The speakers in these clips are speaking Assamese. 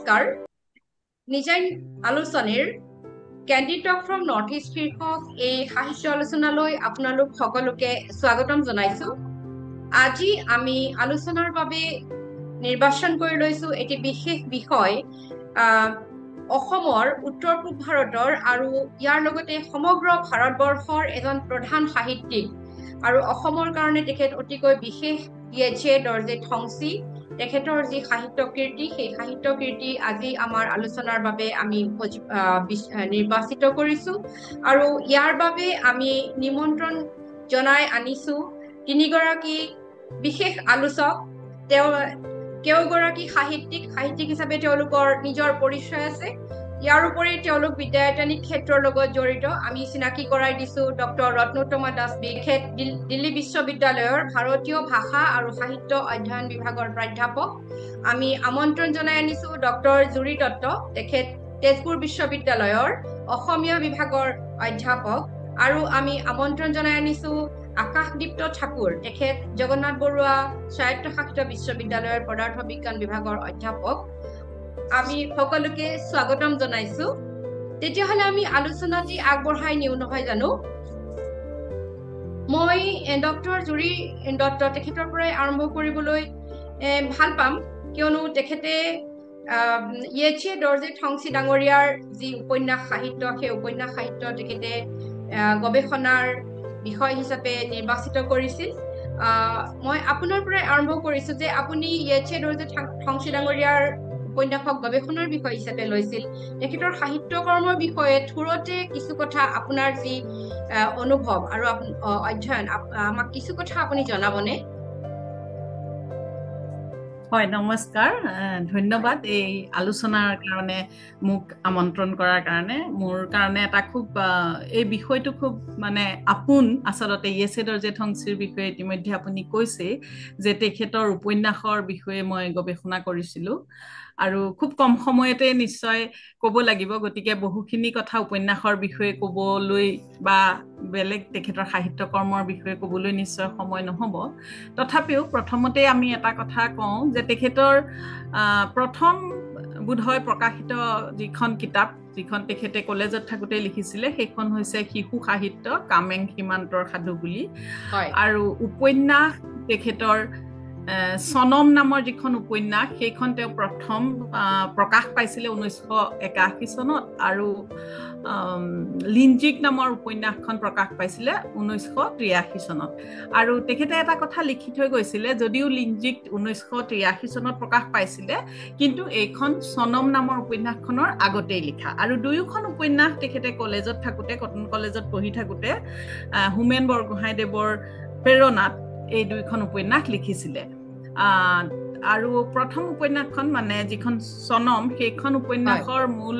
নমস্কাৰ নিজাইন আলোচনীৰ candid talk from north east শীৰ্ষক এই সাহিত্য আলোচনালৈ আপোনালোক সকলোকে স্বাগতম জনাইছো। আজি আমি আলোচনাৰ বাবে নিৰ্বাচন কৰি লৈছো এটি বিশেষ বিষয় অসমৰ উত্তৰ পূব ভাৰতৰ আৰু ইয়াৰ লগতে সমগ্ৰ ভাৰতবৰ্ষৰ এজন প্ৰধান সাহিত্যিক আৰু অসমৰ কাৰণে তেখেত অতিকৈ বিশেষ ইয়েছে দৰ্জে ঠংচি তেখেতৰ যি সাহিত্য কীৰ্তি সেই সাহিত্য কীৰ্তি আজি আমাৰ আলোচনাৰ বাবে আমি নিৰ্বাচিত কৰিছো আৰু ইয়াৰ বাবে আমি নিমন্ত্ৰণ জনাই আনিছো তিনিগৰাকী বিশেষ আলোচক। কেউগৰাকী সাহিত্যিক হিচাপে তেওঁলোকৰ নিজৰ পৰিচয় আছে। ইয়াৰ উপৰি তেওঁলোক বিদ্যায়তনিক ক্ষেত্ৰৰ লগত জড়িত। আমি চিনাকি কৰাই দিছো ডক্টৰ ৰত্নোত্তমা দাস তেখেত দিল্লী বিশ্ববিদ্যালয়ৰ ভাৰতীয় ভাষা আৰু সাহিত্য অধ্যয়ন বিভাগৰ প্ৰাধ্যাপক। আমি আমন্ত্ৰণ জনাই আনিছো ডক্টৰ জুৰি দত্ত তেখেত তেজপুৰ বিশ্ববিদ্যালয়ৰ অসমীয়া বিভাগৰ অধ্যাপক আৰু আমি আমন্ত্ৰণ জনাই আনিছো আকাশদীপ্ত ঠাকুৰ তেখেত জগন্নাথ বৰুৱা স্বায়ত্তশাসিত বিশ্ববিদ্যালয়ৰ পদাৰ্থ বিজ্ঞান বিভাগৰ অধ্যাপক। আমি সকলোকে স্বাগতম জনাইছো। তেতিয়াহ'লে আমি আলোচনাটি আগবঢ়াই নিও নহয় জানো। মই ডক্টৰ জুৰি দত্ত তেখেতৰ পৰাই আৰম্ভ কৰিবলৈ ভাল পাম, কিয়নো তেখেতে ইয়েছে দৰ্জে ঠংচি ডাঙৰীয়াৰ যি উপন্যাস সাহিত্য সেই উপন্যাস সাহিত্য তেখেতে গৱেষণাৰ বিষয় হিচাপে নিৰ্বাচিত কৰিছিল। মই আপোনাৰ পৰাই আৰম্ভ কৰিছো যে আপুনি ইয়েছে দৰ্জে ঠংচি ডাঙৰীয়াৰ উপন্যাসক গৱেষণাৰ বিষয় হিচাপে লৈছিল। তেখেতৰ সাহিত্য কৰ্মৰ বিষয়ে থুৰতে কিছু কথা আপোনাৰ যি অনুভৱ আৰু অধ্যয়ন আমাক কিছু কথা আপুনি জনাবনে? হয়, নমস্কাৰ, ধন্যবাদ এই আলোচনাৰ কাৰণে মোক আমন্ত্ৰণ কৰাৰ কাৰণে। মোৰ কাৰণে এটা খুব এই বিষয়টো খুব মানে আপোন। আচলতে ইয়েছে দৰ্জে ঠংচিৰ বিষয়ে ইতিমধ্যে আপুনি কৈছে যে তেখেতৰ উপন্যাসৰ বিষয়ে মই গৱেষণা কৰিছিলোঁ আৰু খুব কম সময়তে নিশ্চয় ক'ব লাগিব, গতিকে বহুখিনি কথা উপন্যাসৰ বিষয়ে ক'বলৈ বা বেলেগ তেখেতৰ সাহিত্য কৰ্মৰ বিষয়ে ক'বলৈ নিশ্চয় সময় নহ'ব। তথাপিও প্ৰথমতে আমি এটা কথা কওঁ যে তেখেতৰ প্ৰথম বোধহয় প্ৰকাশিত যিখন কিতাপ যিখন তেখেতে কলেজত থাকোঁতে লিখিছিলে সেইখন হৈছে শিশু সাহিত্য কামেং সীমান্তৰ সাধু বুলি। আৰু উপন্যাস তেখেতৰ সনম নামৰ যিখন উপন্যাস সেইখন তেওঁ প্ৰথম প্ৰকাশ পাইছিলে 1981 চনত আৰু লিঞ্জিক নামৰ উপন্যাসখন প্ৰকাশ পাইছিলে 1983 চনত। আৰু তেখেতে এটা কথা লিখি থৈ গৈছিলে, যদিও লিঞ্জিক 1983 চনত প্ৰকাশ পাইছিলে কিন্তু এইখন সনম নামৰ উপন্যাসখনৰ আগতেই লিখা। আৰু দুয়োখন উপন্যাস তেখেতে কলেজত থাকোঁতে কটন কলেজত পঢ়ি থাকোঁতে হোমেন বৰগোহাঁইদেৱৰ প্ৰেৰণাত এই দুইখন উপন্যাস লিখিছিলে। আৰু প্ৰথম উপন্যাসখন মানে যিখন সনম সেইখন উপন্যাসৰ মূল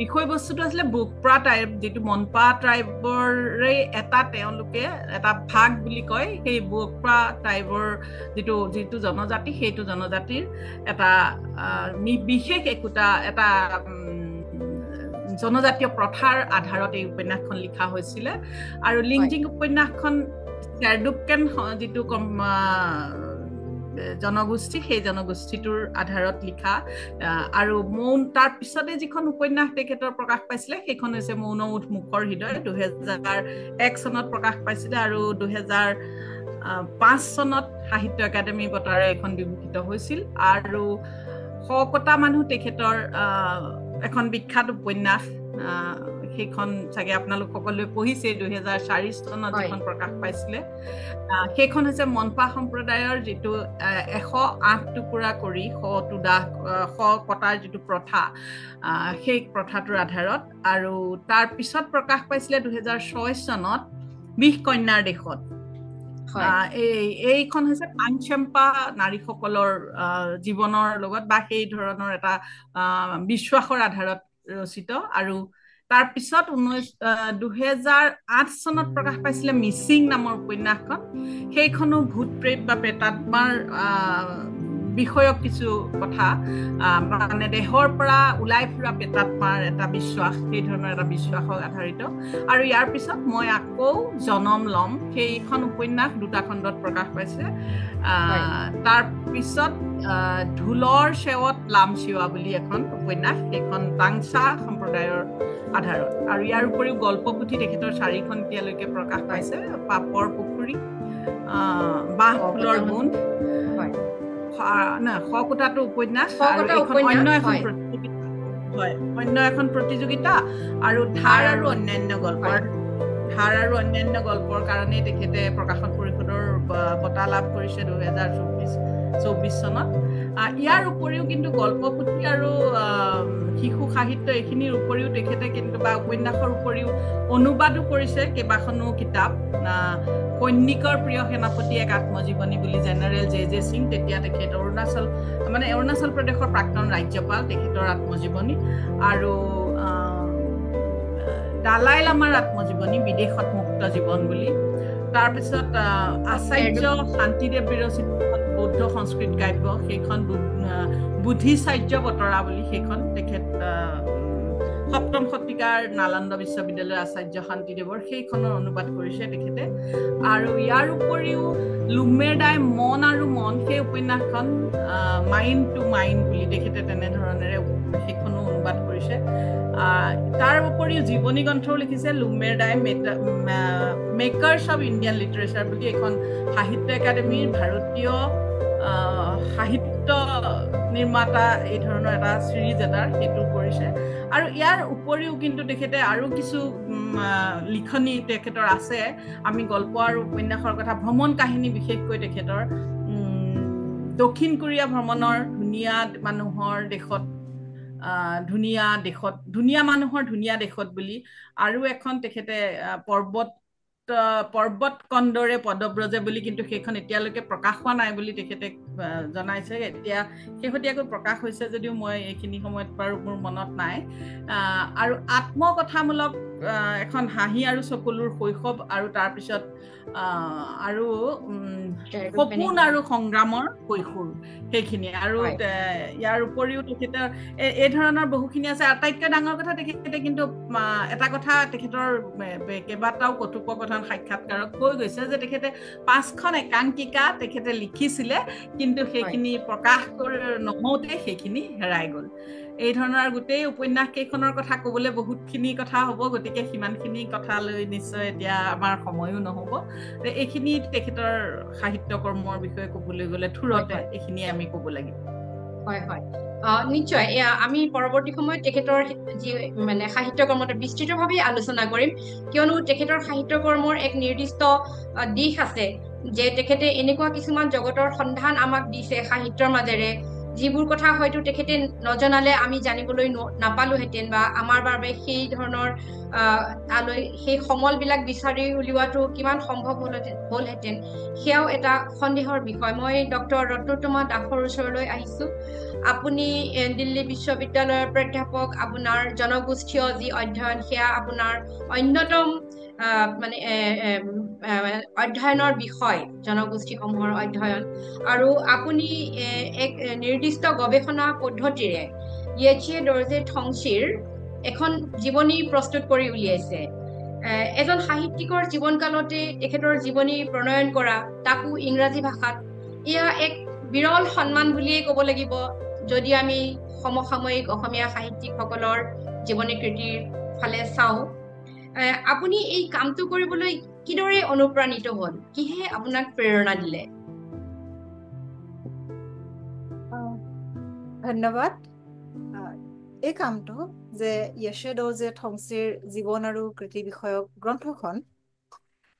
বিষয়বস্তুটো আছিলে বোকপ্ৰা ট্ৰাইব, যিটো মনপা ট্ৰাইবৰে তেওঁলোকে এটা ভাগ বুলি কয়। সেই বোকপ্ৰা ট্ৰাইবৰ যিটো জনজাতি সেইটো জনজাতিৰ এটা বিশেষ এটা জনজাতীয় প্ৰথাৰ আধাৰত এই উপন্যাসখন লিখা হৈছিলে। আৰু লিঞ্জিং উপন্যাসখন চেৰডুপকেন যিটো জনগোষ্ঠী সেই জনগোষ্ঠীটোৰ আধাৰত লিখা। আৰু তাৰ পিছতে যিখন উপন্যাস তেখেতৰ প্ৰকাশ পাইছিলে সেইখন হৈছে মৌন মুখৰ হৃদয়, 2001 চনত প্ৰকাশ পাইছিলে আৰু 2005 চনত সাহিত্য একাডেমী বঁটাৰে এখন বিভূষিত হৈছিল। আৰু শকতা মানুহ তেখেতৰ এখন বিখ্যাত উপন্যাস, সেইখন চাগে আপোনালোক সকলোৱে পঢ়িছে, 2004 চনত যিখন প্ৰকাশ পাইছিলে। সেইখন হৈছে মনপা সম্প্ৰদায়ৰ যিটো 108 টুকুৰা কৰি 100 কটাৰ যিটো প্ৰথা, সেই প্ৰথাটোৰ আধাৰত। আৰু তাৰ পিছত প্ৰকাশ পাইছিলে 2006 চনত বিষ কন্যাৰ দেশত। এইখন হৈছে পাঞ্চেম্পা নাৰীসকলৰ জীৱনৰ লগত বা সেই ধৰণৰ এটা বিশ্বাসৰ আধাৰত ৰচিত। আৰু তাৰ পিছত 2008 চনত প্ৰকাশ পাইছিলে মিচিং নামৰ উপন্যাসখন। সেইখনো ভূত প্ৰেত বা প্ৰেতাত্মাৰ বিষয়ক কিছু কথা মানে দেহৰ পৰা ওলাই ফুৰা প্ৰেতাত্মাৰ এটা বিশ্বাস সেই ধৰণৰ এটা বিশ্বাসক আধাৰিত আৰু ইয়াৰ পিছত মই আকৌ জনম ল'ম সেইখন উপন্যাস দুটা খণ্ডত প্ৰকাশ পাইছে তাৰ পিছত ঢোলৰ চেৱত লামচিৱা বুলি এখন উপন্যাস সেইখন টাংচা সম্প্ৰদায়ৰ আধাৰত আৰু ইয়াৰ উপৰিও গল্পপুথি তেখেতৰ 4খন এতিয়ালৈকে প্ৰকাশ পাইছে পাপৰ পুখুৰী বাহ ফুলৰ গুণ খকুটাটো উপন্যাস আৰু এখন অন্য এখন প্ৰতিযোগিতা হয় অন্য এখন প্ৰতিযোগিতা আৰু ধাৰ আৰু অন্যান্য গল্পৰ কাৰণে তেখেতে প্ৰকাশন পৰিষদৰ বঁটা লাভ কৰিছে 2024 চনত ইয়াৰ উপৰিও কিন্তু গল্পপুথি আৰু শিশু সাহিত্য এইখিনিৰ উপৰিও তেখেতে কিন্তু বা উপন্যাসৰ উপৰিও অনুবাদো কৰিছে কেইবাখনো কিতাপ সৈনিকৰ প্ৰিয় সেনাপতি এক আত্মজীৱনী বুলি জেনেৰেল জে সিং তেতিয়া তেখেত অৰুণাচল প্ৰদেশৰ প্ৰাক্তন ৰাজ্যপাল তেখেতৰ আত্মজীৱনী আৰু দালাই লামাৰ আত্মজীৱনী বিদেশত মুক্ত জীৱন বুলি তাৰপিছত আচাৰ্য শান্তিদেৱ বিৰচিত বৌদ্ধ সংস্কৃত কাব্য সেইখন বুদ্ধিচাৰ্য বতৰা বুলি সেইখন তেখেত 7ম শতিকাৰ নালন্দা বিশ্ববিদ্যালয়ৰ আচাৰ্য শান্তিদেৱৰ সেইখনৰ অনুবাদ কৰিছে তেখেতে আৰু ইয়াৰ উপৰিও লুমেৰদাই মন আৰু মন সেই উপন্যাসখন মাইণ্ড টু মাইণ্ড বুলি তেখেতে তেনেধৰণেৰে সেইখনো অনুবাদ কৰিছে তাৰ উপৰিও জীৱনী গ্ৰন্থও লিখিছে লুমেৰদাই মেকাৰ্ছ অফ ইণ্ডিয়ান লিটাৰেচাৰ বুলি এখন সাহিত্য একাডেমীৰ ভাৰতীয় সাহিত্য নিৰ্মাতা এই ধৰণৰ এটা সিৰিজ এটাৰ সেইটো কৰিছে আৰু ইয়াৰ উপৰিও কিন্তু তেখেতে আৰু কিছু লিখনি তেখেতৰ আছে আমি গল্প আৰু উপন্যাসৰ কথা ভ্ৰমণ কাহিনী বিশেষকৈ তেখেতৰ দক্ষিণ কোৰিয়া ভ্ৰমণৰ ধুনীয়া মানুহৰ দেশত ধুনীয়া মানুহৰ ধুনীয়া দেশত বুলি আৰু এখন তেখেতে পৰ্বত কন্দৰে পদব্ৰজে বুলি কিন্তু সেইখন এতিয়ালৈকে প্ৰকাশ হোৱা নাই বুলি তেখেতে জনাইছে এতিয়া শেহতীয়াকৈ প্ৰকাশ হৈছে যদিও মই এইখিনি সময়ত বাৰু মোৰ মনত নাই আৰু আত্মকথামূলক এখন হাঁহি আৰু চকুলোৰ শৈশৱ আৰু তাৰপিছত আৰু সপোন আৰু সংগ্ৰামৰ কৈশোৰ সেইখিনি আৰু ইয়াৰ উপৰিও তেখেতৰ এই ধৰণৰ বহুখিনি আছে আটাইতকৈ ডাঙৰ কথা তেখেতে কিন্তু এটা কথা তেখেতৰ কেইবাটাও কথোপকথন সাক্ষাৎকাৰক কৈ গৈছে যে তেখেতে 5খন একাংকিকা তেখেতে লিখিছিলে কিন্তু সেইখিনি প্ৰকাশ নহওঁতে সেইখিনি হেৰাই গ'ল এই ধৰণৰ গোটেই উপন্যাস কেইখনৰ কথা ক'বলৈ বহুতখিনি কথা হ'ব গতিকে সিমানখিনি কথা লৈ নিশ্চয় এতিয়া আমাৰ সময়ো নহ'ব এইখিনি তেখেতৰ সাহিত্য কৰ্মৰ বিষয়ে ক'বলৈ গ'লে থুৰতে এইখিনি আমি ক'ব লাগিব হয় হয় নিশ্চয় আমি পৰৱৰ্তী সময়ত তেখেতৰ যি মানে সাহিত্য কৰ্মটো বিস্তৃতভাৱে আলোচনা কৰিম কিয়নো তেখেতৰ সাহিত্য কৰ্মৰ এক নিৰ্দিষ্ট দিশ আছে যে তেখেতে এনেকুৱা কিছুমান জগতৰ সন্ধান আমাক দিছে সাহিত্যৰ মাজেৰে যিবোৰ কথা হয়তো তেখেতে নজনালে আমি জানিবলৈ নাপালোহেঁতেন বা আমাৰ বাবে সেই ধৰণৰ সেই সমলবিলাক বিচাৰি উলিওৱাটো কিমান সম্ভৱ হ'লহেঁতেন সেয়াও এটা সন্দেহৰ বিষয় মই ডক্টৰ ৰত্নোত্তমা দাসৰ ওচৰলৈ আহিছোঁ আপুনি দিল্লী বিশ্ববিদ্যালয়ৰ প্ৰাধ্যাপক আপোনাৰ জনগোষ্ঠীয় যি অধ্যয়ন সেয়া আপোনাৰ অন্যতম মানে অধ্যয়নৰ বিষয় জনগোষ্ঠীসমূহৰ অধ্যয়ন আৰু আপুনি এক নিৰ্দিষ্ট গৱেষণা পদ্ধতিৰে য়েচিয়ে ডৰ্জে থংচিৰ এখন জীৱনী প্ৰস্তুত কৰি উলিয়াইছে এজন সাহিত্যিকৰ জীৱনকালতে তেখেতৰ জীৱনী প্ৰণয়ন কৰা তাকো ইংৰাজী ভাষাত এয়া এক বিৰল সন্মান বুলিয়েই ক'ব লাগিব যদি আমি সমসাময়িক অসমীয়া সাহিত্যিকসকলৰ জীৱনী কৃতিৰ ফালে চাওঁ আপুনি এই কামটো কৰিবলৈ কিদৰে অনুপ্ৰাণিত হ'ল কিহে আপোনাক প্ৰেৰণা দিলে ধন্যবাদ এই কামটো যে য়েচিয়ে ডৰ্জে থংচিৰ জীৱন আৰু কৃতি বিষয়ক গ্ৰন্থখন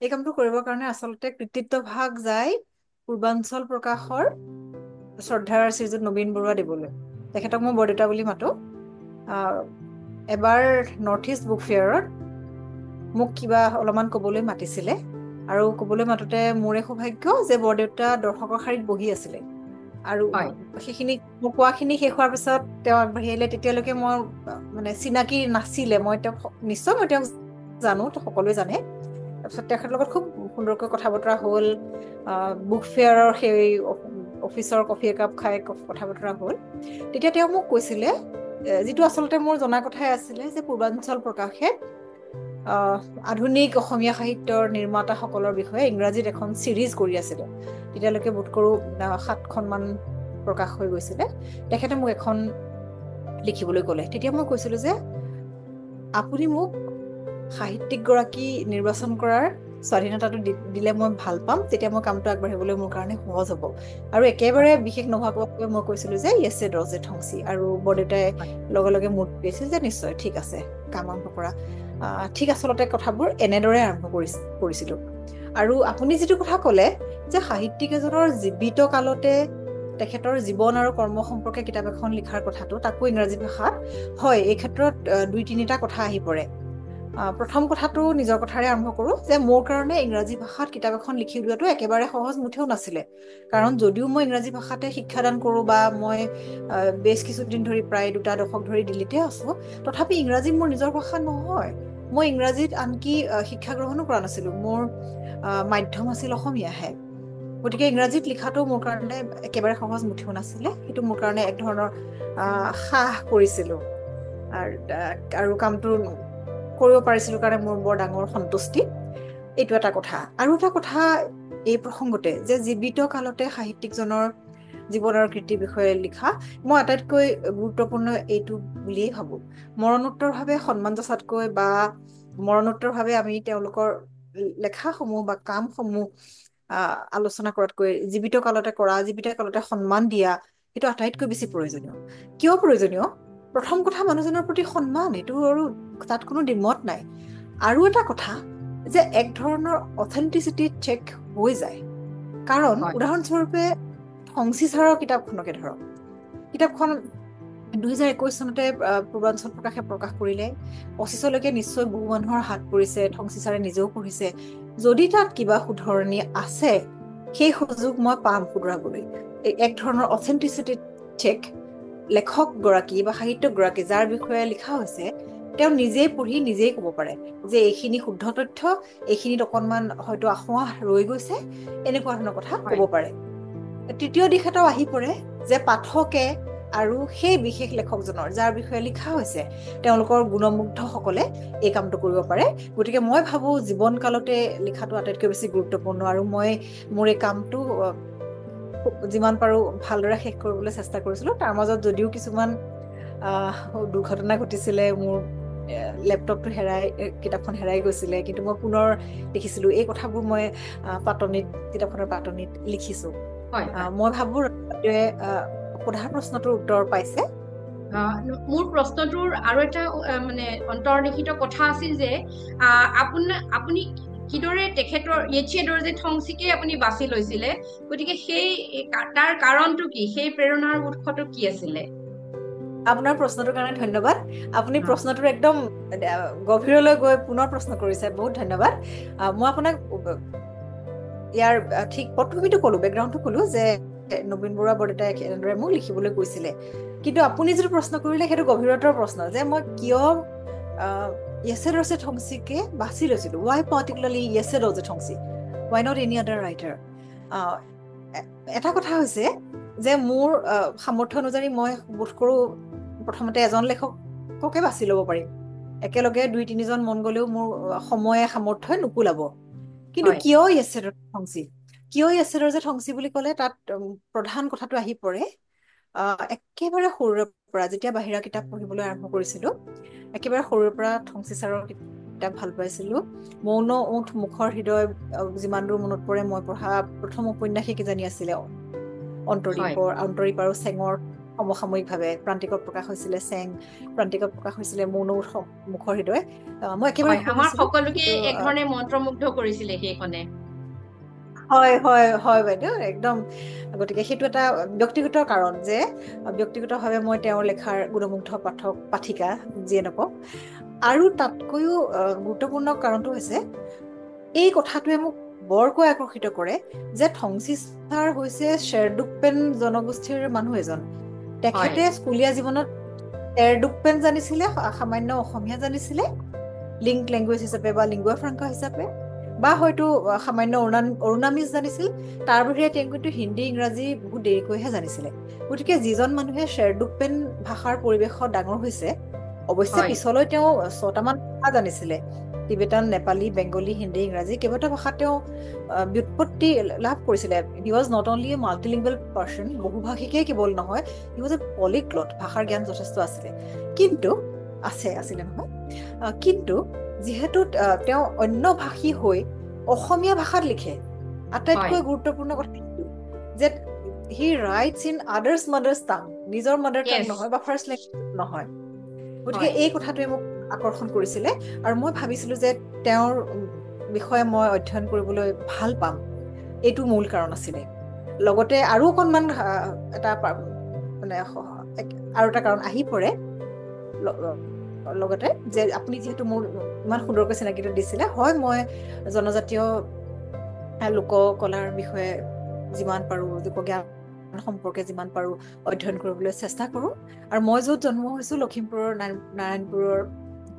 এই কামটো কৰিবৰ কাৰণে আচলতে কৃতিত্ব ভাগ যায় পূৰ্বাঞ্চল প্ৰকাশৰ শ্ৰদ্ধাৰ শ্ৰীযুত নবীন বৰুৱা দেৱলৈ তেখেতক মই বৰদেউতা বুলি মাতো এবাৰ নৰ্থ ইষ্ট বুক ফেয়াৰত মোক কিবা অলপমান ক'বলৈ মাতিছিলে আৰু ক'বলৈ মাতোতে মোৰে সৌভাগ্য যে বৰদেউতা দৰ্শকৰ শাৰীত বহি আছিলে আৰু সেইখিনি মোক কোৱাখিনি শেষ হোৱাৰ পিছত তেওঁ আগবাঢ়ি আহিলে তেতিয়ালৈকে মই মানে চিনাকি নাছিলে মই তেওঁক নিশ্চয় মই তেওঁক জানো সকলোৱে জানে তাৰপিছত তেখেতৰ লগত খুব সুন্দৰকৈ কথা বতৰা হ'ল বুক ফেয়াৰৰ সেই অফিচৰ কফি একাপ খাই কথা বতৰা হ'ল তেতিয়া তেওঁ মোক কৈছিলে যিটো আচলতে মোৰ জনা কথাই আছিলে যে পূৰ্বাঞ্চল প্ৰকাশে আধুনিক অসমীয়া সাহিত্যৰ নিৰ্মাতাসকলৰ বিষয়ে ইংৰাজীত এখন চিৰিজ কৰি আছিলে তেতিয়ালৈকে বোধ কৰোঁ 7খনমান প্ৰকাশ হৈ গৈছিলে তেখেতে মোক এখন লিখিবলৈ ক'লে তেতিয়া মই কৈছিলোঁ যে আপুনি মোক সাহিত্যিকগৰাকী নিৰ্বাচন কৰাৰ স্বাধীনতাটো দিলে মই ভাল পাম তেতিয়া মই কামটো আগবাঢ়িবলৈ মোৰ কাৰণে সহজ হ'ব আৰু একেবাৰে বিশেষ নোহোৱাকৈ মই কৈছিলোঁ যে য়েছে ৰজে ঠংচি আৰু বৰদেউতাই লগে লগে মোক কৈছিল যে নিশ্চয় ঠিক আছে কাম আৰম্ভ কৰা ঠিক আচলতে কথাবোৰ এনেদৰে আৰম্ভ কৰিছিলোঁ আৰু আপুনি যিটো কথা ক'লে যে সাহিত্যিক এজনৰ জীৱিত কালতে তেখেতৰ জীৱন আৰু কৰ্ম সম্পৰ্কে কিতাপ এখন লিখাৰ কথাটো তাকো ইংৰাজী ভাষাত হয় এই ক্ষেত্ৰত 2-3টা কথা আহি পৰে প্ৰথম কথাটো নিজৰ কথাৰে আৰম্ভ কৰোঁ যে মোৰ কাৰণে ইংৰাজী ভাষাত কিতাপ এখন লিখি উলিওৱাটো একেবাৰে সহজ মুঠেও নাছিলে কাৰণ যদিও মই ইংৰাজী ভাষাতে শিক্ষাদান কৰোঁ বা মই বেছ কিছুদিন ধৰি প্ৰায় 2 দশক ধৰি দিল্লীতে আছোঁ তথাপি ইংৰাজী মোৰ নিজৰ ভাষা নহয় মই ইংৰাজীত আনকি শিক্ষা গ্ৰহণো কৰা নাছিলোঁ মোৰ মাধ্যম আছিল অসমীয়াহে গতিকে ইংৰাজীত লিখাটো মোৰ কাৰণে একেবাৰে সহজ মুঠেও নাছিলে সেইটো মোৰ কাৰণে এক ধৰণৰ সাহ কৰিছিলোঁ আৰু কামটো কৰিব পাৰিছিলোঁ কাৰণে মোৰ বৰ ডাঙৰ সন্তুষ্টি এইটো এটা কথা আৰু এটা কথা এই প্ৰসংগতে যে জীৱিত কালতে সাহিত্যিকজনৰ জীৱনৰ কৃতিৰ বিষয়ে লিখা মই আটাইতকৈ গুৰুত্বপূৰ্ণ এইটো বুলিয়েই ভাবোঁ মৰণোত্তৰভাৱে সন্মান যাচাতকৈ বা মৰণোত্তৰভাৱে আমি তেওঁলোকৰ লেখাসমূহ বা কামসমূহ আলোচনা কৰাতকৈ জীৱিত কালতে কৰা জীৱিত কালতে সন্মান দিয়া সেইটো আটাইতকৈ বেছি প্ৰয়োজনীয় কিয় প্ৰয়োজনীয় প্ৰথম কথা মানুহজনৰ প্ৰতি সন্মান এইটো আৰু তাত কোনো দ্বিমত নাই আৰু এটা কথা যে এক ধৰণৰ অথেন্টিচিটি চেক হৈ যায় কাৰণ উদাহৰণস্বৰূপে ঠংচি ছাৰৰ কিতাপখনকে ধৰক কিতাপখন 2021 চনতে পূৰ্বাঞ্চল প্ৰকাশে প্ৰকাশ কৰিলে 25লৈকে নিশ্চয় বহু মানুহৰ হাত পৰিছে ঠংচি ছাৰে নিজেও পঢ়িছে যদি তাত কিবা শুধৰণি আছে সেই সুযোগ মই পাম শুধৰাবলৈ এক ধৰণৰ অথেন্টিচিটি চেক লেখকগৰাকী বা সাহিত্যকগৰাকী যাৰ বিষয়ে লিখা হৈছে তেওঁ নিজেই পঢ়ি নিজেই ক'ব পাৰে যে এইখিনি শুদ্ধ তথ্য এইখিনিত অকণমান হয়তো আসোঁৱাহ ৰৈ গৈছে এনেকুৱা ধৰণৰ কথা ক'ব পাৰে তৃতীয় দিশ এটাও আহি পৰে যে পাঠকে আৰু সেই বিশেষ লেখকজনৰ যাৰ বিষয়ে লিখা হৈছে তেওঁলোকৰ গুণমুগ্ধসকলে এই কামটো কৰিব পাৰে গতিকে মই ভাবোঁ জীৱন কালতে লিখাটো আটাইতকৈ বেছি গুৰুত্বপূৰ্ণ আৰু মই মোৰ এই কামটো যিমান পাৰোঁ ভালদৰে শেষ কৰিবলৈ চেষ্টা কৰিছিলোঁ তাৰ মাজত যদিও কিছুমান দুৰ্ঘটনা ঘটিছিলে মোৰ লেপটপটো কিতাপখন হেৰাই গৈছিলে কিন্তু মই পুনৰ লিখিছিলোঁ এই কথাবোৰ মই কিতাপখনৰ পাতনিত লিখিছোঁ মই ভাবোঁ সোধা প্ৰশ্নটোৰ উত্তৰ পাইছে মোৰ প্ৰশ্নটোৰ আৰু এটা মানে অন্তৰ্নিহিত কথা আছিল যে আপুনি কিদৰে তেখেতৰ য়েছে ৰজে ঠংচিকে আপুনি বাছি লৈছিলে গতিকে সেই তাৰ কাৰণটো কি সেই প্ৰেৰণাৰ উৎসটো কি আছিলে আপোনাৰ প্ৰশ্নটোৰ কাৰণে ধন্যবাদ আপুনি প্ৰশ্নটোৰ একদম গভীৰলৈ গৈ পুনৰ প্ৰশ্ন কৰিছে বহুত ধন্যবাদ মই আপোনাক ইয়াৰ ঠিক পটভূমিটো ক'লোঁ বেকগ্ৰাউণ্ডটো ক'লোঁ যে নবীন বৰুৱা বৰদেউতাই এনেদৰে মোক লিখিবলৈ কৈছিলে কিন্তু আপুনি যিটো প্ৰশ্ন কৰিলে সেইটো গভীৰতাৰ প্ৰশ্ন যে মই কিয় য়েছে ৰজে ঠংচিকে বাছি লৈছিলোঁ why particularly Yeshe Dorjee Thongchi why not any other writer এটা কথা হৈছে যে মোৰ সামৰ্থ্য অনুযায়ী মই বোধ কৰোঁ প্ৰথমতে এজন লেখককে বাছি ল'ব পাৰিম একেলগে 2-3জন মন গ'লেও মোৰ সময়ে সামৰ্থ্যই নুকুলাব কিন্তু কিয় য়েছে ৰজে ঠংচি বুলি ক'লে তাত প্ৰধান কথাটো আহি পৰে একেবাৰে সৰুৰে পৰা যেতিয়া বাহিৰা কিতাপ পঢ়িবলৈ আৰম্ভ কৰিছিলোঁ একেবাৰে সৰুৰে পৰা ঠংচি ছাৰৰ কিতাপ ভাল পাইছিলোঁ মৌন ওঠ মুখৰ হৃদয় যিমান দূৰ মনত পৰে মই পঢ়া প্ৰথম উপন্যাসিক কিজানি আছিলে অন্তৰীপ আৰু চেঙৰ সমসাময়িকভাৱে প্ৰান্তিকত প্ৰকাশ হৈছিলে প্ৰান্তিকত প্ৰকাশ হৈছিলে মৌন ওঠ মুখৰ হৃদয় মই একেবাৰে আমাৰ সকলোকে এক ধৰণে মন্ত্ৰমুগ্ধ কৰিছিলে সেইখনে হয় হয় হয় বাইদেউ একদম গতিকে সেইটো এটা ব্যক্তিগত কাৰণ যে ব্যক্তিগতভাৱে মই তেওঁৰ লেখাৰ গুণমুগ্ধ পাঠিকা যিয়ে নকওঁ আৰু তাতকৈও গুৰুত্বপূৰ্ণ কাৰণটো হৈছে এই কথাটোৱে মোক বৰকৈ আকৰ্ষিত কৰে যে ঠংচি ছাৰ হৈছে শ্বেৰডুকপেন জনগোষ্ঠীৰ মানুহ এজন তেখেতে স্কুলীয়া জীৱনত শ্বেৰডুকপেন জানিছিলে সামান্য অসমীয়া জানিছিলে লিংক লেংগুৱেজ হিচাপে বা লিংগুৱা ফ্ৰাংকা হিচাপে বা হয়তো সামান্য অৰুণামিজ জানিছিল, তাৰ বাহিৰে তেওঁ কিন্তু হিন্দী ইংৰাজী বহুত দেৰিকৈহে জানিছিলে। গতিকে যিজন মানুহে শ্বেৰডুকপেন ভাষাৰ পৰিৱেশত ডাঙৰ হৈছে, অৱশ্যে পিছলৈ তেওঁ 6টামান ভাষা জানিছিলে, টিবেটান, নেপালী, বেংগলী, হিন্দী, ইংৰাজী, কেইবাটা ভাষাত তেওঁ ব্যুৎপত্তি লাভ কৰিছিলে। He was not only a multilingual person, বহুভাষিকেই কেৱল নহয়, হি ৱাজ এ পলিগ্লট, ভাষাৰ জ্ঞান যথেষ্ট আছিলে। কিন্তু আছিলে নহয়, কিন্তু যিহেতু তেওঁ অন্য ভাষী হৈ অসমীয়া ভাষাত লিখে, আটাইতকৈ গুৰুত্বপূৰ্ণ কথা যে হি ৰাইটছ ইন আদাৰ্ছ মাদাৰ্ছ টাং, নিজৰ মাদাৰ টাং নহয় বা ফাৰ্ষ্ট লেংগুৱেজ নহয়। গতিকে এই কথাটোৱে মোক আকৰ্ষণ কৰিছিলে আৰু মই ভাবিছিলো যে তেওঁৰ বিষয়ে মই অধ্যয়ন কৰিবলৈ ভাল পাম, এইটো মূল কাৰণ আছিলে। লগতে আৰু অকণমান এটা মানে আৰু এটা কাৰণ আহি পৰে লগতে, যে আপুনি যিহেতু মোৰ ইমান সুন্দৰকৈ চিনাকিটো দিছিলে, হয় মই জনজাতীয় লোককলাৰ বিষয়ে যিমান পাৰোঁ, লোকজ্ঞান সম্পৰ্কে যিমান পাৰোঁ অধ্যয়ন কৰিবলৈ চেষ্টা কৰোঁ। আৰু মই য'ত জন্ম হৈছোঁ লখিমপুৰৰ নাৰায়ণপুৰৰ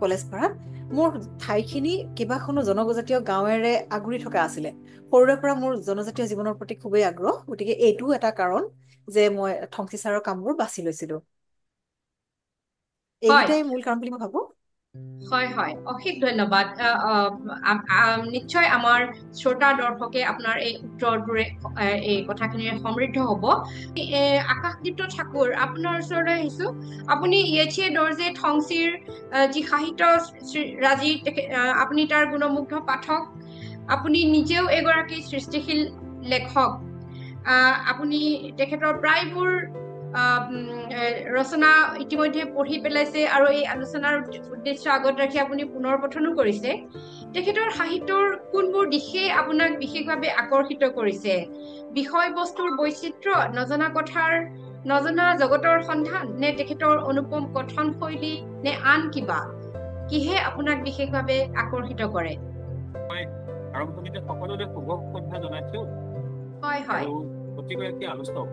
কলেজপাৰাত, মোৰ ঠাইখিনি কেইবাখনো জনজাতীয় গাঁৱেৰে আগুৰি থকা আছিলে। সৰুৰে পৰা মোৰ জনজাতীয় জীৱনৰ প্ৰতি খুবেই আগ্ৰহ, গতিকে এইটোও এটা কাৰণ যে মই থংচী ছাৰৰ কামবোৰ বাছি লৈছিলোঁ। এইকেইটাই মূল কাৰণ বুলি মই ভাবো। হয় হয়, অশেষ ধন্যবাদ। নিশ্চয় আমাৰ শ্ৰোতা দৰ্শকে আপোনাৰ এই উত্তৰবোৰে এই কথাখিনিৰে সমৃদ্ধ হ'ব। আকাশদীপ্ত ঠাকুৰ, আপোনাৰ ওচৰলৈ আহিছো। আপুনি ইয়েচিয়ে দৰ্জে থংচীৰ যি সাহিত্য ৰাজি, আপুনি তাৰ গুণমুগ্ধ পাঠক, আপুনি নিজেও এগৰাকী সৃষ্টিশীল লেখক। আপুনি তেখেতৰ প্ৰায়বোৰ ৰচনা ইতিমধ্যে পঢ়ি পেলাইছে আৰু এই আলোচনাৰ উদ্দেশ্য আগত ৰাখি আপুনি পুনৰ পঠনো কৰিছে। তেখেতৰ সাহিত্যৰ কোনবোৰ দিশে আপোনাক বিশেষভাৱে আকৰ্ষিত কৰিছে? বিষয়বস্তুৰ বৈচিত্ৰ্য, নজনা কথাৰ, নজনা জগতৰ সন্ধান, নে তেখেতৰ অনুপম কথন শৈলী, নে আন কিবা? কিহে আপোনাক বিশেষভাৱে আকৰ্ষিত কৰে? আৰম্ভণিতে সকলোৰে শুভেচ্ছা জনাইছো। হয় হয়, প্ৰতিগৰাকী আলোচক,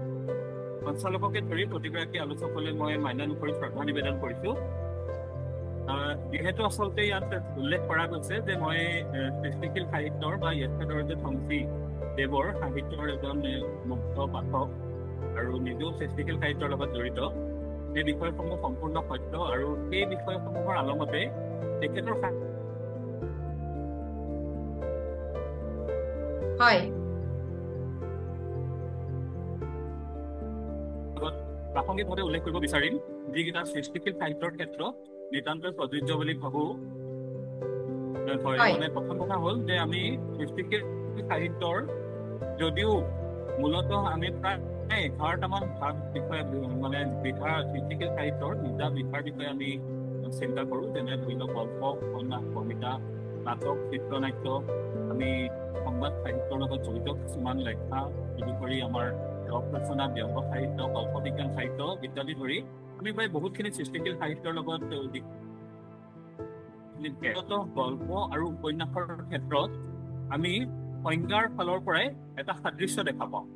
সঞ্চালককে ধৰি প্ৰতিগৰাকী আলোচকলৈ মই মান্যানুসৰি শ্ৰদ্ধা নিবেদন কৰিছো। যিহেতু আচলতে ইয়াত উল্লেখ কৰা গৈছে যে মই সৃষ্টিশীল সাহিত্যৰ বা ইয়েচিয়ে দৰ্জে থংচী দেৱৰ সাহিত্যৰ এজন মুগ্ধ পাঠক আৰু নিজেও সৃষ্টিশীল সাহিত্যৰ লগত জড়িত, এই বিষয়সমূহ সম্পূৰ্ণ সত্য। আৰু সেই বিষয়সমূহৰ আলমতে তেখেতৰ প্ৰাসংগিকভাৱে উল্লেখ কৰিব বিচাৰিম যিকেইটা সৃষ্টিশীল সাহিত্যৰ ক্ষেত্ৰত নিতান্তই প্ৰযোজ্য বুলি ভাবো। মানে প্ৰথম কথা হ'ল যে আমি সৃষ্টিশীল সাহিত্যৰ যদিও মূলত আমি প্ৰায় 11টামান ভাগ বিষয়ে মানে সৃষ্টিশীল সাহিত্যৰ নিজা বিভাৰ বিষয়ে আমি চিন্তা কৰোঁ, যেনে ধৰি লওক গল্প, উপন্যাস, কবিতা, নাটক, চিত্ৰনাট্য, আমি সংবাদ সাহিত্যৰ লগত জড়িত কিছুমান লেখা, তদুপৰি আমাৰ ৰস ৰচনা, ব্যংগ সাহিত্য, কল্প বিজ্ঞান সাহিত্য ইত্যাদি ধৰি আমি প্ৰায় বহুতখিনি সৃষ্টিশীল সাহিত্যৰ লগত গল্প আৰু উপন্যাসৰ ক্ষেত্ৰত আমি সংজ্ঞাৰ ফালৰ পৰাই এটা সাদৃশ্য দেখা পাওঁ।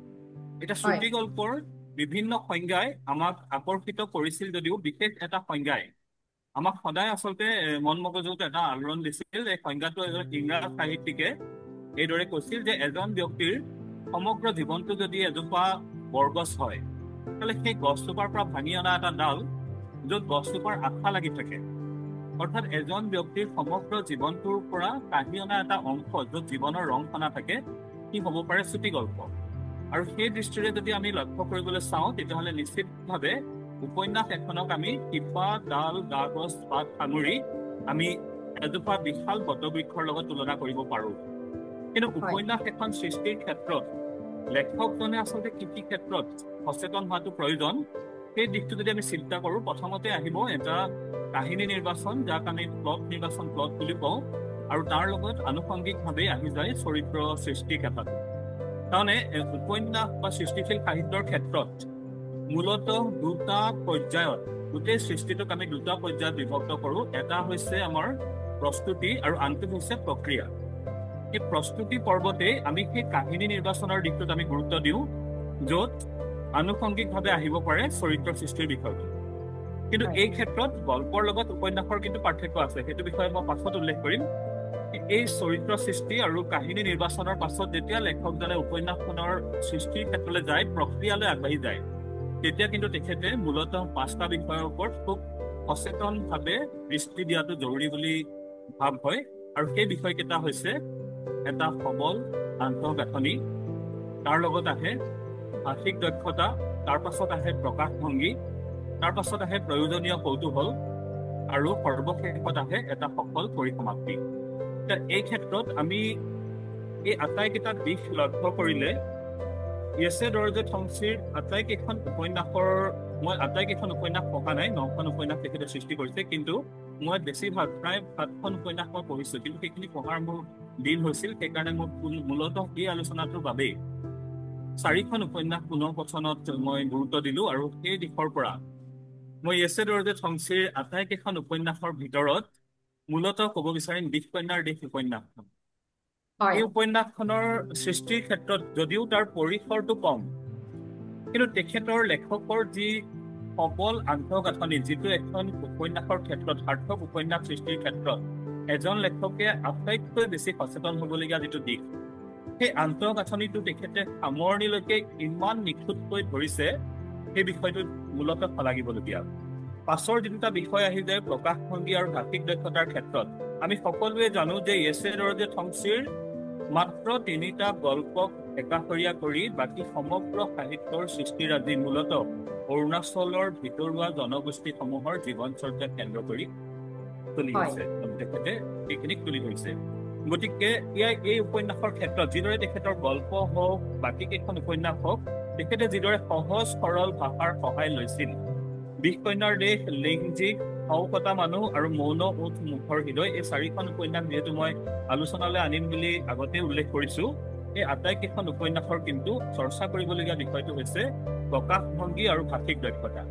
এতিয়া শ্ৰুতি গল্পৰ বিভিন্ন সংজ্ঞাই আমাক আকৰ্ষিত কৰিছিল যদিও বিশেষ এটা সংজ্ঞাই আমাক সদায় আচলতে মন মগজুত এটা আলোড়ন দিছিল। এই সংজ্ঞাটো এজন ইংৰাজ সাহিত্যিকে এইদৰে কৈছিল যে এজন ব্যক্তিৰ সমগ্ৰ জীৱনটো যদি এজোপা বৰগছ হয়, তাহলে সেই গছজোপাৰ পৰা ভাঙি অনা এটা ডাল য'ত গছজোপাৰ আঠা লাগি থাকে, অৰ্থাৎ এজন ব্যক্তিৰ সমগ্ৰ জীৱনটোৰ পৰা কাঢ়ি অনা এটা অংশ য'ত জীৱনৰ ৰং সনা থাকে, কি হ'ব পাৰে শ্ৰুতি গল্প। আৰু সেই দৃষ্টিৰে যদি আমি লক্ষ্য কৰিবলৈ চাওঁ, তেতিয়াহ'লে নিশ্চিতভাৱে উপন্যাস এখনক আমি শিপা, ডাল, গা-গছ, পাত সামৰি আমি এজোপা বিশাল বটবৃক্ষৰ লগত তুলনা কৰিব পাৰোঁ। কিন্তু উপন্যাস এখন সৃষ্টিৰ ক্ষেত্ৰত লেখকজনে আচলতে কি কি ক্ষেত্ৰত সচেতন হোৱাটো প্ৰয়োজন, সেই দিশটো যদি আমি চিন্তা কৰোঁ, প্ৰথমতে আহিব এটা কাহিনী নিৰ্বাচন, যাক আমি প্লট নিৰ্বাচন, প্লট বুলি কওঁ, আৰু তাৰ লগত আনুষংগিকভাৱে আহি যায় চৰিত্ৰ সৃষ্টিৰ ক্ষেত্ৰত। তাৰমানে উপন্যাস বা সৃষ্টিশীল সাহিত্যৰ ক্ষেত্ৰত মূলত দুটা পৰ্যায়ত গোটেই সৃষ্টিটোক আমি দুটা পৰ্যায়ত বিভক্ত কৰোঁ। এটা হৈছে আমাৰ প্ৰস্তুতি আৰু আনটো হৈছে প্ৰক্ৰিয়া। এই প্ৰস্তুতি পৰ্বতে আমি সেই কাহিনী নিৰ্বাচনৰ দিশটোত আমি গুৰুত্ব দিওঁ, য'ত আনুষংগিকভাৱে আহিব পাৰে চৰিত্ৰ সৃষ্টিৰ বিষয়টো। কিন্তু এই ক্ষেত্ৰত গল্পৰ লগত উপন্যাসৰ কিন্তু পাৰ্থক্য আছে, সেইটো বিষয়ে মই পাছত উল্লেখ কৰিম। এই চৰিত্ৰ সৃষ্টি আৰু কাহিনী নিৰ্বাচনৰ পাছত যেতিয়া লেখকজনে উপন্যাসখনৰ সৃষ্টিৰ ক্ষেত্ৰলৈ যায়, প্ৰক্ৰিয়ালৈ আগবাঢ়ি যায়, তেতিয়া কিন্তু তেখেতে মূলতঃ 5টা বিষয়ৰ ওপৰত খুব সচেতনভাৱে দৃষ্টি দিয়াটো জৰুৰী বুলি ভাৱ হয়। আৰু সেই বিষয়কেইটা হৈছে এটা সবল আন্তঃগাঁথনি, তাৰ লগত আহে ভাষিক দক্ষতা, তাৰ পাছত আহে প্ৰকাশভংগী, তাৰ পাছত আহে প্ৰয়োজনীয় কৌতূহল, আৰু সৰ্বশেষত আহে এটা সফল পৰিসমাপ্তি। এই ক্ষেত্ৰত আমি এই আটাইকেইটা দিশ লক্ষ্য কৰিলে য়েছে দৰজে থংচিৰ আটাইকেইখন উপন্যাসৰ, মই আটাইকেইখন উপন্যাস পঢ়া নাই, 9খন উপন্যাস তেখেতে সৃষ্টি কৰিছে, কিন্তু মই বেছিভাগ প্ৰায় 7খন উপন্যাস মই পঢ়িছোঁ, কিন্তু সেইখিনি পঢ়াৰ মোৰ দিন হৈছিল। সেইকাৰণে মই মূলতঃ এই আলোচনাটোৰ বাবেই 4খন উপন্যাস পুনৰ পচনত মই গুৰুত্ব দিলোঁ। আৰু সেই দিশৰ পৰা মই য়েছে দৰজে থংচিৰ আটাইকেইখন উপন্যাসৰ ভিতৰত মূলতঃ ক'ব বিচাৰিম বিষ কন্যাৰ দেশ উপন্যাসখন। এই উপন্যাসখনৰ সৃষ্টিৰ ক্ষেত্ৰত যদিও তাৰ পৰিসৰটো কম, কিন্তু তেখেতৰ লেখকৰ যি সবল আন্তঃগাঁথনি, যিটো এখন উপন্যাসৰ ক্ষেত্ৰত, সাৰ্থক উপন্যাস সৃষ্টিৰ ক্ষেত্ৰত এজন লেখকে আটাইতকৈ বেছি সচেতন হ'বলগীয়া যিটো দিশ, সেই আন্তঃগাঁথনিটো তেখেতে সামৰণিলৈকে ইমান নিখুঁতকৈ ধৰিছে, সেই বিষয়টো মূলতঃ শলাগিবলগীয়া। পাছৰ যিটা বিষয় আহি যায় প্ৰকাশভংগী আৰু ভাষিক দক্ষতাৰ ক্ষেত্ৰত, আমি সকলোৱে জানো যে য়েছে দৰজে থংচিৰ মাত্ৰ 3টা গল্পক একাষৰীয়া কৰি বাকী সমগ্ৰ সাহিত্যৰ সৃষ্টিৰাজি মূলতঃ অৰুণাচলৰ ভিতৰুৱা জনগোষ্ঠীসমূহৰ জীৱনচৰ্যা কেন্দ্ৰ কৰি তুলি আছে, তেখেতে সেইখিনিক তুলি ধৰিছে। গতিকে এই উপন্যাসৰ ক্ষেত্ৰত যিদৰে তেখেতৰ গল্প হওক, বাকী কেইখন উপন্যাস হওক, তেখেতে যিদৰে সহজ সৰল ভাষাৰ সহায় লৈছিল, বিষ কন্যাৰ দেশ, লিংজিক, শওকতা মানুহ আৰু মৌন উঠ মুখৰ হৃদয়, এই 4খন উপন্যাস যিহেতু মই আলোচনালৈ আনিম বুলি আগতে উল্লেখ কৰিছোঁ, এই আটাইকেইখন উপন্যাসৰ কিন্তু চৰ্চা কৰিবলগীয়া বিষয়টো হৈছে প্ৰকাশভংগী আৰু ভাষিক দক্ষতা।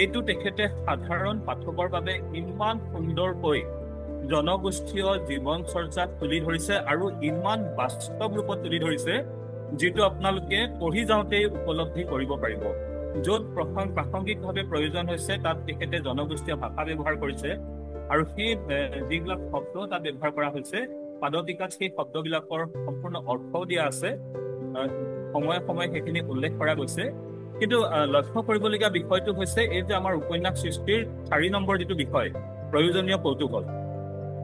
এইটো তেখেতে সাধাৰণ পাঠকৰ বাবে ইমান সুন্দৰকৈ জনগোষ্ঠীয় জীৱন চৰ্চাত তুলি ধৰিছে আৰু ইমান বাস্তৱ ৰূপত তুলি ধৰিছে, যিটো আপোনালোকে পঢ়ি যাওঁতেই উপলব্ধি কৰিব পাৰিব। য'ত প্ৰাসংগিকভাৱে প্ৰয়োজন হৈছে তাত তেখেতে জনগোষ্ঠীয় ভাষা ব্যৱহাৰ কৰিছে, আৰু সেই যিবিলাক শব্দ তাত ব্যৱহাৰ কৰা হৈছে, পাদতিকাত সেই শব্দবিলাকৰ সম্পূৰ্ণ অৰ্থও দিয়া আছে, সময়ে সময়ে সেইখিনি উল্লেখ কৰা গৈছে। কিন্তু লক্ষ্য কৰিবলগীয়া বিষয়টো হৈছে এই যে আমাৰ উপন্যাস সৃষ্টিৰ 4 নম্বৰ যিটো বিষয়, প্ৰয়োজনীয় কৌতূহল।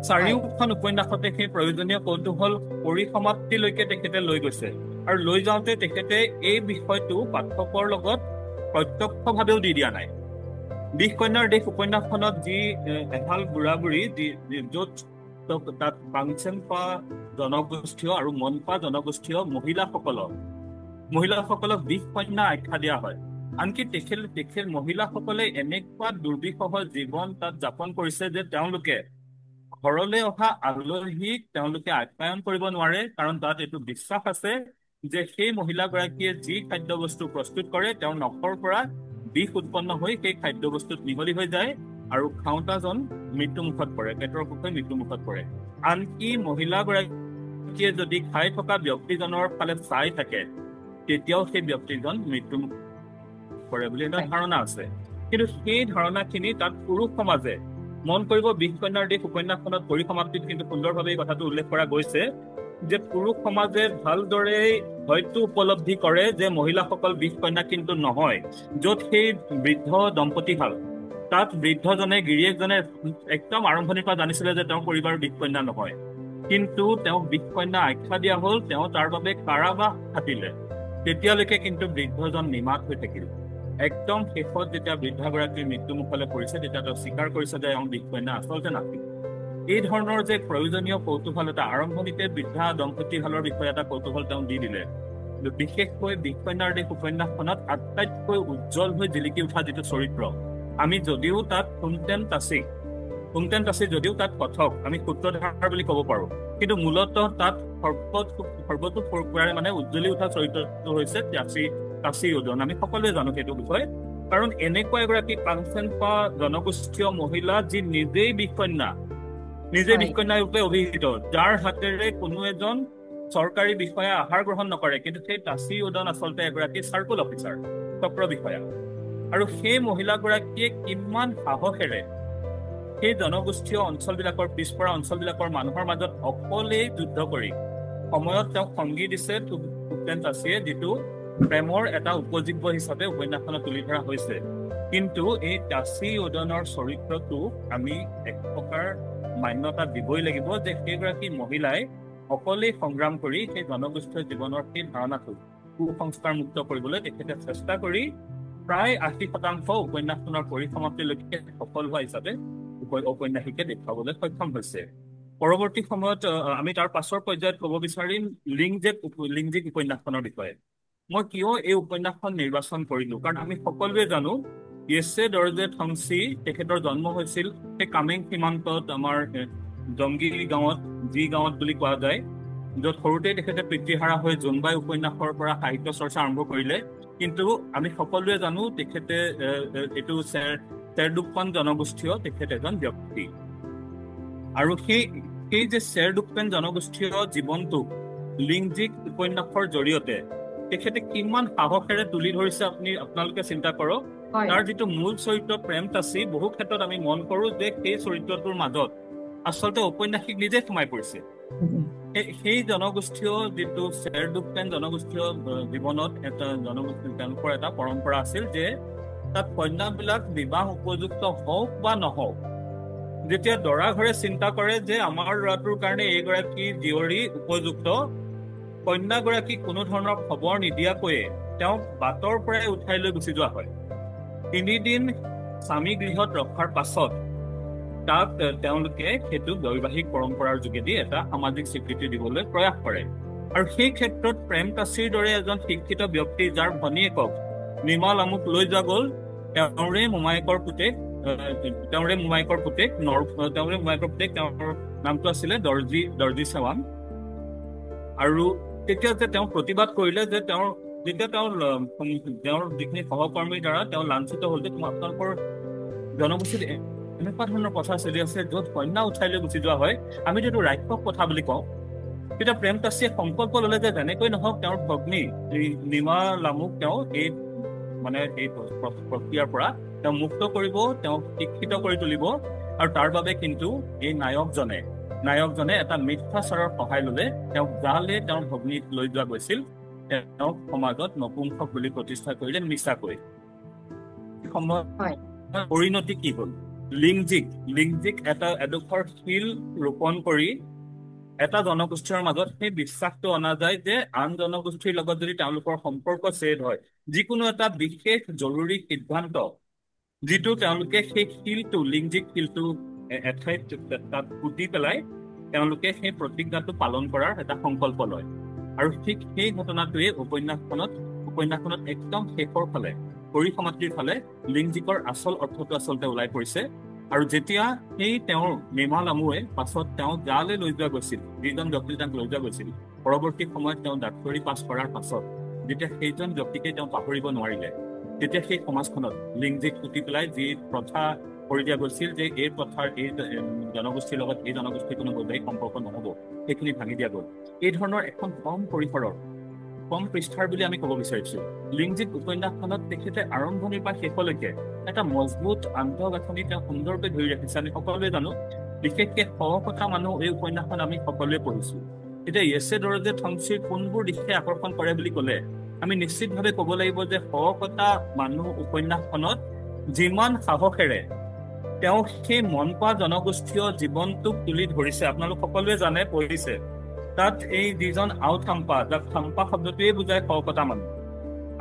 4খন উপন্যাসতে সেই প্ৰয়োজনীয় কৌতূহল পৰিসমাপ্তিলৈকে তেখেতে লৈ গৈছে, আৰু লৈ যাওঁতে তেখেতে এই বিষয়টো পাঠকৰ লগত প্ৰত্যক্ষভাৱেও দি দিয়া নাই। বিষ কন্যাৰ দেশ উপন্যাসখনত যি এহাল বুঢ়া বুঢ়ী, য'ত তাত বাংচেনপা জনগোষ্ঠীয় আৰু মনপা জনগোষ্ঠীয় মহিলাসকলক বিষ কন্যা আখ্যা দিয়া হয়। আনকি তেখেত মহিলাসকলে এনেকুৱা দুৰ্বিষহ জীৱন তাত যাপন কৰিছে যে তেওঁলোকে ঘৰলৈ অহা আলহীক তেওঁলোকে আপ্যায়ন কৰিব নোৱাৰে, কাৰণ তাত এইটো বিশ্বাস আছে যে সেই মহিলাগৰাকীয়ে যি খাদ্যবস্তু প্ৰস্তুত কৰে তেওঁৰ নখৰ পৰা বিষ উৎপন্ন হৈ সেই খাদ্যবস্তুত মিহলি হৈ যায় আৰু খাওঁতাজন মৃত্যুমুখত পৰে, পেটৰ অসুখ হৈ মৃত্যুমুখত পৰে। আনকি মহিলাগৰাকীয়ে যদি খাই থকা ব্যক্তিজনৰ ফালে চাই থাকে, তেতিয়াও সেই ব্যক্তিজন মৃত্যুমুখ পৰে বুলি এটা ধাৰণা আছে। কিন্তু সেই ধাৰণাখিনি তাত পুৰুষ সমাজে, মন কৰিব বিষ কন্যাৰ দেশ উপন্যাসখনত পৰিসমাপ্তিত কিন্তু সুন্দৰভাৱে এই কথাটো উল্লেখ কৰা গৈছে যে পুৰুষ সমাজে ভালদৰে হয়তো উপলব্ধি কৰে যে মহিলাসকল বিষ কন্যা কিন্তু নহয়। য'ত সেই বৃদ্ধ দম্পতীহাল, তাত বৃদ্ধজনে, গিৰিয়েকজনে একদম আৰম্ভণিৰ পৰা জানিছিলে যে তেওঁৰ পৰিবাৰৰ বিষ কন্যা নহয়, কিন্তু তেওঁক বিষ কন্যা আখ্যা দিয়া হ'ল, তেওঁ তাৰ বাবে কাৰাবাস খাটিলে। তেতিয়ালৈকে কিন্তু বৃদ্ধজন নিমাত হৈ থাকিল। একদম শেষত যেতিয়া বৃদ্ধাগৰাকীৰ মৃত্যুমুখলৈ পৰিছে, তেতিয়া তেওঁ স্বীকাৰ কৰিছে যে এওঁ বিষ কন্যা আচলতে নাছিল। এই ধৰণৰ যে প্ৰয়োজনীয় কৌতূহল এটা আৰম্ভণিতে বৃদ্ধা দম্পতীহালৰ বিষয়ে এটা কৌতূহল তেওঁ দি দিলে। বিশেষকৈ বিষ কন্যাৰ দেশ উপন্যাসখনত আটাইতকৈ উজ্জ্বল হৈ জিলিকি উঠা যিটো চৰিত্ৰ, আমি যদিও তাত ফুংটেন তাচি যদিও তাত কথক, আমি সূত্ৰধাৰ বুলি ক'ব পাৰোঁ, কিন্তু মূলতঃ তাত সৰ্বতোপ্ৰকাৰে মানে উজ্জ্বলি উঠা চৰিত্ৰটো হৈছে তাচি উদন। আমি সকলোৱে জানো সেইটো বিষয়, কাৰণ এনেকুৱা এগৰাকী কাঞ্চনপা জনগোষ্ঠীয় মহিলা যি নিজেই বিষ কন্যা ৰূপে অভিহিত, যাৰ হাতেৰে কোনো এজন চৰকাৰী বিষয়া আহাৰ গ্ৰহণ নকৰে, কিন্তু সেই তাচি উদন আচলতে এগৰাকী চাৰ্কুল অফিচাৰ, চক্ৰ বিষয়া। আৰু সেই মহিলাগৰাকীয়ে কিমান সাহসেৰে সেই জনগোষ্ঠীয় অঞ্চলবিলাকৰ পিছপৰা অঞ্চলবিলাকৰ মানুহৰ মাজত অকলেই যুদ্ধ কৰি সময়ত তেওঁক সংগী দিছে ভূপেন তাছিয়ে, যিটো প্ৰেমৰ এটা উপজীব্য হিচাপে উপন্যাসখনত তুলি ধৰা হৈছে। কিন্তু এই তাছী উদয়নৰ চৰিত্ৰটো আমি এক প্ৰকাৰ মান্যতা দিবই লাগিব যে সেইগৰাকী মহিলাই অকলেই সংগ্ৰাম কৰি সেই জনগোষ্ঠীয় জীৱনৰ সেই ধাৰণাটো কুসংস্কাৰ মুক্ত কৰিবলৈ তেখেতে চেষ্টা কৰি প্ৰায় 80% উপন্যাসখনৰ পৰিসমাপ্তিলৈকে সফল হোৱা হিচাপে ঔপন্যাসিকে দেখুৱাবলৈ সক্ষম হৈছে। পৰৱৰ্তী সময়ত আমি তাৰ পাছৰ পৰ্যায়ত ক'ব বিচাৰিম লিংজিক উপন্যাসখনৰ বিষয়ে। মই কিয় এই উপন্যাসখন নিৰ্বাচন কৰিলো, কাৰণ আমি সকলোৱে জানো য়েছে দৰ্জে থংচি তেখেতৰ জন্ম হৈছিল সেই কামেং সীমান্তত আমাৰ জংগী গাঁৱত, যি গাঁৱত বুলি কোৱা যায়, য'ত সৰুতেই তেখেতে পিতৃহাৰা হৈ জোনবাই উপন্যাসৰ পৰা সাহিত্য চৰ্চা আৰম্ভ কৰিলে। কিন্তু আমি সকলোৱে জানো তেখেতে এইটো চেৰডুকপেন জনগোষ্ঠীয় তেখেত এজন ব্যক্তি। আৰু সেই যে চেৰডুকপেন জনগোষ্ঠীয় জীৱনটোক লিংজিক উপন্যাসৰ জৰিয়তে তেখেতে কিমান সাহসেৰে তুলি ধৰিছে আপোনালোকে চিন্তা কৰক। তাৰ যিটো মূল চৰিত্ৰ প্ৰেম তাছী, বহু ক্ষেত্ৰত আমি মন কৰো যে সেই চৰিত্ৰটোৰ মাজত আচলতে ঔপন্যাসিক নিজে সোমাই পৰিছে। সেই জনগোষ্ঠীয় যিটো চেৰডুকপেন জনগোষ্ঠীয় জীৱনত এটা জনগোষ্ঠী তেওঁলোকৰ এটা পৰম্পৰা আছিল যে তাত কন্যাবিলাক বিবাহ উপযুক্ত হওক বা নহওক, যেতিয়া দৰা ঘৰে চিন্তা কৰে যে আমাৰ ল'ৰাটোৰ কাৰণে এইগৰাকী জীয়ৰী উপযুক্ত, কন্যাগৰাকীক কোনো ধৰণৰ খবৰ নিদিয়াকৈয়ে তেওঁক বাটৰ পৰাই উঠাই লৈ গুচি যোৱা হয়। 3 দিন স্বামী গৃহত ৰখাৰ পাছত তাক তেওঁলোকে সেইটো বৈবাহিক পৰম্পৰাৰ যোগেদি এটা সামাজিক স্বীকৃতি দিবলৈ প্ৰয়াস কৰে। আৰু সেই ক্ষেত্ৰত প্ৰেম তাছীৰ দৰে এজন শিক্ষিত ব্যক্তি, যাৰ ভনীয়েকক নিমা লামুক লৈ যোৱা গ'ল, তেওঁৰে মোমায়েকৰ পুতেক, তেওঁৰ নামটো আছিলে দৰ্জী চেৱান। আৰু তেতিয়া যে তেওঁ প্ৰতিবাদ কৰিলে যে যেতিয়া তেওঁৰ যিখিনি সহকৰ্মীৰ দ্বাৰা তেওঁ লাঞ্ছিত হ'ল যে আপোনালোকৰ জনগোষ্ঠীত এনেকুৱা ধৰণৰ কথা চলি আছে য'ত কন্যা উঠাই লৈ গুচি যোৱা হয়, আমি যিটো ৰাক্ষস কথা বুলি কওঁ, তেতিয়া প্ৰেম তাছীয়ে সংকল্প ল'লে যে যেনেকৈ নহওক তেওঁৰ ভগ্নী নিমা লামুক তেওঁ এই প্ৰক্ৰিয়াৰ পৰা তেওঁ মুক্ত কৰিব, তেওঁক শিক্ষিত কৰি তুলিব। আৰু তাৰ বাবে কিন্তু এই নায়কজনে এটা মিথ্যাচাৰৰ সহায় ল'লে। তেওঁক যালে তেওঁৰ ভগ্নীক লৈ যোৱা গৈছিল, তেওঁক সমাজত নপুংসক বুলি প্ৰতিষ্ঠা কৰিলে মিছাকৈ। পৰিণতি কি হ'ল? লিংজিক এডোখৰ শিল ৰোপণ কৰি এটা জনগোষ্ঠীৰ মাজত সেই বিশ্বাসটো অনা যায় যে আন জনগোষ্ঠীৰ লগত যদি তেওঁলোকৰ সম্পৰ্ক ছেদ হয়, যিকোনো এটা বিশেষ জৰুৰী সিদ্ধান্ত, যিটো তেওঁলোকে সেই লিংজিক শিলটো এঠাইত তাত পুতি পেলাই তেওঁলোকে সেই প্ৰতিজ্ঞাটো পালন কৰাৰ এটা সংকল্প লয়। আৰু ঠিক সেই ঘটনাটোৱে উপন্যাসখনত একদম শেষৰ ফালে, পৰিসমাপ্তিৰ ফালে লিংজিকৰ আচল অৰ্থটো আচলতে ওলাই পৰিছে। আৰু যেতিয়া সেই তেওঁৰ নিমা লামুৱে পাছত তেওঁ যালৈ লৈ যোৱা গৈছিল, যিজন ব্যক্তি তেওঁক লৈ যোৱা গৈছিল, পৰৱৰ্তী সময়ত তেওঁ ডাক্তৰী পাছ কৰাৰ পাছত যেতিয়া সেইজন ব্যক্তিকে তেওঁ পাহৰিব নোৱাৰিলে, তেতিয়া সেই সমাজখনত লিংজিক পুতি পেলাই যি প্ৰথা কৰি দিয়া গৈছিল যে এই প্ৰথাৰ এই জনগোষ্ঠীৰ লগত এই জনগোষ্ঠীৰ কোনো বৈবাহিক সম্পৰ্ক নহ'ব, সেইখিনি ভাঙি দিয়া গ'ল। এই ধৰণৰ এখন কম পৰিসৰৰ, কম পৃষ্ঠাৰ বুলি আমি ক'ব বিচাৰিছো লিংজিক উপন্যাসখনত তেখেতে আৰম্ভণিৰ পৰা শেষলৈকে এটা মজবুত আন্তঃগাঁথনি তেওঁ সুন্দৰকৈ ধৰি ৰাখিছে। আমি সকলোৱে জানো, বিশেষকে সহকথা মানুহ এই উপন্যাসখন আমি সকলোৱে পঢ়িছো। এতিয়া য়েছে দৰ্জে থংচিৰ কোনবোৰ দিশে আকৰ্ষণ কৰে বুলি ক'লে আমি নিশ্চিতভাৱে ক'ব লাগিব যে সহকথা মানুহ উপন্যাসখনত যিমান সাহসেৰে তেওঁ সেই মন পোৱা জনগোষ্ঠীয় জীৱনটোক তুলি ধৰিছে, আপোনালোক সকলোৱে জানে, পঢ়িছে। তাত এই যিজন আউথাম্পা, যাক থাম্পা শব্দটোৱে বুজায় সহকথা মানুহ,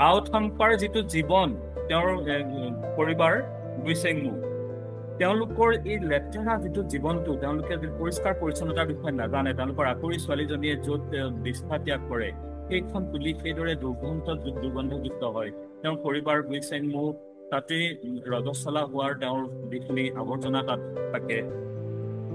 আউথাম্পাৰ যিটো জীৱন, তেওঁৰ পৰিবাৰ গুইচেংমু, তেওঁলোকৰ এই লেতেৰা যিটো জীৱনটো, তেওঁলোকে পৰিষ্কাৰ পৰিচ্ছন্নতাৰ বিষয়ে নাজানে, তেওঁলোকৰ আকৰি ছোৱালীজনীয়ে য'ত বিষ্ঠা ত্যাগ কৰে সেইখন তুলি সেইদৰে দুৰ্গন্ধযুক্ত হয়। তেওঁৰ পৰিবাৰ গুইচেংমু, তাতেই ৰজস্বলা হোৱাৰ তেওঁৰ যিখিনি আৱৰ্জনা তাত থাকে।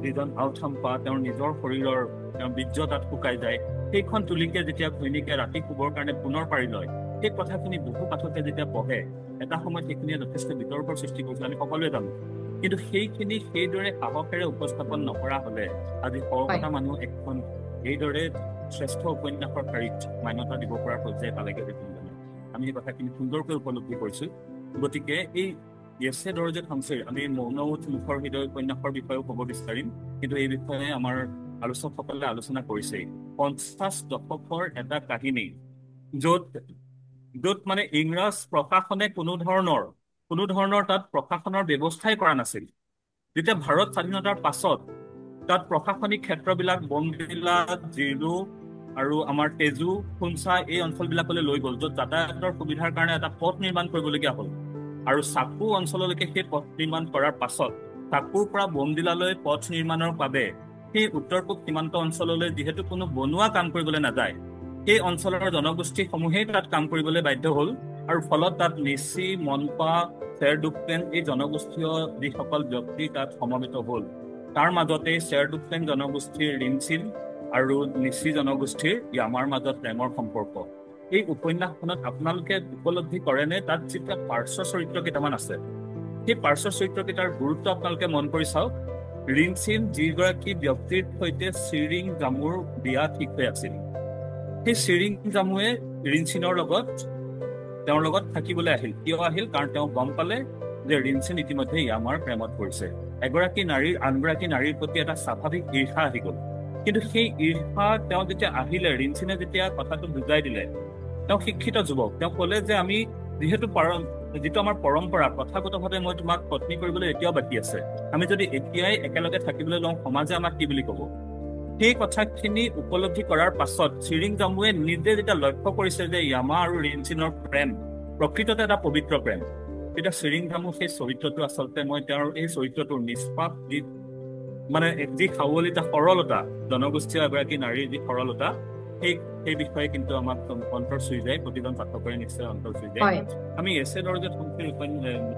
যিজন আউথাম্পা, তেওঁৰ নিজৰ শৰীৰৰ তেওঁৰ বীৰ্য তাত শুকাই যায়, সেইখন তুলিকে যেতিয়া ঘৈণীকে ৰাতি শুবৰ কাৰণে পুনৰ পাৰি লয়, সেই কথাখিনি বহু পাঠকে যেতিয়া পঢ়ে, এটা সময়ত সেইখিনিয়ে যথেষ্ট বিতৰ্কৰ সৃষ্টি কৰিছিল, আমি সকলোৱে জানো। কিন্তু সেইখিনি সেইদৰে সাহসেৰে উপস্থাপন নকৰা হলে আজি সহকথা মানুহ এখন এইদৰে শ্ৰেষ্ঠ উপন্যাসৰ শাৰীত মান্যতা দিব পৰাৰ পৰ্যায় পালেগৈ। আমি এই কথাখিনি সুন্দৰকৈ উপলব্ধি কৰিছো। গতিকে এই ইয়েছে দৰজে ঠংচিৰ আমি মৌনমুঠ মুখৰ হৃদয় উপন্যাসৰ বিষয়েও ক'ব বিচাৰিম, কিন্তু এই বিষয়ে আমাৰ আলোচকসকলে আলোচনা কৰিছেই। 50 দশকৰ এটা কাহিনী য'ত মানে ইংৰাজ প্ৰশাসনে কোনো ধৰণৰ তাত প্ৰশাসনৰ ব্যৱস্থাই কৰা নাছিল। যেতিয়া ভাৰত স্বাধীনতাৰ পাছত তাত প্ৰশাসনিক ক্ষেত্ৰবিলাক বমদিলা, জিৰো আৰু আমাৰ তেজু, খুঞ্চা এই অঞ্চলবিলাকলৈ লৈ গ'ল, য'ত যাতায়াতৰ সুবিধাৰ কাৰণে এটা পথ নিৰ্মাণ কৰিবলগীয়া হ'ল। আৰু চাকু অঞ্চললৈকে সেই পথ নিৰ্মাণ কৰাৰ পাছত চাকুৰ পৰা বমদিলালৈ পথ নিৰ্মাণৰ বাবে সেই উত্তৰ পূব সীমান্ত অঞ্চললৈ যিহেতু কোনো বনোৱা কাম কৰিবলৈ নাযায়, সেই অঞ্চলৰ জনগোষ্ঠীসমূহেই তাত কাম কৰিবলৈ বাধ্য হ'ল। আৰু ফলত তাত নিচি, মনপা, চেৰডুকপেন এই জনগোষ্ঠীয় যিসকল ব্যক্তি তাত সমবেত হ'ল। তাৰ মাজতে চেৰডুকপেন জনগোষ্ঠীৰ ৰিমচিল আৰু নিচি জনগোষ্ঠীৰ ইয়ামাৰ মাজত প্ৰেমৰ সম্পৰ্ক। এই উপন্যাসখনত আপোনালোকে উপলব্ধি কৰেনে তাত যেতিয়া পাৰ্শ্ব চৰিত্ৰ কেইটামান আছে, সেই পাৰ্শ্ব চৰিত্ৰ কেইটাৰ গুৰুত্ব আপোনালোকে মন কৰি চাওক। ৰিমচিল যিগৰাকী ব্যক্তিৰ সৈতে চিৰিং জামুৰ বিয়া ঠিক হৈ আছিল, সেই চিৰিং জামুৱে ৰিমচিলৰ লগত তেওঁৰ লগত থাকিবলৈ আহিল। কিয় আহিল? কাৰণ তেওঁ গম পালে যে ৰিমচিন ইতিমধ্যে ইয়ামাৰ প্ৰেমত পৰিছে। এগৰাকী নাৰীৰ আনগৰাকী নাৰীৰ প্ৰতি এটা স্বাভাৱিক ঈৰ্ষা আহি গ'ল। কিন্তু সেই ঈৰ্ষা তেওঁ যেতিয়া আহিলে, ৰিমচিনে যেতিয়া কথাটো বুজাই দিলে, তেওঁ শিক্ষিত যুৱক, তেওঁ ক'লে যে আমি যিহেতু যিটো আমাৰ পৰম্পৰা, কথাগতভাৱে মই তোমাক পত্নী কৰিবলৈ এতিয়াও বাকী আছে, আমি যদি এতিয়াই একেলগে থাকিবলৈ লওঁ সমাজে আমাক কি বুলি ক'ব। সেই কথাখিনি উপলব্ধি কৰাৰ পাছত চিৰিং জামুৱে নিজে যেতিয়া লক্ষ্য কৰিছে যে ইয়ামা আৰু ৰিমচিনৰ প্ৰেম প্ৰকৃততে এটা পবিত্ৰ প্ৰেম, তেতিয়া চিৰিং জামু সেই চৰিত্ৰটো আচলতে মই তেওঁৰ এই চৰিত্ৰটোৰ নিষ্পাপ যি সাৱলিতা, সৰলতা, জনগোষ্ঠীয় এগৰাকী নাৰীৰ যি সৰলতা, সেই বিষয়ে কিন্তু আমাক অন্তৰ চুই যায়, প্ৰতিজন পাঠকৰে নিশ্চয় অন্তৰ চুই যায়। আমি ইয়েছে দৰজে ঠংচিৰ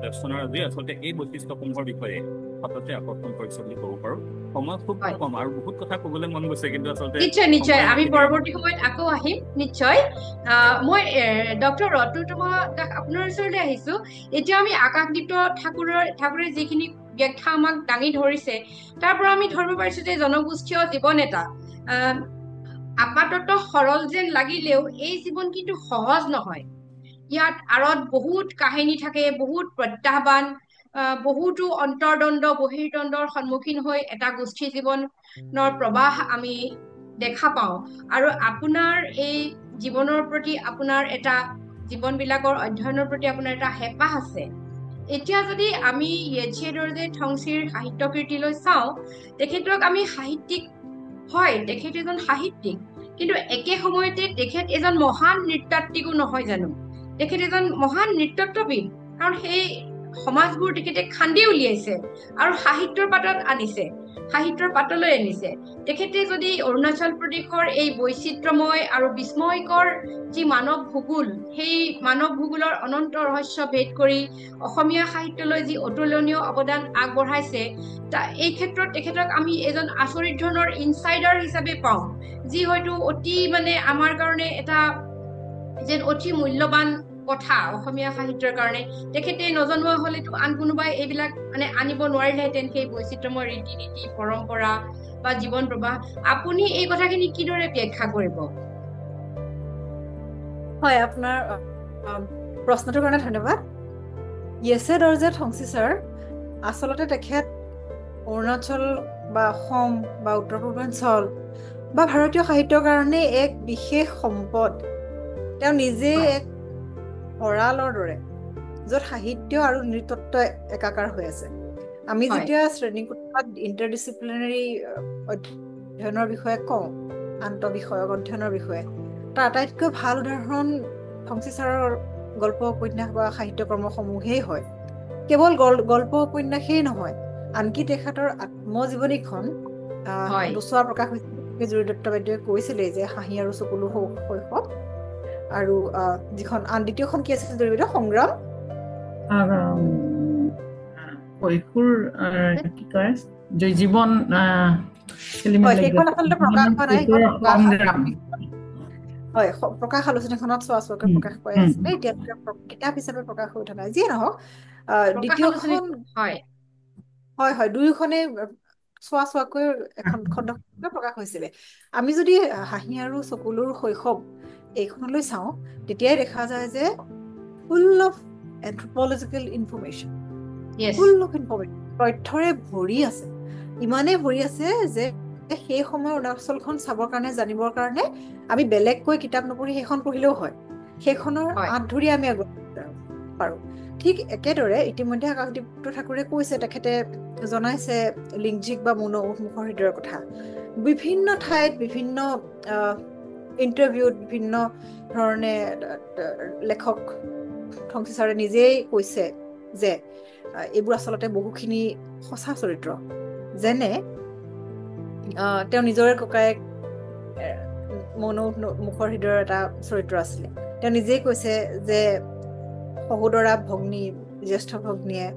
ৰচনাৰ আজি আচলতে এই বৈশিষ্ট্যসমূহৰ বিষয়ে সততে আকৰ্ষণ কৰিছে বুলি ক'ব পাৰো। সময় খুব কম আৰু বহুত কথা ক'বলৈ মন গৈছে, কিন্তু আচলতে নিশ্চয় আমি পৰৱৰ্তী সময়ত আকৌ আহিম নিশ্চয়। মই ডক্টৰ ৰত্নোত্তমা দাস আপোনাৰ ওচৰলৈ আহিছো। এতিয়া আমি আকাশদীপ্ত ঠাকুৰে যিখিনি ব্যাখ্যা আমাক দাঙি ধৰিছে, তাৰ পৰা আমি ধৰিব পাৰিছো যে জনগোষ্ঠীয় জীৱন এটা আপাতত সৰল যেন লাগিলেও এই জীৱন কিন্তু সহজ নহয়। ইয়াত আঁৰত বহুত কাহিনী থাকে, বহুত প্ৰত্যাহ্বান, বহুতো অন্তৰ্দ্বন্দ্ব বহিৰ্দ্বন্দ্বৰ সন্মুখীন হৈ এটা গোষ্ঠী জীৱনৰ প্ৰবাহ আমি দেখা পাওঁ। আৰু আপোনাৰ এই জীৱনৰ প্ৰতি আপোনাৰ এটা জীৱনবিলাকৰ অধ্যয়নৰ প্ৰতি আপোনাৰ এটা হেঁপাহ আছে। এতিয়া যদি আমি ইয়েছে দৰজে ঠংচিৰ সাহিত্য কৃতিলৈ চাওঁ, তেখেতক আমি সাহিত্যিক, হয় তেখেত এজন সাহিত্যিক, কিন্তু একে সময়তে তেখেত এজন মহান নৃতাত্ত্বিকো নহয় জানো? তেখেত এজন মহান নৃতত্ববিদ, কাৰণ সেই সমাজবোৰ তেখেতে খান্দি উলিয়াইছে আৰু সাহিত্যৰ পাতলৈ আনিছে। তেখেতে যদি অৰুণাচল প্ৰদেশৰ এই বৈচিত্ৰ্যময় আৰু বিস্ময়কৰ যি মানৱ ভূগোল, সেই মানৱ ভূগোলৰ অনন্ত ৰহস্য ভেদ কৰি অসমীয়া সাহিত্যলৈ যি অতুলনীয় অৱদান আগবঢ়াইছে, এই ক্ষেত্ৰত তেখেতক আমি এজন আচৰিত ধৰণৰ ইনচাইডাৰ হিচাপে পাওঁ, যি হয়তো অতি আমাৰ কাৰণে এটা যেন অতি মূল্যৱান কথা অসমীয়া সাহিত্যৰ কাৰণে। তেখেতে নজনোৱা হলেতো আন কোনোবাই এইবিলাক আনিব নোৱাৰিলেহেঁতেন, সেই বৈচিত্ৰ্যময় ৰীতি নীতি, পৰম্পৰা বা জীৱন প্ৰবাহ। আপুনি এই কথাখিনি কিদৰে ব্যাখ্যা কৰিব? হয়, আপোনাৰ প্ৰশ্নটোৰ কাৰণে ধন্যবাদ। ইয়েছে দৰজে ঠংচি ছাৰ আচলতে তেখেত অৰুণাচল বা অসম বা উত্তৰ পূৰ্বাঞ্চল বা ভাৰতীয় সাহিত্যৰ কাৰণে এক বিশেষ সম্পদ। তেওঁ নিজে এক ভঁৰালৰ দৰে, য'ত সাহিত্য আৰু নৃতত্ব একাকাৰ হৈ আছে। আমি যেতিয়া শ্ৰেণীকোঠাত ইণ্টাৰডিচিপ্লিনাৰী অধ্যয়নৰ বিষয়ে কওঁ, আন্তঃবিষয়ক অধ্যয়নৰ বিষয়ে, তাৰ আটাইতকৈ ভাল উদাহৰণ ঠংচি ছাৰৰ গল্প উপন্যাস বা সাহিত্যকৰ্মসমূহেই হয়। কেৱল গল্প উপন্যাসেই নহয়, আনকি তেখেতৰ আত্মজীৱনীখন দুচোৱা প্ৰকাশ হৈছিল। জুৰি দত্ত বাইদেৱে কৈছিলে যে হাঁহি আৰু চকুলো শৈশৱ, আৰু যিখন দ্বিতীয়খন কি আছিল জুৰি বাইদেউ? সংগ্ৰাম কৈশোৰ কি কয় জীৱন, সেইখন আচলতে প্ৰকাশ হোৱা নাই, হয় প্ৰকাশ আলোচনীখনত চোৱাকৈ প্ৰকাশ পাই আছিলে, এতিয়া কিতাপ হিচাপে প্ৰকাশ হৈ থকা নাই। যিয়ে নহওক, দ্বিতীয়খন হয় দুয়োখনেই চোৱাকৈ এখন খণ্ড প্ৰকাশ হৈছিলে। আমি যদি হাঁহি আৰু চকুলোৰ শৈশৱ এইখনলৈ চাওঁ, তেতিয়াই দেখা যায় যে full of anthropological information, Yes. Full of information, তথ্যৰে ভৰি আছে, ইমানেই ভৰি আছে যে সেই সময়ৰ অৰুণাচলখন চাবৰ কাৰণে, জানিবৰ কাৰণে আমি বেলেগকৈ কিতাপ নপঢ়ি সেইখন পঢ়িলেও হয়, সেইখনৰ আঁত ধৰি আমি আগত পাৰোঁ। ঠিক একেদৰে ইতিমধ্যে আকাশদীপ্ত ঠাকুৰে কৈছে, তেখেতে জনাইছে লিংজিক বা মুখৰ হৃদয়ৰ কথা। বিভিন্ন ঠাইত বিভিন্ন ইণ্টাৰভিউত বিভিন্ন ধৰণে লেখক ঠংচি ছাৰে নিজেই কৈছে যে এইবোৰ আচলতে বহুখিনি সঁচা চৰিত্ৰ। যেনে তেওঁ নিজৰে ককায়েক মুখৰ হৃদয়ৰ এটা চৰিত্ৰ আছিলে। তেওঁ নিজেই কৈছে যে সহোদৰা ভগ্নী, জ্যেষ্ঠ ভগ্নীয়ে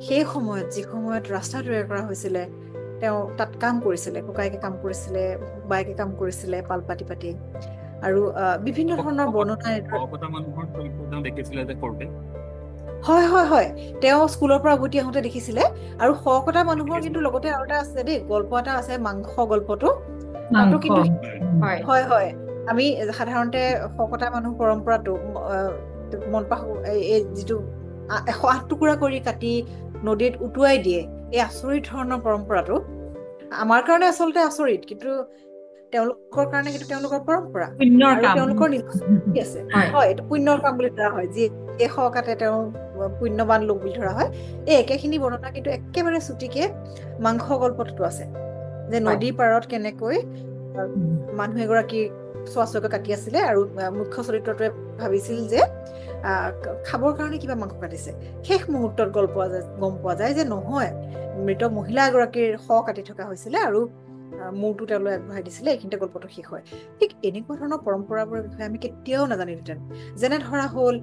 সেই সময়ত, যি সময়ত ৰাস্তা তৈয়াৰ কৰা হৈছিলে, তেওঁ তাত কাম কৰিছিলে, ককায়েকে কাম কৰিছিলে, বায়েকে কাম কৰিছিলে পাল পাতি পাতি, আৰু বিভিন্ন ধৰণৰ বৰ্ণনা দেখিছিলে যে কৰোঁতে। হয় হয় হয়, তেওঁ স্কুলৰ পৰা উভতি আহোঁতে দেখিছিলে। আৰু শকতা মানুহৰ কিন্তু লগতে আৰু এটা আছে দেই, গল্প এটা আছে, মাংস গল্পটো। তাতো কিন্তু হয় হয়, আমি সাধাৰণতে শকতা মানুহ পৰম্পৰাটো মনপা এই যিটো 108 টুকুৰা কৰি কাটি নদীত উটুৱাই দিয়ে, এই আচৰিত ধৰণৰ পৰম্পৰাটো আমাৰ কাৰণে আচলতে আচৰিত, কিন্তু তেওঁলোকৰ কাৰণে কিন্তু তেওঁলোকৰ পৰম্পৰা আৰু তেওঁলোকৰ নিজস্ব আছে। হয়, এইটো পুণ্যৰ কাম বুলি ধৰা হয়, যি এই শকাতে তেওঁ পুণ্যৱান লোক বুলি ধৰা হয়। এই একেখিনি বৰ্ণনা কিন্তু একেবাৰে চুটিকে মাংস গল্পটো আছে, যে নদীৰ পাৰত কেনেকৈ মানুহ এগৰাকী চোৱাচোৱাকৈ কাটি আছিলে, আৰু মুখ্য চৰিত্ৰটোৱে ভাবিছিল যে খাবৰ কাৰণে কিবা মাংস কাটিছে। শেষ মুহূৰ্তত গম পোৱা যায় যে নহয়, মৃত মহিলা এগৰাকীৰ কাটি থকা হৈছিলে আৰু মূৰটো তেওঁলোকে আগবঢ়াই দিছিলে। এইখিনিতে গল্পটো শেষ হয়। ঠিক এনেকুৱা ধৰণৰ পৰম্পৰাবোৰৰ বিষয়ে আমি কেতিয়াও নাজানিলোহেঁতেন। যেনে ধৰা হ'ল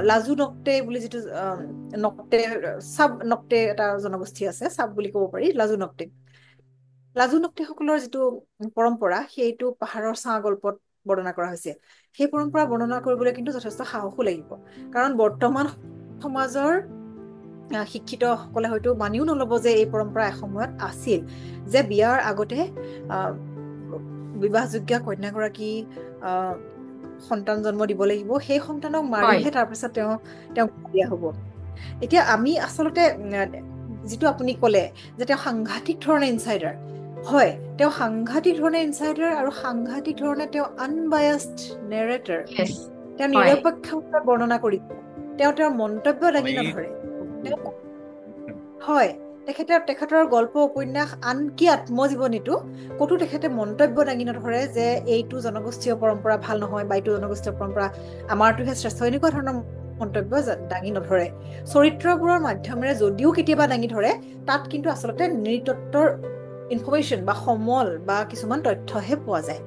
লাজু নক্টে বুলি যিটো চাব নক্টে এটা জনগোষ্ঠী আছে, চাব বুলি ক'ব পাৰি লাজু নক্টেসকলৰ যিটো পৰম্পৰা, সেইটো পাহাৰৰ ছাঁ গল্পত বৰ্ণনা কৰা হৈছে। সেই পৰম্পৰা বৰ্ণনা কৰিবলৈ কিন্তু যথেষ্ট সাহসো লাগিব, কাৰণ বৰ্তমান সমাজৰ শিক্ষিতসকলে হয়তো মানিও নল'ব যে এই পৰম্পৰা এসময়ত আছিল, যে বিয়াৰ আগতে বিবাহযোগ্য কন্যাগৰাকী সন্তান জন্ম দিব লাগিব, সেই সন্তানক মাৰিহে তাৰপিছত তেওঁ বিয়া হ'ব। এতিয়া আমি আচলতে যিটো আপুনি ক'লে যে তেওঁ সাংঘাতিক ধৰণে ইনচাইডাৰ, হয়, তেওঁ সাংঘাতিক ধৰণে ইনচাইডাৰ আৰু সাংঘাতিক ধৰণে তেওঁ আনবায়াছড নেৰেটৰ, তেওঁ নিৰপেক্ষভাৱে বৰ্ণনা কৰি তেওঁৰ মন্তব্য দাঙি নধৰে। হয়, তেখেতৰ গল্প উপন্যাস, আনকি আত্মজীৱনীটো ক'তো তেখেতে মন্তব্য দাঙি নধৰে যে এইটো জনগোষ্ঠীয় পৰম্পৰা ভাল নহয়, বা এইটো জনগোষ্ঠীয় পৰম্পৰা আমাৰটোহে শ্ৰেষ্ঠ, এনেকুৱা ধৰণৰ মন্তব্য দাঙি নধৰে। চৰিত্ৰবোৰৰ মাধ্যমেৰে যদিও কেতিয়াবা দাঙি ধৰে, তাত কিন্তু আচলতে নৃতত্বৰ ইনফৰমেশ্যন বা সমল বা কিছুমান তথ্যহে পোৱা যায়।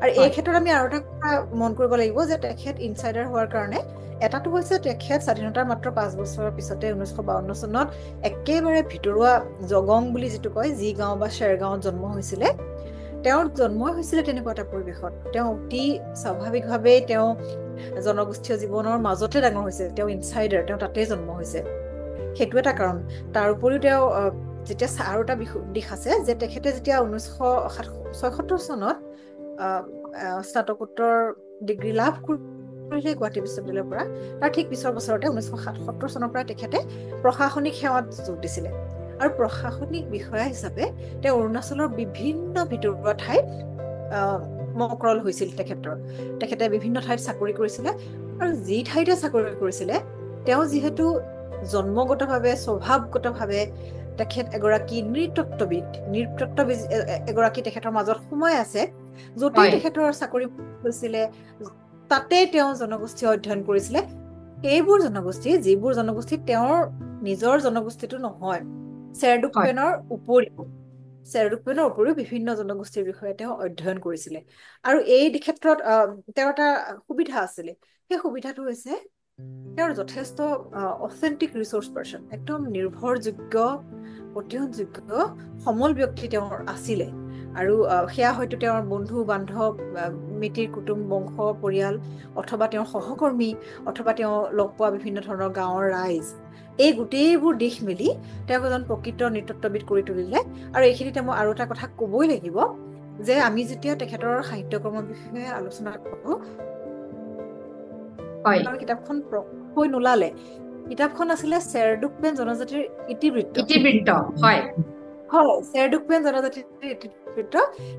আৰু এই ক্ষেত্ৰত আমি আৰু এটা কথা মন কৰিব লাগিব যে তেখেত ইনচাইডাৰ হোৱাৰ কাৰণে এটাটো হৈছে তেখেত স্বাধীনতাৰ মাত্ৰ 5 বছৰৰ পিছতে 1952 চনত একেবাৰে ভিতৰুৱা জগং বুলি যিটো কয়, যি গাঁও বা শ্বেৰগাঁৱত জন্ম হৈছিলে। তেওঁৰ জন্মই হৈছিলে তেনেকুৱা এটা পৰিৱেশত। তেওঁ অতি স্বাভাৱিকভাৱেই তেওঁ জনগোষ্ঠীয় জীৱনৰ মাজতে ডাঙৰ হৈছে, তেওঁ ইনচাইডাৰ, তেওঁ তাতেই জন্ম হৈছে, সেইটো এটা কাৰণ। তাৰ উপৰিও তেওঁ যেতিয়া আৰু এটা দিশ আছে যে তেখেতে যেতিয়া 1976 চনত স্নাতকোত্তৰ ডিগ্ৰী লাভ কৰিলে গুৱাহাটী বিশ্ববিদ্যালয়ৰ পৰা, তাৰ ঠিক পিছৰ বছৰতে 1977 চনৰ পৰা তেখেতে প্ৰশাসনিক সেৱাত যোগ দিছিলে। আৰু প্ৰশাসনিক বিষয়া হিচাপে তেওঁ অৰুণাচলৰ বিভিন্ন ভিতৰুৱা ঠাইত মকৰল হৈছিল। তেখেতে বিভিন্ন ঠাইত চাকৰি কৰিছিলে, আৰু যি ঠাইতে চাকৰি কৰিছিলে, তেওঁ যিহেতু জন্মগতভাৱে স্বভাৱগতভাৱে তেখেত এগৰাকী নৃতত্ত্ববিদ এগৰাকী তেখেতৰ মাজত সোমাই আছে। য'তেই তেখেতৰ চাকৰি হৈছিলে তাতে তেওঁ জনগোষ্ঠী অধ্যয়ন কৰিছিলে। এইবোৰ জনগোষ্ঠী, যিবোৰ জনগোষ্ঠী তেওঁৰ নিজৰ জনগোষ্ঠীটো নহয়, চেৰডুকপেনৰ উপৰিও বিভিন্ন জনগোষ্ঠীৰ বিষয়ে তেওঁ অধ্যয়ন কৰিছিলে। আৰু এই ক্ষেত্ৰত তেওঁৰ এটা সুবিধা আছিলে, সেই সুবিধাটো হৈছে তেওঁৰ যথেষ্ট অথেণ্টিক ৰিচোৰ্চ পাৰ্চন, একদম নিৰ্ভৰযোগ্য, অধ্যয়নযোগ্য সমল ব্যক্তি তেওঁৰ আছিলে। আৰু সেয়া হয়তো তেওঁৰ বন্ধু বান্ধৱ, মিতিৰ কুটুম, বংশ পৰিয়াল, অথবা তেওঁৰ সহকৰ্মী, অথবা তেওঁ লগ পোৱা বিভিন্ন ধৰণৰ গাঁৱৰ ৰাইজ, এই গোটেইবোৰ দিশ মিলি তেওঁক এজন প্ৰকৃত নৃতত্ত্ববিদ কৰি তুলিলে। আৰু এইখিনিতে মই আৰু এটা কথা ক'বই লাগিব যে আমি যেতিয়া তেখেতৰ সাহিত্যকৰ্মৰ বিষয়ে আলোচনা কৰোঁ, কিতাপখন হৈ নোলালে কিতাপখন আছিলে চেৰডুকপেন জনজাতিৰ ইতিবৃত্ত। হয় হয়, চেৰডুকপেন জনজাতিৰ ইতিবৃত্ত।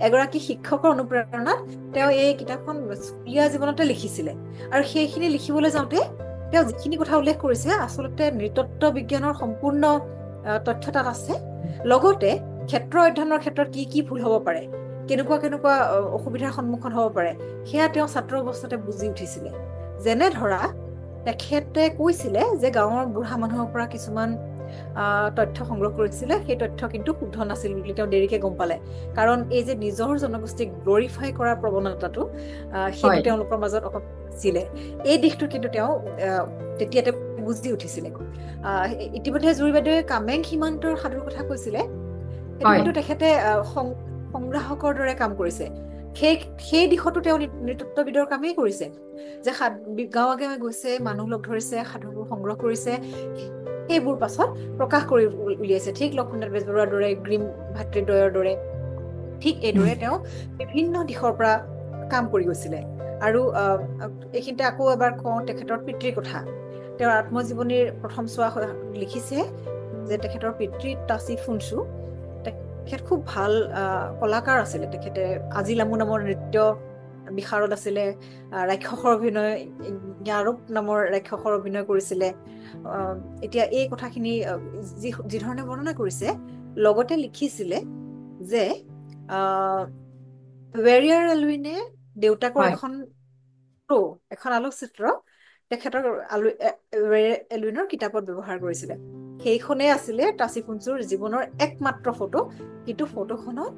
এগৰাকী শিক্ষকৰ অনুপ্ৰেৰণাত তেওঁ এই কিতাপখন স্কুলীয়া জীৱনতে লিখিছিলে, আৰু সেইখিনি লিখিবলৈ যাওঁতে তেওঁ যিখিনি কথা উল্লেখ কৰিছে আচলতে নৃতত্ব বিজ্ঞানৰ সম্পূৰ্ণ তথ্য তাত আছে। লগতে ক্ষেত্ৰ অধ্যয়নৰ ক্ষেত্ৰত কি কি ভুল হ'ব পাৰে, কেনেকুৱা অসুবিধাৰ সন্মুখীন হ'ব পাৰে, সেয়া তেওঁ ছাত্ৰ অৱস্থাতে বুজি উঠিছিলে। যেনে ধৰা তেখেতে কৈছিলে যে গাঁৱৰ বুঢ়া মানুহৰ পৰা কিছুমান তথ্য সংগ্ৰহ কৰিছিলে, সেই তথ্য কিন্তু শুদ্ধ নাছিল বুলি তেওঁ দেৰিকে গম পালে। কাৰণ এই যে নিজৰ জনগোষ্ঠীক গ্লৰিফাই কৰাৰ প্ৰৱণতাটো সেইটো তেওঁলোকৰ মাজত অকণ আছিলে। এই দিশটো কিন্তু তেওঁ তেতিয়াতে বুজি উঠিছিলে। ইতিমধ্যে জুৰি বাইদেৱে কামেং সীমান্তৰ সাধুৰ কথা কৈছিলে, সেইটো কিন্তু তেখেতে সংগ্ৰাহকৰ দৰে কাম কৰিছে। সেই দিশতো তেওঁ নৃতত্ববিদৰ কামেই কৰিছে, যে গাঁৱে গাঁৱে গৈছে, মানুহ লগ ধৰিছে, সাধুবোৰ সংগ্ৰহ কৰিছে, সেইবোৰ পাছত প্ৰকাশ কৰি উলিয়াইছে। ঠিক লক্ষ্মীনাথ বেজবৰুৱাৰ দৰে, গ্ৰীম ভাতৃদ্বয়ৰ দৰে, ঠিক এইদৰে তেওঁ বিভিন্ন দিশৰ পৰা কাম কৰি গৈছিলে। আৰু এইখিনিতে আকৌ এবাৰ কওঁ তেখেতৰ পিতৃৰ কথা। তেওঁৰ আত্মজীৱনীৰ প্ৰথম চোৱা লিখিছে যে তেখেতৰ পিতৃ তাচি ফুনচু, তেখেত খুব ভাল কলাকাৰ আছিলে। তেখেতে আজি লামু নামৰ নৃত্য বিশাৰদ আছিলে, ৰাক্ষসৰ অভিনয়, জ্ঞাৰূপ নামৰ ৰাক্ষসৰ অভিনয় কৰিছিলে। এতিয়া এই কথাখিনি যি ধৰণে বৰ্ণনা কৰিছে, লগতে লিখিছিলে যে ৱেৰিয়াৰ এলুইনে দেউতাকৰ এখন আলোকচিত্ৰ তেখেতৰ এলুইনৰ কিতাপত ব্যৱহাৰ কৰিছিলে। সেইখনেই আছিলে তাচি ফুনচুৰ জীৱনৰ একমাত্ৰ ফটো, কিন্তু ফটোখনত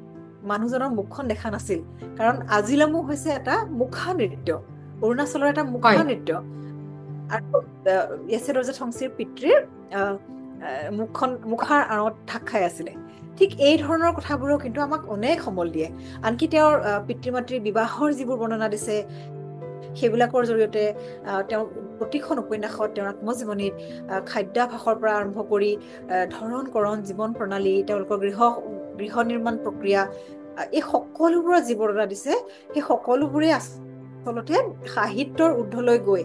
মানুহজনৰ মুখখন দেখা নাছিল। কাৰণ আজিলামু হৈছে এটা মুখা নৃত্য, অৰুণাচলৰ এটা মুখা নৃত্য, আৰু য়েছে দৰ্জে থংচিৰ পিতৃৰ মুখাৰ আঁৰত ঢাক খাই আছিলে। ঠিক এই ধৰণৰ কথাবোৰো কিন্তু আমাক অনেক সমল দিয়ে। আনকি তেওঁৰ পিতৃ মাতৃৰ বিবাহৰ যিবোৰ বৰ্ণনা দিছে, সেইবিলাকৰ জৰিয়তে তেওঁ প্ৰতিখন উপন্যাসত তেওঁৰ আত্মজীৱনীত খাদ্যাভাসৰ পৰা আৰম্ভ কৰি ধৰণ কৰণ, জীৱন প্ৰণালী, তেওঁলোকৰ গৃহ নিৰ্মাণ প্ৰক্ৰিয়া, এই সকলোবোৰৰ যি বৰ্ণনা দিছে, সেই সকলোবোৰে আচলতে সাহিত্যৰ ঊৰ্ধলৈ গৈ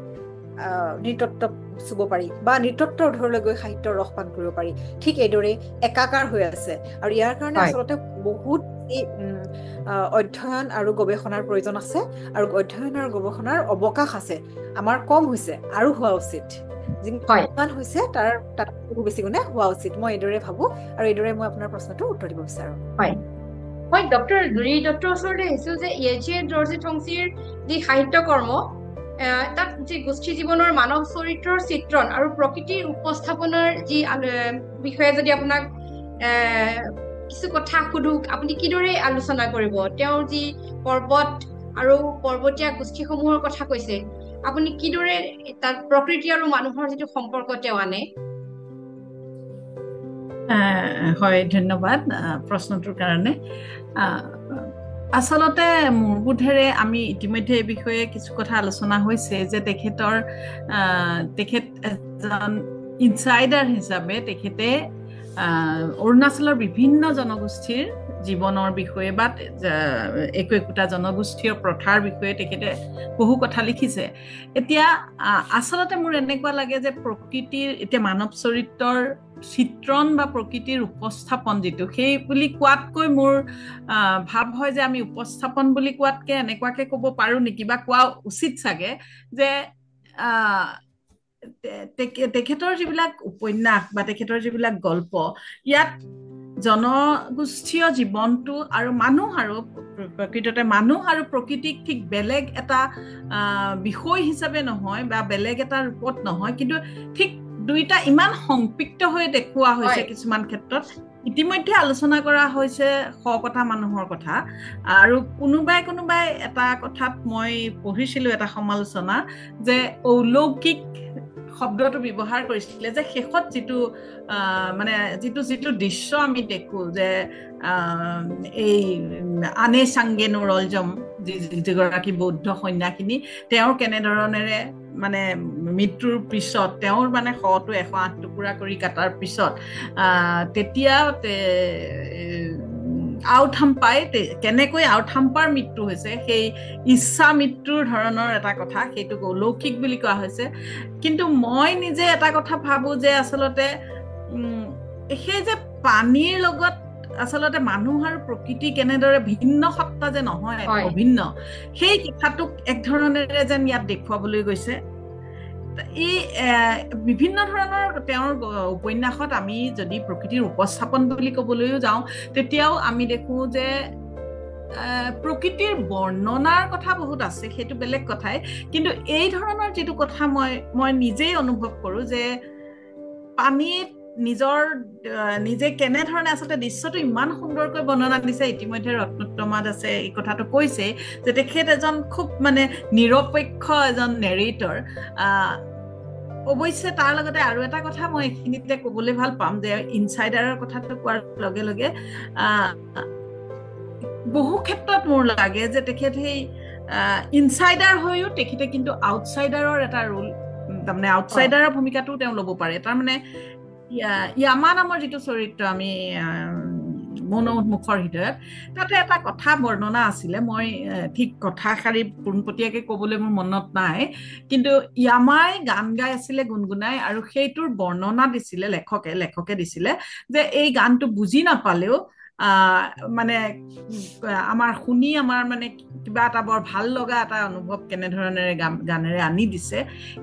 নৃতত্ব চুব পাৰি, বা নৃতত্বৰ ঊৰ্ধলৈ গৈ সাহিত্যৰ ৰস পান কৰিব পাৰি। ঠিক এইদৰে একাকাৰ হৈ আছে। আৰু ইয়াৰ কাৰণে আচলতে বহুত অধ্যয়ন আৰু গৱেষণাৰ প্ৰয়োজন আছে, আৰু অধ্যয়ন আৰু গৱেষণাৰ অৱকাশ আছে। আমাৰ কম হৈছে, আৰু হোৱা উচিত। যিমান হৈছে তাৰ বহু বেছি গুণে হোৱা উচিত, মই এইদৰে ভাবো। আৰু এইদৰে মই আপোনাৰ প্ৰশ্নটো উত্তৰ দিব বিচাৰো। মই ডক্টৰ জুৰি দত্তৰ ওচৰতে আহিছো যে য়েছে দৰ্জে থংচিৰ যি সাহিত্য কৰ্ম, তাত যি গোষ্ঠী জীৱনৰ মানৱ চৰিত্ৰৰ চিত্ৰণ আৰু প্ৰকৃতিৰ উপস্থাপনাৰ যি বিষয়ে যদি আপোনাক কিছু কথা সুধো, আপুনি কিদৰে আলোচনা কৰিব? তেওঁৰ যি পৰ্বত আৰু পৰ্বতীয়া গোষ্ঠীসমূহৰ কথা কৈছে, আপুনি কিদৰে তাত প্ৰকৃতি আৰু মানুহৰ যিটো সম্পৰ্ক তেওঁ আনে? হয়, ধন্যবাদ প্ৰশ্নটোৰ কাৰণে। আচলতে মোৰ বোধেৰে আমি ইতিমধ্যে এই বিষয়ে কিছু কথা আলোচনা হৈছে, যে তেখেত এজন ইনচাইডাৰ হিচাপে তেখেতে অৰুণাচলৰ বিভিন্ন জনগোষ্ঠীৰ জীৱনৰ বিষয়ে বা একোটা জনগোষ্ঠীয় প্ৰথাৰ বিষয়ে তেখেতে বহু কথা লিখিছে। এতিয়া আচলতে মোৰ এনেকুৱা লাগে যে প্ৰকৃতিৰ, এতিয়া মানৱ চৰিত্ৰৰ চিত্ৰণ বা প্ৰকৃতিৰ উপস্থাপন যিটো, সেই বুলি কোৱাতকৈ মোৰ ভাৱ হয় যে আমি উপস্থাপন বুলি কোৱাতকে এনেকুৱাকে ক'ব পাৰো নেকি, বা কোৱা উচিত চাগে, যে তেখেতৰ যিবিলাক উপন্যাস বা তেখেতৰ যিবিলাক গল্প, ইয়াত জনগোষ্ঠীয় জীৱনটো আৰু মানুহ, আৰু প্ৰকৃততে মানুহ আৰু প্ৰকৃতিক ঠিক বেলেগ এটা বিষয় হিচাপে নহয়, বা বেলেগ এটা ৰূপত নহয়, কিন্তু ঠিক দুইটা ইমান সংপৃক্ত হৈ দেখুওৱা হৈছে কিছুমান ক্ষেত্ৰত। ইতিমধ্যে আলোচনা কৰা হৈছে কথা মানুহৰ কথা, আৰু কোনোবাই এটা কথাত মই পঢ়িছিলো এটা সমালোচনা, যে অলৌকিক শব্দটো ব্যৱহাৰ কৰিছিলে, যে শেষত যিটো মানে যিটো দৃশ্য আমি দেখো, যে এই আনে চাংগে নৰলজম, যিগৰাকী বৌদ্ধ সন্যাসিনী, তেওঁৰ কেনেধৰণেৰে মানে মৃত্যুৰ পিছত, তেওঁৰ মানে শটো 108 টুকুৰা কৰি কাটাৰ পিছত তেতিয়া আউথাম্পাই কেনেকৈ আউথাম্পাৰ মৃত্যু হৈছে সেই ইচ্ছা মৃত্যুৰ ধৰণৰ এটা কথা, সেইটোক অলৌকিক বুলি কোৱা হৈছে। কিন্তু মই নিজে এটা কথা ভাবো যে আচলতে সেই যে পানীৰ লগত আচলতে মানুহ আৰু প্ৰকৃতি কেনেদৰে ভিন্ন সত্তা যে নহয়, অভিন্ন, সেই কথাটোক এক ধৰণেৰে যেন ইয়াত দেখুৱাবলৈ গৈছে। এই বিভিন্ন ধৰণৰ তেওঁৰ উপন্যাসত আমি যদি প্ৰকৃতিৰ উপস্থাপন বুলি ক'বলৈও যাওঁ, তেতিয়াও আমি দেখো যে প্ৰকৃতিৰ বৰ্ণনাৰ কথা বহুত আছে, সেইটো বেলেগ কথাই। কিন্তু এই ধৰণৰ যিটো কথা মই নিজেই অনুভৱ কৰোঁ যে পানীত নিজে কেনেধৰণে আচলতে দৃশ্যটো ইমান সুন্দৰকৈ বৰ্ণনা দিছে। ইতিমধ্যে ৰত্নোত্তমা দাসে এই কথাটো কৈছে যে তেখেত এজন খুব মানে নিৰপেক্ষ এজন নেৰেটৰ। অৱশ্যে তাৰ লগতে আৰু এটা কথা মই এইখিনিতে ক'বলৈ ভাল পাম যে ইনচাইডাৰৰ কথাটো কোৱাৰ লগে লগে বহু ক্ষেত্ৰত মোৰ লাগে যে তেখেত সেই ইনচাইডাৰ হৈও তেখেতে কিন্তু আউটচাইডাৰৰ এটা ৰোল, তাৰমানে আউটচাইডাৰৰ ভূমিকাটো তেওঁ ল'ব পাৰে। তাৰমানে য়ামা নামৰ যিটো চৰিত্ৰ আমি মৌন মুখৰ হৃদয়ত, তাতে এটা কথা বৰ্ণনা আছিলে, মই ঠিক কথাষাৰি পোনপটীয়াকৈ ক'বলৈ মোৰ মনত নাই, কিন্তু য়ামাই গান গাই আছিলে গুণগুণাই, আৰু সেইটোৰ বৰ্ণনা দিছিলে লেখকে দিছিলে যে এই গানটো বুজি নাপালেও মানে আমাৰ শুনি আমাৰ মানে কিবা এটা বৰ ভাল লগা এটা অনুভৱ কেনেধৰণেৰে গানেৰে আনি দিছে।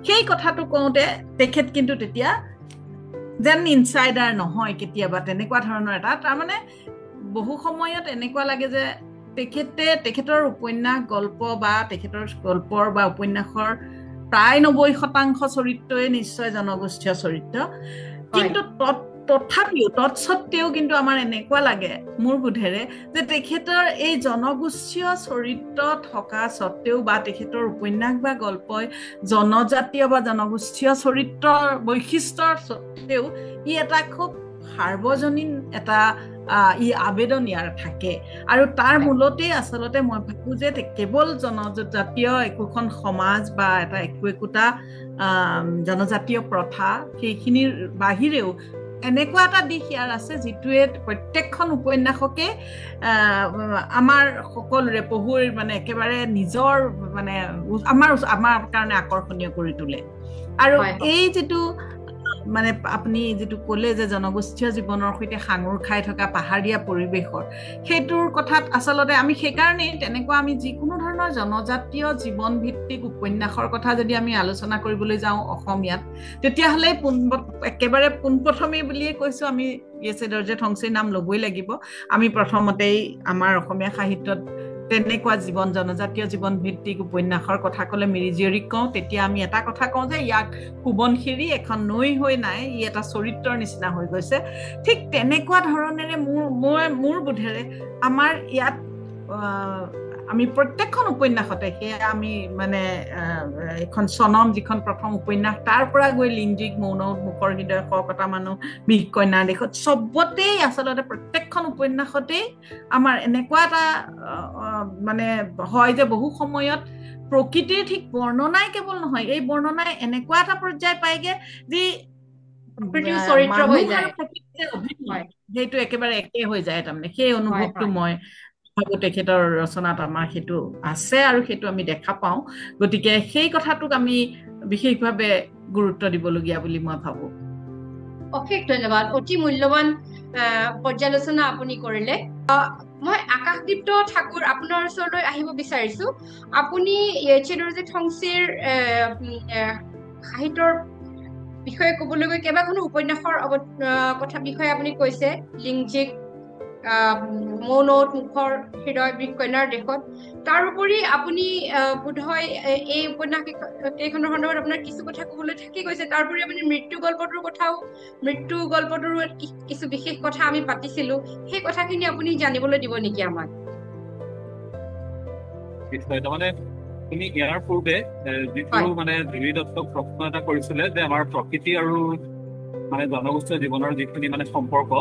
সেই কথাটো কওঁতে তেখেত কিন্তু তেতিয়া যেন ইনচাইডাৰ নহয় কেতিয়াবা, তেনেকুৱা ধৰণৰ এটা, তাৰমানে বহু সময়ত এনেকুৱা লাগে যে তেখেতৰ উপন্যাস গল্প বা তেখেতৰ গল্পৰ বা উপন্যাসৰ প্ৰায় 90% চৰিত্ৰই নিশ্চয় জনগোষ্ঠীয় চৰিত্ৰ। কিন্তু তৎসত্ত্বেও কিন্তু আমাৰ এনেকুৱা লাগে মোৰ বোধেৰে যে তেখেতৰ এই জনগোষ্ঠীয় চৰিত্ৰ থকা স্বত্তেও বা তেখেতৰ উপন্যাস বা গল্পই জনজাতীয় বা জনগোষ্ঠীয় চৰিত্ৰৰ বৈশিষ্ট্যৰ স্বত্তেও ই এটা খুব সাৰ্বজনীন এটা আবেদন ইয়াৰ থাকে। আৰু তাৰ মূলতে আচলতে মই ভাবো যে কেৱল জনজাতীয় একোখন সমাজ বা একোটা জনজাতীয় প্ৰথা সেইখিনিৰ বাহিৰেও এনেকুৱা এটা দিশ ইয়াৰ আছে যিটোৱে প্ৰত্যেকখন উপন্যাসকে আমাৰ সকলোৰে পঢ়ুৱৈৰ মানে একেবাৰে নিজৰ মানে আমাৰ কাৰণে আকৰ্ষণীয় কৰি তোলে। আৰু এই যিটো মানে আপুনি যিটো ক'লে যে জনগোষ্ঠীয় জীৱনৰ সৈতে সাঙুৰ খাই থকা পাহাৰীয়া পৰিৱেশৰ, সেইটোৰ কথাত আচলতে আমি সেইকাৰণেই তেনেকুৱা আমি যিকোনো ধৰণৰ জনজাতীয় জীৱন ভিত্তিক উপন্যাসৰ কথা যদি আমি আলোচনা কৰিবলৈ যাওঁ অসমীয়াত, তেতিয়াহ'লে একেবাৰে পোনপ্ৰথমেই বুলিয়ে কৈছোঁ আমি য়েছে দৰ্জে ঠংচিৰ নাম ল'বই লাগিব। আমি প্ৰথমতেই আমাৰ অসমীয়া সাহিত্যত তেনেকুৱা জনজাতীয় জীৱন ভিত্তিক উপন্যাসৰ কথা ক'লে মিৰিজীয়ৰীক কওঁ, তেতিয়া আমি এটা কথা কওঁ যে ইয়াক সোৱণশিৰি এখন নৈ হৈ নাই, ই এটা চৰিত্ৰৰ নিচিনা হৈ গৈছে। ঠিক তেনেকুৱা ধৰণেৰে মোৰ বোধেৰে আমাৰ ইয়াত আমি প্ৰত্যেকখন উপন্যাসতে, সেয়া আমি মানে এখন চনম যিখন প্ৰথম উপন্যাস, তাৰ পৰা গৈ লিঞ্জিক, মৌন মুখৰ হৃদয়, শকতা মানুহ, বিষ কন্যাৰ দেশত, চবতেই আচলতে প্ৰত্যেকখন উপন্যাসতেই আমাৰ এনেকুৱা এটা মানে হয় যে বহু সময়ত প্ৰকৃতিৰ ঠিক বৰ্ণনাই কেৱল নহয়, এই বৰ্ণনাই এনেকুৱা এটা পৰ্যায় পায়গে যি চৰিত্ৰ হৈ যায়, সেইটো একেবাৰে একে হৈ যায়। তাৰমানে সেই অনুভৱটো মই ভাবো তেখেতৰ ৰচনাত আমাৰ সেইটো আছে আৰু সেইটো আমি দেখা পাওঁ। গতিকে সেই কথাটোক আমি বিশেষভাৱে গুৰুত্ব দিবলগীয়া বুলি মই ভাবো। অশেষ ধন্যবাদ, অতি মূল্যৱান পৰ্যালোচনা আপুনি কৰিলে। মই আকাশদীপ্ত ঠাকুৰ আপোনাৰ ওচৰলৈ আহিব বিচাৰিছো। আপুনি য়েছে দৰ্জে ঠংচিৰ সাহিত্যৰ বিষয়ে ক'বলৈ গৈ কেইবাখনো উপন্যাসৰ কথা বিষয়ে আপুনি কৈছে, লিংজিক, মৌন মুখৰ হৃদয়, বিষ কন্যাৰ দেশত। তাৰোপৰি আপুনি বোধহয় এই উপন্যাস কেইখনৰ সন্দৰ্ভত আপোনাৰ কিছু কথা ক'বলৈ থাকি গৈছে। তাৰোপৰি আপুনি মৃত্যু গল্পটোৰো কিছু বিশেষ কথা আমি পাতিছিলো, সেই কথাখিনি আপুনি জানিবলৈ দিব নেকি আমাক? তাৰমানে তুমি ইয়াৰ পূৰ্বে যিটো মানে জুৰি দত্তক প্ৰশ্ন এটা কৰিছিলে যে আমাৰ প্ৰকৃতি আৰু মানে জনগোষ্ঠীয় জীৱনৰ যিখিনি মানে সম্পৰ্ক,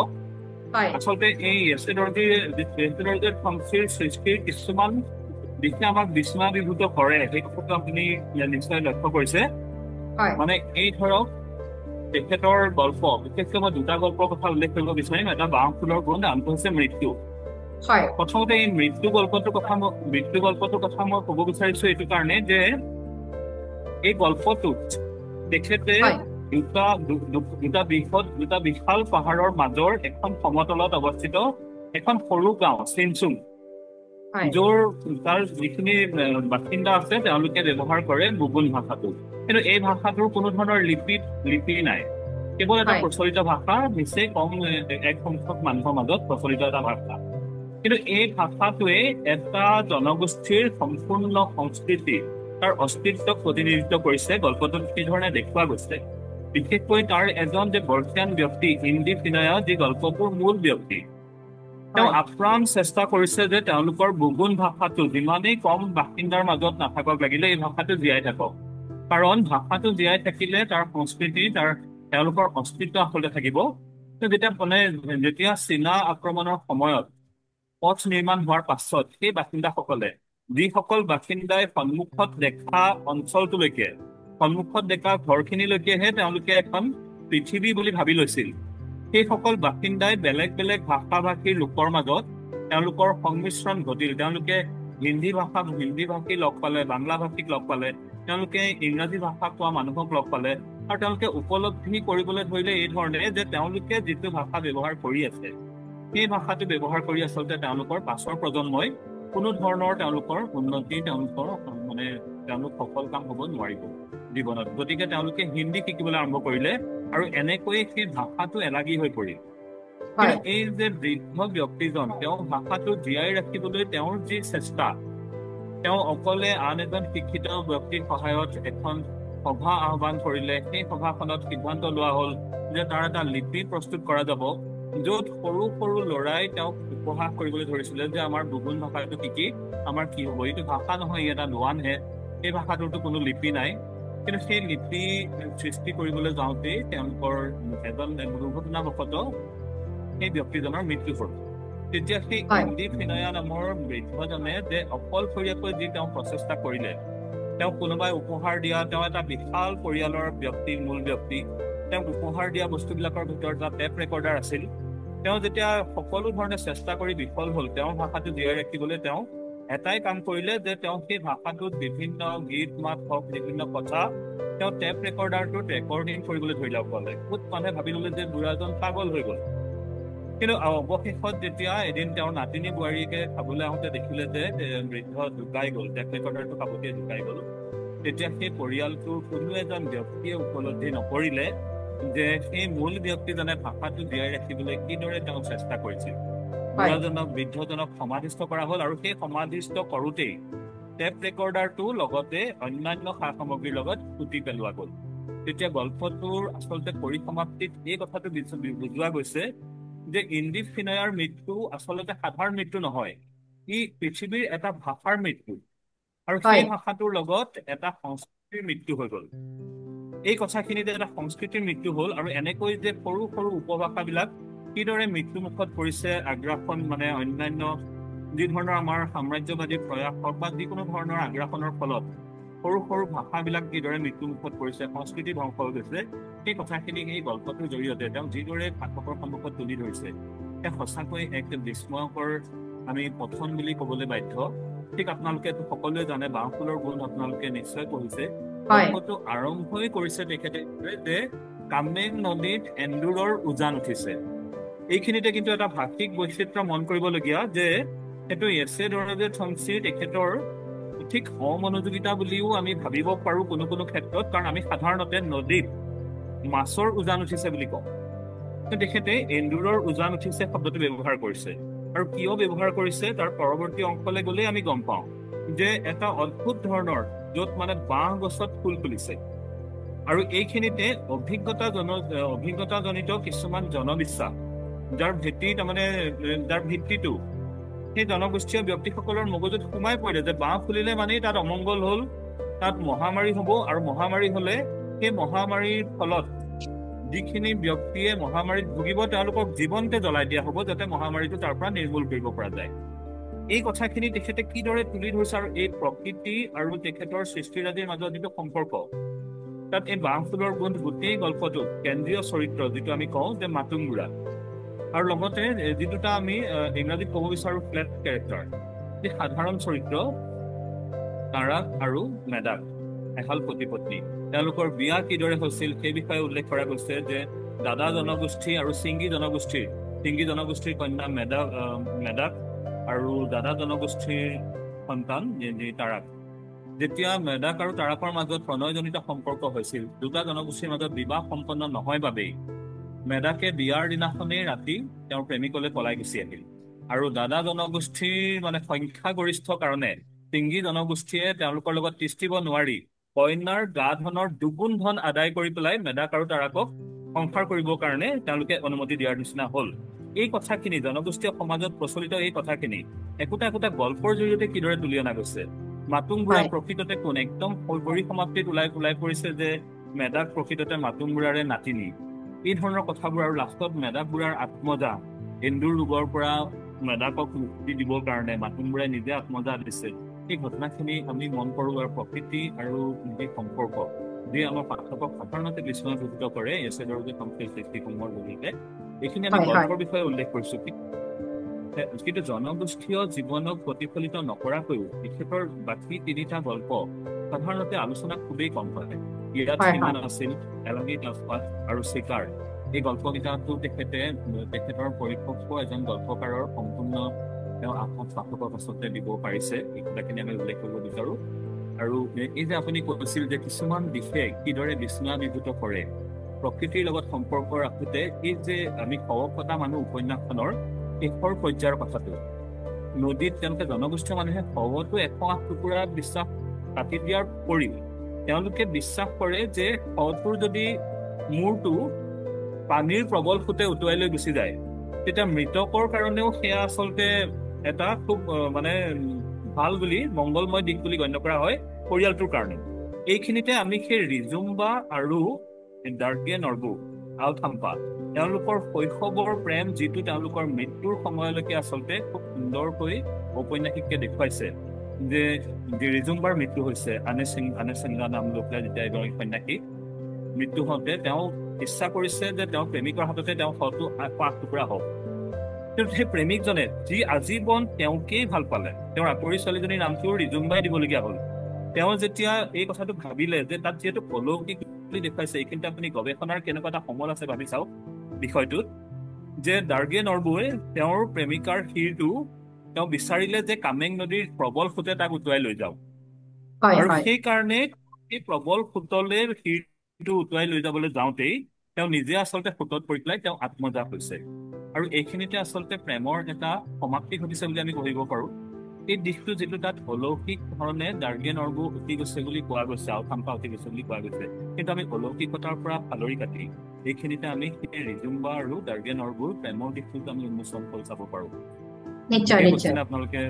আচলতে এই য়েছে দৰ্জে ঠংচিৰ সৃষ্টিৰ কিছুমান দিশে আমাক বিস্ময়াভিভূত কৰে, সেই কথাটো আপুনি নিশ্চয় লক্ষ্য কৰিছে। মানে এই ধৰক তেখেতৰ গল্প, বিশেষকৈ মই দুটা গল্পৰ কথা উল্লেখ কৰিব বিচাৰিম। এটা বাঁহ ফুলৰ গোন্ধ, আনটো হৈছে মৃত্যু। হয় প্ৰথমতে এই মৃত্যু গল্পটোৰ কথা মই ক'ব বিচাৰিছো এইটো কাৰণে যে এই গল্পটোত তেখেতে দুটা বিশাল পাহাৰৰ মাজৰ এখন সমতলত অৱস্থিত এখন সৰু গাঁও চিনচুং, তাৰ যিখিনি বাসিন্দা আছে তেওঁলোকে ব্যৱহাৰ কৰে বুগুন ভাষাটো। কিন্তু এই ভাষাটোৰ কোনো ধৰণৰ লিপি নাই, কেৱল এটা প্ৰচলিত ভাষা, নিচেই কম এক সংখ্যক মানুহৰ মাজত প্ৰচলিত এটা ভাষা। কিন্তু এই ভাষাটোৱে এটা জনগোষ্ঠীৰ সম্পূৰ্ণ সংস্কৃতি, তাৰ অস্তিত্বক প্ৰতিনিধিত্ব কৰিছে। গল্পটোত কি ধৰণে দেখুওৱা গৈছে, বিশেষকৈ তাৰ এজন যে বৰ্ষীয়ান ব্যক্তি ইন্দি ফিনয়া, যি গল্পটোৰ মূল ব্যক্তি, তেওঁ আপ্ৰাণ চেষ্টা কৰিছে যে তেওঁলোকৰ বুগুন ভাষাটো যিমানেই কম বাসিন্দাৰ মাজত নাথাকক লাগিলে এই ভাষাটো জীয়াই থাকক, কাৰণ ভাষাটো জীয়াই থাকিলে তাৰ সংস্কৃতি, তেওঁলোকৰ অস্তিত্ব আচলতে থাকিব। যেতিয়া চীনা আক্ৰমণৰ সময়ত পথ নিৰ্মাণ হোৱাৰ পাছত সেই বাসিন্দাসকলে, যিসকল বাসিন্দাই সন্মুখত দেখা অঞ্চলটোলৈকে, সন্মুখত দেখা ঘৰখিনিলৈকেহে তেওঁলোকে এখন পৃথিৱী বুলি ভাবি লৈছিল, সেইসকল বাসিন্দাই বেলেগ বেলেগ ভাষা ভাষীৰ লোকৰ মাজত তেওঁলোকৰ সংমিশ্ৰণ ঘটিল। তেওঁলোকে হিন্দী ভাষী লগ পালে, বাংলা ভাষীক লগ পালে, তেওঁলোকে ইংৰাজী ভাষা কোৱা মানুহক লগ পালে, আৰু তেওঁলোকে উপলব্ধি কৰিবলৈ ধৰিলে এই ধৰণে যে তেওঁলোকে যিটো ভাষা ব্যৱহাৰ কৰি আছে সেই ভাষাটো ব্যৱহাৰ কৰি আচলতে তেওঁলোকৰ পাছৰ প্ৰজন্মই কোনো ধৰণৰ তেওঁলোকৰ উন্নতি, তেওঁলোক সফল কাম হ'ব নোৱাৰিব জীৱনত। গতিকে তেওঁলোকে হিন্দী শিকিবলৈ আৰম্ভ কৰিলে আৰু এনেকৈয়ে সেই ভাষাটো এলাগী হৈ পৰিল। কিন্তু এই যে বৃদ্ধ ব্যক্তিজন, তেওঁ ভাষাটো জীয়াই ৰাখিবলৈ তেওঁৰ যি চেষ্টা, তেওঁ অকলে আন এজন শিক্ষিত ব্যক্তিৰ সহায়ত এখন সভা আহ্বান কৰিলে। সেই সভাখনত সিদ্ধান্ত লোৱা হ'ল যে তাৰ এটা লিপি প্ৰস্তুত কৰা যাব, য'ত সৰু সৰু ল'ৰাই তেওঁক উপহাস কৰিবলৈ ধৰিছিলে যে আমাৰ বুগুন ভাষাটো শিকি আমাৰ কি হ'ব, এইটো ভাষা নহয়, এটা লোৱানহে, এই ভাষাটোতো কোনো লিপি নাই। কিন্তু সেই লিপি সৃষ্টি কৰিবলৈ যাওঁতেই তেওঁলোকৰ এজন দুৰ্ঘটনাবশতঃ সেই ব্যক্তিজনৰ মৃত্যু হ'ল। তেতিয়া সেই ইন্দি ফিনয়া নামৰ বৃদ্ধজনে যে অকলশৰীয়াকৈ যি তেওঁ প্ৰচেষ্টা কৰিলে, তেওঁ কোনোবাই উপহাৰ দিয়া, তেওঁ এটা বিশাল পৰিয়ালৰ ব্যক্তি, মূল ব্যক্তি, তেওঁক উপহাৰ দিয়া বস্তুবিলাকৰ ভিতৰত এটা টেপ ৰেকৰ্ডাৰ আছিল। তেওঁ যেতিয়া সকলো ধৰণে চেষ্টা কৰি বিফল হ'ল তেওঁৰ ভাষাটো জীয়াই ৰাখিবলৈ, তেওঁ এটাই কাম কৰিলে যে তেওঁ সেই ভাষাটোত বিভিন্ন গীত মাত হওক, বিভিন্ন কথা তেওঁ টেপ ৰেকৰ্ডাৰটোত ৰেকৰ্ডিং কৰিবলৈ ধৰিলে অকলে। বহুত মানুহে ভাবি ল'লে যে বুঢ়াজন পাগল হৈ গ'ল। কিন্তু অৱশেষত যেতিয়া এদিন তেওঁৰ নাতিনী বোৱাৰীকে খাবলৈ আহোঁতে দেখিলে যে বৃদ্ধ ঢুকাই গ'ল, টেপ ৰেকৰ্ডাৰটো কাষতেই ঢুকাই গ'ল, তেতিয়া সেই পৰিয়ালটোৰ কোনো এজন ব্যক্তিয়ে উপলব্ধি নকৰিলে যে সেই মূল ব্যক্তিজনে ভাষাটো জীয়াই ৰাখিবলৈ কিদৰে তেওঁ চেষ্টা কৰিছিল। বৃদ্ধজনক সমাধিস্থ কৰা হ'ল, আৰু সেই সমাধিস্থ কৰোঁতেই টেপ ৰেকৰ্ডাৰটো লগতে অন্যান্য সা সামগ্ৰীৰ লগত পুতি পেলোৱা গ'ল। তেতিয়া গল্পটোৰ আচলতে পৰিসমাপ্তিত এই কথাটো বুজোৱা গৈছে যে ইন্দি ফিনয়াৰ মৃত্যু আচলতে সাধাৰণ মৃত্যু নহয়, ই পৃথিৱীৰ এটা ভাষাৰ মৃত্যু, আৰু সেই ভাষাটোৰ লগত এটা সংস্কৃতিৰ মৃত্যু হৈ গ'ল। এই কথাখিনিতে এটা সংস্কৃতিৰ মৃত্যু হ'ল, আৰু এনেকৈ যে সৰু সৰু উপভাষাবিলাক কিদৰে মৃত্যুমুখত পৰিছে, আগ্ৰাসন অন্যান্য যি ধৰণৰ আমাৰ সাম্ৰাজ্যবাদী প্ৰয়াস হওক বা যিকোনো ধৰণৰ আগ্ৰাসনৰ ফলত সৰু সৰু ভাষাবিলাক কিদৰে মৃত্যুমুখত পৰিছে, সংস্কৃতি ধ্বংস হৈ গৈছে, সেই কথাখিনি এই গল্পটোৰ জৰিয়তে তেওঁ যিদৰে পাঠকৰ সন্মুখত তুলি ধৰিছে, সেয়া সঁচাকৈ এক বিস্ময়কৰ আমি পঠন বুলি ক'বলৈ বাধ্য। ঠিক আপোনালোকে সকলোৱে জানে, বাওঁফুলৰ গুণ আপোনালোকে নিশ্চয় পঢ়িছে। গল্পটো আৰম্ভই কৰিছে তেখেতে যে কামেং নদীত এন্দুৰৰ উজান উঠিছে। এইখিনিতে কিন্তু এটা ভাষিক বৈচিত্ৰ্য মন কৰিবলগীয়া যে সেইটো এছে দৰজে থংচি তেখেতৰ ঠিক অমনোযোগিতা বুলিও আমি ভাবিব পাৰোঁ কোনো কোনো ক্ষেত্ৰত, কাৰণ আমি সাধাৰণতে নদীত মাছৰ উজান উঠিছে বুলি কওঁ, কিন্তু তেখেতে এন্দুৰৰ উজান উঠিছে শব্দটো ব্যৱহাৰ কৰিছে। আৰু কিয় ব্যৱহাৰ কৰিছে তাৰ পৰৱৰ্তী অংশলৈ গ'লেই আমি গম পাওঁ যে এটা অদ্ভুত ধৰণৰ য'ত বাঁহ গছত ফুল ফুলিছে, আৰু এইখিনিতে অভিজ্ঞতাজনিত কিছুমান জনবিশ্বাস, যাৰ ভিত্তিটো সেই জনগোষ্ঠীয় ব্যক্তিসকলৰ মগজুত সোমাই পৰিলে যে বাঁহ ফুলিলে মানেই তাত অমংগল হ'ল, তাত মহামাৰী হ'ব, আৰু মহামাৰী হ'লে সেই মহামাৰীৰ ফলত যিখিনি ব্যক্তিয়ে মহামাৰীত ভুগিব তেওঁলোকক জীৱনতে জ্বলাই দিয়া হ'ব, যাতে মহামাৰীটো তাৰ পৰা নিৰ্মূল কৰিব পৰা যায়। এই কথাখিনি তেখেতে কিদৰে তুলি ধৰিছে, আৰু এই প্ৰকৃতি আৰু তেখেতৰ সৃষ্টিৰাজিৰ মাজত যিটো সম্পৰ্ক, তাত এই বাঁহফুলৰ গুণ গোটেই গল্পটো কেন্দ্ৰীয় চৰিত্ৰ যিটো আমি কওঁ যে মাতুংগুৰা, আৰু লগতে যি দুটা আমি ইংৰাজীত ক'ব বিচাৰো ফ্লেট কেৰেক্টাৰ, যি সাধাৰণ চৰিত্ৰ তাৰাক আৰু মেডাক এহাল পতি পত্নী, তেওঁলোকৰ বিয়া কিদৰে হৈছিল সেই বিষয়ে উল্লেখ কৰা গৈছে যে দাদা জনগোষ্ঠী আৰু ছিংগী জনগোষ্ঠীৰ কন্যা মেডাক আৰু দাদা জনগোষ্ঠীৰ সন্তান যি তাৰাক। যেতিয়া মেডাক আৰু তাৰাকৰ মাজত প্ৰণয়জনিত সম্পৰ্ক হৈছিল, দুটা জনগোষ্ঠীৰ মাজত বিবাহ সম্পন্ন নহয় বাবেই মেডাকে বিয়াৰ দিনাখনেই ৰাতি তেওঁৰ প্ৰেমিকলৈ পলাই গুচি আহিল। আৰু দাদা জনগোষ্ঠীৰ মানে সংখ্যাগৰিষ্ঠ কাৰণে ছিংগী জনগোষ্ঠীয়ে তেওঁলোকৰ লগত তিষ্ঠিব নোৱাৰি কন্যাৰ গা ধনৰ দুগুণ ধন আদায় কৰি পেলাই মেডাক আৰু তাৰাকক সংসাৰ কৰিবৰ কাৰণে তেওঁলোকে অনুমতি দিয়াৰ নিচিনা হ'ল। এই কথাখিনি জনগোষ্ঠীয় সমাজত প্ৰচলিত এই কথাখিনি একোটা একোটা গল্পৰ জৰিয়তে কিদৰে তুলি অনা গৈছে। মাতুং বুঢ়া প্ৰকৃততে কোন একদম পৰিসমাপ্তিত ওলাই পৰিছে যে মেডাক প্ৰকৃততে মাতুং বুঢ়াৰে নাতিনী। এই ধৰণৰ কথাবোৰ আৰু লাষ্টত মেডাক বুঢ়াৰ আত্মজা, এন্দুৰ ৰোগৰ পৰা মেডাকক মুক্তি দিবৰ কাৰণে মাতুং বুঢ়াই নিজে আত্মজা দিছে। এই ঘটনাখিনি আমি মন কৰোঁ আৰু প্ৰকৃতি আৰু যি সম্পৰ্ক যি আমাৰ পাঠকক সাধাৰণতে বিস্ময়ভূত কৰে এছেডৰ যে সংশ্লিষ্ট দৃষ্টিকোণৰ জৰিয়তে, এইখিনি আমি গল্পৰ বিষয়ে উল্লেখ কৰিছো। কিন্তু জনগোষ্ঠীয় জীৱনক প্ৰতিফলিত নকৰাকৈও তেখেতৰ বাকী তিনিটা গল্প সাধাৰণতে আলোচনা খুবেই কম হয়। ইয়াত সিমান আছিল, এলাগী তাজপাত আৰু চিকাৰ। এই গল্পকেইটাতো তেখেতৰ পৰিপক্ক এজন গল্পকাৰৰ সম্পূৰ্ণ তেওঁ পাঠকক আচলতে দিব পাৰিছে। এই কথাখিনি আমি উল্লেখ কৰিব বিচাৰো। আৰু এই যে আপুনি কৈছিল যে কিছুমান বিশেষ কিদৰে বিস্ময়াভিভূত কৰে প্ৰকৃতিৰ লগত সম্পৰ্ক ৰাখোতে, এই যে আমি শৱকতা মানুহ উপন্যাসখনৰ শেষৰ পৰ্যায়ৰ কথাটো, নদীত তেওঁলোকে জনগোষ্ঠীয় মানুহে শৱটো 108 টুকুৰা বিশ্বাস কাটি দিয়াৰ উপৰিও তেওঁলোকে বিশ্বাস কৰে যে শৱটোৰ যদি মূৰটো পানীৰ প্ৰবল সোঁতে উটুৱাই লৈ গুচি যায় তেতিয়া মৃতকৰ কাৰণেও সেয়া আচলতে এটা খুব মানে ভাল বুলি, মংগলময় দিশ বুলি গণ্য কৰা হয় পৰিয়ালটোৰ কাৰণে। এইখিনিতে আমি সেই ৰিজুম্বা আৰু ডাৰ্গে নৰ্বু আলথাম্পা তেওঁলোকৰ শৈশৱৰ প্ৰেম যিটো তেওঁলোকৰ মৃত্যুৰ সময়লৈকে আচলতে খুব সুন্দৰকৈ ঔপন্যাসিকে দেখুৱাইছে। যে ৰিজুম্বাৰ মৃত্যু হৈছে আনে সিংহা নাম লৈ পেলাই যেতিয়া এগৰাকী সন্যাসী মৃত্যু হওঁতে তেওঁ ইচ্ছা কৰিছে যে তেওঁ প্ৰেমিকৰ হাততে তেওঁ শৱটো 8 টুকুৰা হওক। কিন্তু সেই প্ৰেমিকজনে যি আজীৱন তেওঁকেই ভাল পালে, তেওঁৰ আকৰি ছোৱালীজনীৰ নামটো ৰিজুম্বাই দিবলগীয়া হ'ল। তেওঁ যেতিয়া এই কথাটো ভাবিলে যে তাত যিহেতু অলৌকিক বুলি দেখুৱাইছে, এইখিনিতে আপুনি গৱেষণাৰ কেনেকুৱা এটা সমল আছে ভাবি চাওক বিষয়টোত, যে ডাৰ্গে নৰ্বুৱে তেওঁৰ প্ৰেমিকাৰ শিৰটো তেওঁ বিচাৰিলে যে কামেং নদীৰ প্ৰবল সোঁতে তাক উটুৱাই লৈ যাওক। আৰু সেইকাৰণে এই প্ৰবল সোঁতলে শিৰটো উটুৱাই লৈ যাবলৈ যাওঁতেই তেওঁ নিজে আচলতে সোঁতত পৰি পেলাই তেওঁ আত্মজা হৈছে। আৰু এইখিনিতে আচলতে প্ৰেমৰ এটা সমাপ্তি ঘটিছে বুলি আমি ভাবিব পাৰো। এই দিশটো যিটো তাত অলৌকিক ধৰণে ডাৰ্গে নৰ্বু উঠি গৈছে বুলি কোৱা গৈছে, আলথাম্পা উঠি গৈছে বুলি কোৱা গৈছে, কিন্তু আমি অলৌকিকতাৰ পৰা ফালৰি কাটি এইখিনিতে আমি সেই ৰিজুম্বা আৰু ডাৰ্গে নৰ্বুৰ প্ৰেমৰ দিশটোত আমি উন্মোচন কৰি চাব পাৰো। আপোনালোকে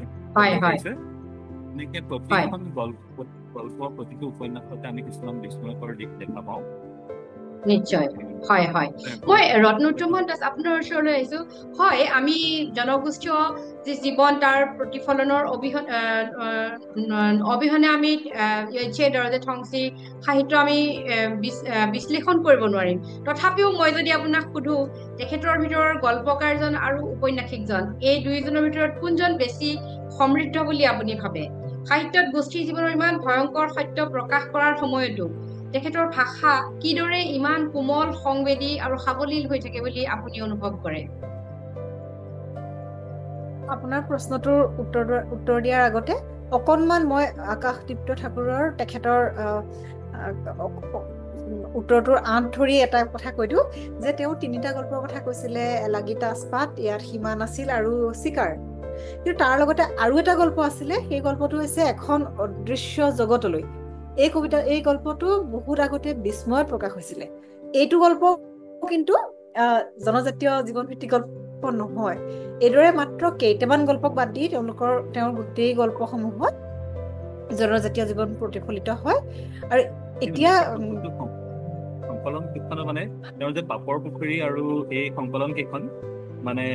এনেকে প্ৰতিখন গল্প প্ৰতিটো উপন্যাসতে আমি কিছুমান বিস্ময়কৰ দিশ দেখা পাওঁ। নিশ্চয়, হয় হয়। মই ৰত্নোত্তম দাস আপোনাৰ ওচৰলৈ আহিছো। হয়, আমি জনগোষ্ঠীয় যি জীৱন তাৰ প্ৰতিফলনৰ অবিহনে আমি থংচী সাহিত্য আমি বিশ্লেষণ কৰিব নোৱাৰিম। তথাপিও মই যদি আপোনাক সুধো তেখেতৰ ভিতৰৰ গল্পকাৰজন আৰু উপন্যাসিকজন এই দুইজনৰ ভিতৰত কোনজন বেছি সমৃদ্ধ বুলি আপুনি ভাবে? সাহিত্যত গোষ্ঠী জীৱনৰ ইমান ভয়ংকৰ সত্য প্ৰকাশ কৰাৰ সময়তো তেখেতৰ ভাষা কিদৰে ইমান কোমল, সংবেদী আৰু সাৱলীল হৈ থাকে বুলি আপুনি অনুভৱ কৰে? আপোনাৰ প্ৰশ্নটোৰ উত্তৰ দিয়াৰ আগতে অকণমান মই আকাশদীপ্ত ঠাকুৰৰ তেখেতৰ উত্তৰটোৰ আঁত ধৰি এটা কথা কৈ দিওঁ যে তেওঁ 3টা গল্পৰ কথা কৈছিলে, এলাগী তাজপাত, ইয়াত সীমা নাছিল আৰু চিকাৰ। কিন্তু তাৰ লগতে আৰু এটা গল্প আছিলে, সেই গল্পটো হৈছে এখন অদৃশ্য জগতলৈ। এই গল্পটো বহুত আগতে বিস্ময়ত প্ৰকাশ হৈছিলে। এইটো গল্প কিন্তু জনজাতীয় জীৱনভিত্তিক গল্প নহয়। এইদৰে মাত্ৰ কেইটামান গল্পক বাদ দি তেওঁৰ গোটেই গল্পসমূহত জনজাতীয় জীৱন প্ৰতিফলিত হয়। আৰু এতিয়া সংকলন কেইখন মানে তেওঁৰ যে পাপৰ পুখুৰী আৰু এই সংকলন কেইখন মানে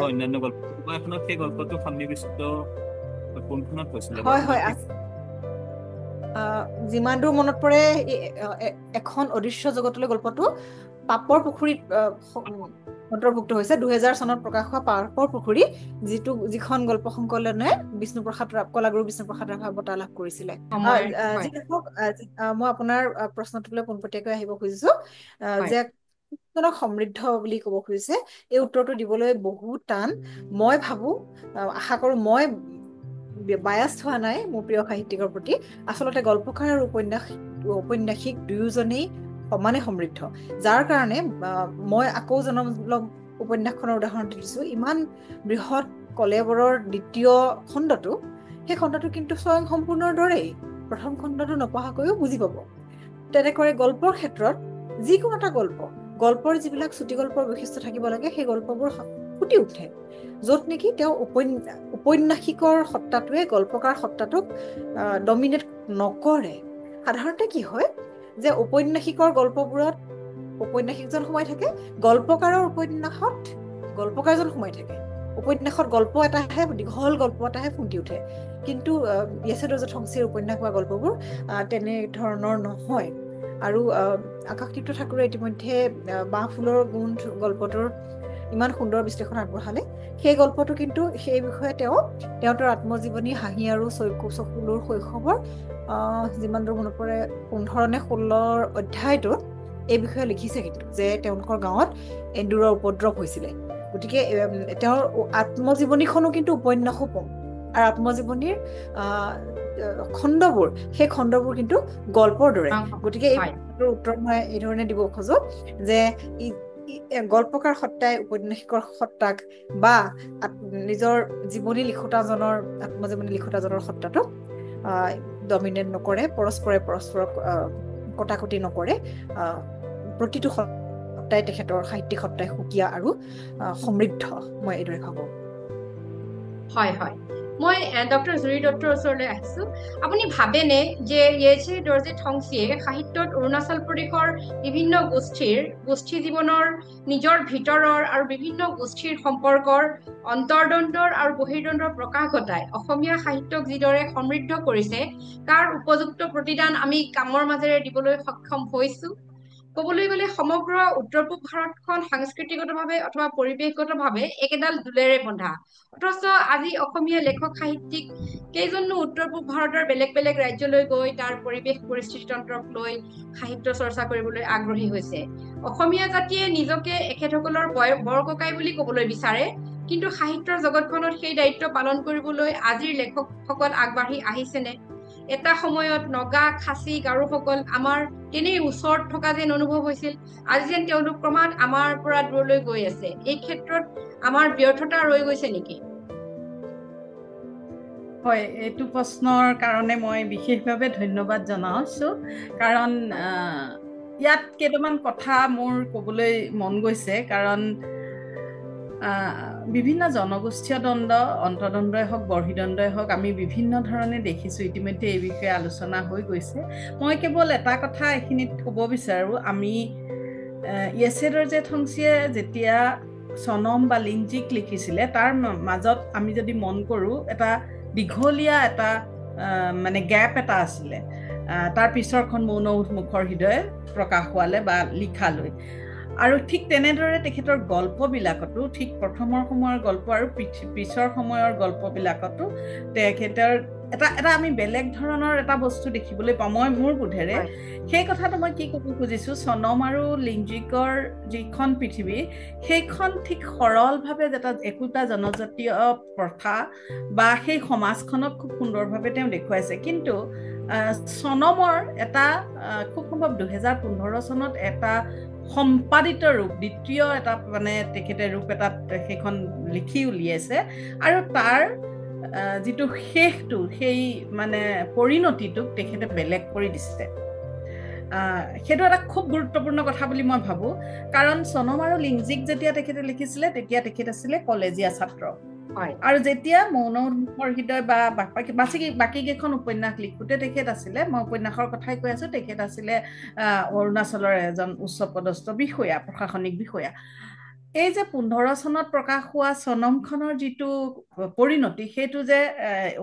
অন্যান্য গল্প এখনত সেই গল্পটো সন্নিৱিষ্ট কোনখনত হৈছিলে? হয় হয়, যিমান দূৰ মনত পৰে এখন অদৃশ্য জগতলৈ গল্পটো পাপৰ পুখুৰীত অন্তৰ্ভুক্ত হৈছে 2000 চনত প্ৰকাশ হোৱা পাৰ্কৰ পুখুৰী, যিখন গল্প সংকলনে কলাগুৰু বিষ্ণুপ্ৰসাদ ৰাভা বঁটা লাভ কৰিছিলে। যি দেখক মই আপোনাৰ প্ৰশ্নটোলৈ পোনপটীয়াকৈ আহিব খুজিছো যে সমৃদ্ধ বুলি ক'ব খুজিছে, এই উত্তৰটো দিবলৈ বহুত টান। মই ভাবো, আশা কৰো মই বায়াস্ড হোৱা নাই মোৰ প্ৰিয় সাহিত্যিকৰ প্ৰতি। আচলতে গল্পকাৰ আৰু ঔপন্যাসিক দুয়োজনেই সমানে সমৃদ্ধ, যাৰ কাৰণে মই আকৌ জনমূলক উপন্যাসখনৰ উদাহৰণ দিছো। ইমান বৃহৎ কলেবৰৰ দ্বিতীয় খণ্ডটো, সেই খণ্ডটো কিন্তু স্বয়ং সম্পূৰ্ণৰ দৰেই প্ৰথম খণ্ডটো নপঢ়াকৈও বুজি পাব। তেনেকৈ গল্পৰ ক্ষেত্ৰত যিকোনো এটা গল্পৰ যিবিলাক চুটি গল্পৰ বৈশিষ্ট্য থাকিব লাগে, সেই গল্পবোৰ ফুটি উঠে, য'ত নেকি তেওঁ ঔপন্যাসিকৰ সত্তাটোৱে গল্পকাৰ সত্তাটোক ডমিনেট নকৰে। সাধাৰণতে কি হয় যে ঔপন্যাসিকৰ গল্পবোৰত ঔপন্যাসিকজন সোমাই থাকে, গল্পকাৰৰ উপন্যাসত গল্পকাৰজন সোমাই থাকে। উপন্যাসত গল্প এটাহে, দীঘল গল্প এটাহে ফুটি উঠে। কিন্তু য়েছে দৰ্জে ঠংচিৰ উপন্যাস বা গল্পবোৰ তেনে ধৰণৰ নহয়। আৰু আকাশতীৰ্থ ঠাকুৰে ইতিমধ্যে বাঁহ ফুলৰ গোন্ধ গল্পটোৰ ইমান সুন্দৰ বিশ্লেষণ আগবঢ়ালে। সেই গল্পটো কিন্তু সেই বিষয়ে তেওঁৰ আত্মজীৱনী হাঁহি আৰু চকুলোৰ শৈশৱৰ যিমান দূৰ মনত পৰে 15 নে 16 অধ্যায়টোত এই বিষয়ে লিখিছে, কিন্তু যে তেওঁলোকৰ গাঁৱত এন্দুৰৰ উপদ্ৰৱ হৈছিলে। গতিকে তেওঁৰ আত্মজীৱনীখনো কিন্তু উপন্যাসো পম, আৰু আত্মজীৱনীৰ খণ্ডবোৰ, সেই খণ্ডবোৰ কিন্তু গল্পৰ দৰে। গতিকে এই উত্তৰ মই এই ধৰণে দিব খোজো যে গল্পকাৰ সত্তাই উপন্যাসিকৰ সত্তাক বা নিজৰ জীৱনী লিখোতাজনৰ আত্মজীৱনী লিখোতাজনৰ সত্তাটোক ডমিনেট নকৰে, পৰস্পৰক কটাকটি নকৰে। প্ৰতিটো সত্তাই, তেখেতৰ সাহিত্যিক সত্তাই সুকীয়া আৰু সমৃদ্ধ, মই এইদৰে ভাবো। হয় হয়, মই ডক্টৰ জুৰি দত্তৰ ওচৰলৈ আহিছো। আপুনি ভাবেনে যে য়েছে দৰ্জে ঠংচিয়ে সাহিত্যত অৰুণাচল প্ৰদেশৰ বিভিন্ন গোষ্ঠী জীৱনৰ নিজৰ ভিতৰৰ আৰু বিভিন্ন গোষ্ঠীৰ সম্পৰ্কৰ অন্তৰ্দ্বন্দ্বৰ আৰু বহিৰ্দ্বন্দ্বৰ প্ৰকাশ ঘটাই অসমীয়া সাহিত্যক যিদৰে সমৃদ্ধ কৰিছে, তাৰ উপযুক্ত প্ৰতিদান আমি কামৰ মাজেৰে দিবলৈ সক্ষম হৈছো? ক'বলৈ গ'লে সমগ্ৰ উত্তৰ পূব ভাৰতখন সাংস্কৃতিকভাৱে অথবা পৰিৱেশগতভাৱে একেডাল দোলেৰে বন্ধা, অথচ আজি অসমীয়া লেখক সাহিত্যিক কেইজনো উত্তৰ পূব ভাৰতৰ বেলেগ বেলেগ ৰাজ্যলৈ গৈ তাৰ পৰিৱেশ পৰিস্থিতিতন্ত্ৰক লৈ সাহিত্য চৰ্চা কৰিবলৈ আগ্ৰহী হৈছে। অসমীয়া জাতিয়ে নিজকে এখেতসকলৰ বৰককাই বুলি ক'বলৈ বিচাৰে, কিন্তু সাহিত্যৰ জগতখনত সেই দায়িত্ব পালন কৰিবলৈ আজিৰ লেখকসকল আগবাঢ়ি আহিছেনে? এটা সময়ত নগা, খাচী, গাৰোসকল আমাৰ তেনেই ওচৰত থকা যেন অনুভৱ হৈছিল। আজি যেন তেওঁলোক ক্ৰমাৎ আমাৰ পৰা দূৰলৈ গৈ আছে। এই ক্ষেত্ৰত আমাৰ ব্যৰ্থতা ৰৈ গৈছে নেকি? হয়, এইটো প্ৰশ্নৰ কাৰণে মই বিশেষভাৱে ধন্যবাদ জনাইছো, কাৰণ ইয়াত কেইটামান কথা মোৰ ক'বলৈ মন গৈছে। কাৰণ বিভিন্ন জনগোষ্ঠীয় দ্বন্দ্ব, অন্তৰ্দ্বন্দ্বই হওক, বহিৰ্দ্বন্দ্বই হওক, আমি বিভিন্ন ধৰণে দেখিছোঁ। ইতিমধ্যে এই বিষয়ে আলোচনা হৈ গৈছে। মই কেৱল এটা কথা এইখিনিত ক'ব বিচাৰোঁ, আমি য়েছে দৰ্জে ঠংচিয়ে যেতিয়া চনম বা লিংজিক লিখিছিলে, তাৰ মাজত আমি যদি মন কৰোঁ, এটা দীঘলীয়া এটা মানে গেপ এটা আছিলে। তাৰ পিছৰখন মৌন মুখৰ হৃদয় প্ৰকাশ হোৱালে বা লিখালৈ। আৰু ঠিক তেনেদৰে তেখেতৰ গল্পবিলাকতো, ঠিক প্ৰথমৰ সময়ৰ গল্প আৰু পিছৰ সময়ৰ গল্পবিলাকতো তেখেতৰ এটা আমি বেলেগ ধৰণৰ এটা বস্তু দেখিবলৈ পাওঁ। মোৰ বোধেৰে সেই কথাটো মই কি ক'ব খুজিছোঁ, চনম আৰু লিংজিকৰ যিখন পৃথিৱী, সেইখন ঠিক সৰলভাৱে একোটা জনজাতীয় প্ৰথা বা সেই সমাজখনক খুব সুন্দৰভাৱে তেওঁ দেখুৱাইছে। কিন্তু চনমৰ এটা খুব সম্ভৱ 2015 চনত এটা সম্পাদিত ৰূপ, দ্বিতীয় এটা মানে তেখেতে ৰূপ এটা সেইখন লিখি উলিয়াইছে, আৰু তাৰ যিটো শেষটো, সেই মানে পৰিণতিটোক তেখেতে বেলেগ কৰি দিছে। সেইটো এটা খুব গুৰুত্বপূৰ্ণ কথা বুলি মই ভাবোঁ। কাৰণ চনম আৰু লিংজিক যেতিয়া তেখেতে লিখিছিলে, তেতিয়া তেখেত আছিলে কলেজীয়া ছাত্ৰ। আৰু যেতিয়া মৌন মুখৰ হৃদয় বা বাকী কেইখন উপন্যাস লিখোঁতে তেখেত আছিলে, মই উপন্যাসৰ কথাই কৈ আছোঁ, তেখেত আছিলে অৰুণাচলৰ এজন উচ্চপদস্থ বিষয়া, প্ৰশাসনিক বিষয়া। এই যে 15 চনত প্ৰকাশ হোৱা চনমখনৰ যিটো পৰিণতি, সেইটো যে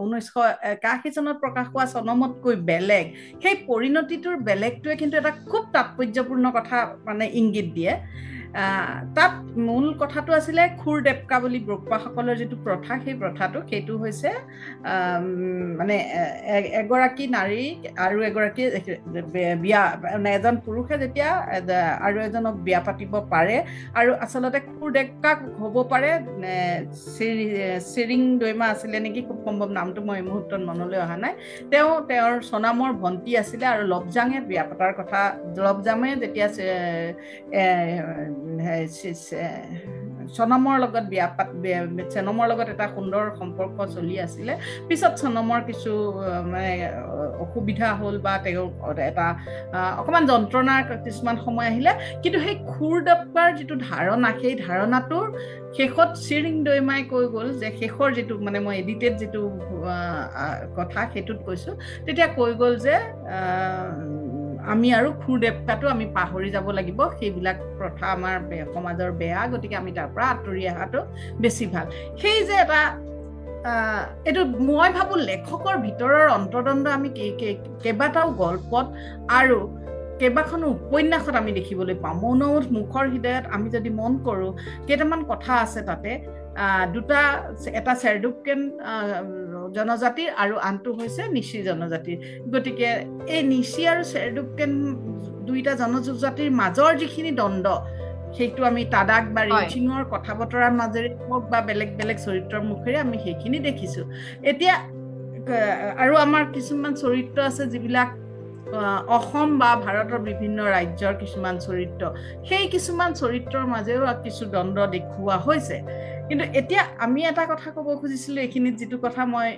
1981 চনত প্ৰকাশ হোৱা চনমতকৈ বেলেগ, সেই পৰিণতিটোৰ বেলেগটোৱে কিন্তু এটা খুব তাৎপৰ্যপূৰ্ণ কথা মানে ইংগিত দিয়ে। তাত মূল কথাটো আছিলে খুৰ ডেপকা বুলি ব্ৰহ্মাসকলৰ যিটো প্ৰথা, সেই প্ৰথাটো সেইটো হৈছে মানে এগৰাকী নাৰী আৰু এগৰাকী বিয়া মানে এজন পুৰুষে যেতিয়া আৰু এজনক বিয়া পাতিব পাৰে, আৰু আচলতে খুৰ ডেপকা হ'ব পাৰে চিৰিং দৈমা আছিলে নেকি, খুব সম্ভৱ, নামটো মই এই মুহূৰ্তত মনলৈ অহা নাই। তেওঁৰ সোণামৰ ভণ্টি আছিলে আৰু লবজাঙে বিয়া পতাৰ কথা, লবজাঙে যেতিয়া চনমৰ লগত চেনমৰ লগত এটা সুন্দৰ সম্পৰ্ক চলি আছিলে। পিছত চনমৰ কিছু মানে অসুবিধা হ'ল বা তেওঁৰ এটা অকণমান যন্ত্ৰণাৰ কিছুমান সময় আহিলে, কিন্তু সেই খুৰ ডেপকাৰ যিটো ধাৰণা, সেই ধাৰণাটোৰ শেষত চিৰিং দৈমাই কৈ গ'ল যে শেষৰ যিটো মানে মই এডিটেড যিটো কথা সেইটোত কৈছোঁ, তেতিয়া কৈ গ'ল যে আমি আৰু খুৰ ডেপকাটো আমি পাহৰি যাব লাগিব, সেইবিলাক প্ৰথা আমাৰ সমাজৰ বেয়া, গতিকে আমি তাৰ পৰা আঁতৰি অহাটো বেছি ভাল। সেই যে এটা এইটো মই ভাবোঁ লেখকৰ ভিতৰৰ অন্তৰ্দণ্ড আমি কেইবাটাও গল্পত আৰু কেইবাখনো উপন্যাসত আমি দেখিবলৈ পাওঁ। মৌনমুঠ মুখৰ হৃদয়ত আমি যদি মন কৰোঁ, কেইটামান কথা আছে তাতে, দুটা, এটা চেৰডুকেন জনজাতিৰ আৰু আনটো হৈছে নিচি জনজাতিৰ। গতিকে এই নিচি আৰু চেৰডুকেন দুইটা জনজাতিৰ মাজৰ যিখিনি দ্বন্দ্ব, সেইটো আমি তাদাক বা ৰিচিঙৰ কথা বতৰাৰ মাজেৰে হওক বা বেলেগ বেলেগ চৰিত্ৰৰ মুখেৰে আমি সেইখিনি দেখিছোঁ। এতিয়া আৰু আমাৰ কিছুমান চৰিত্ৰ আছে যিবিলাক অসম বা ভাৰতৰ বিভিন্ন ৰাজ্যৰ কিছুমান চৰিত্ৰ, সেই কিছুমান চৰিত্ৰৰ মাজেও কিছু দ্বন্দ্ব দেখুওৱা হৈছে। কিন্তু এতিয়া আমি এটা কথা ক'ব খুজিছিলোঁ এইখিনিত, যিটো কথা মই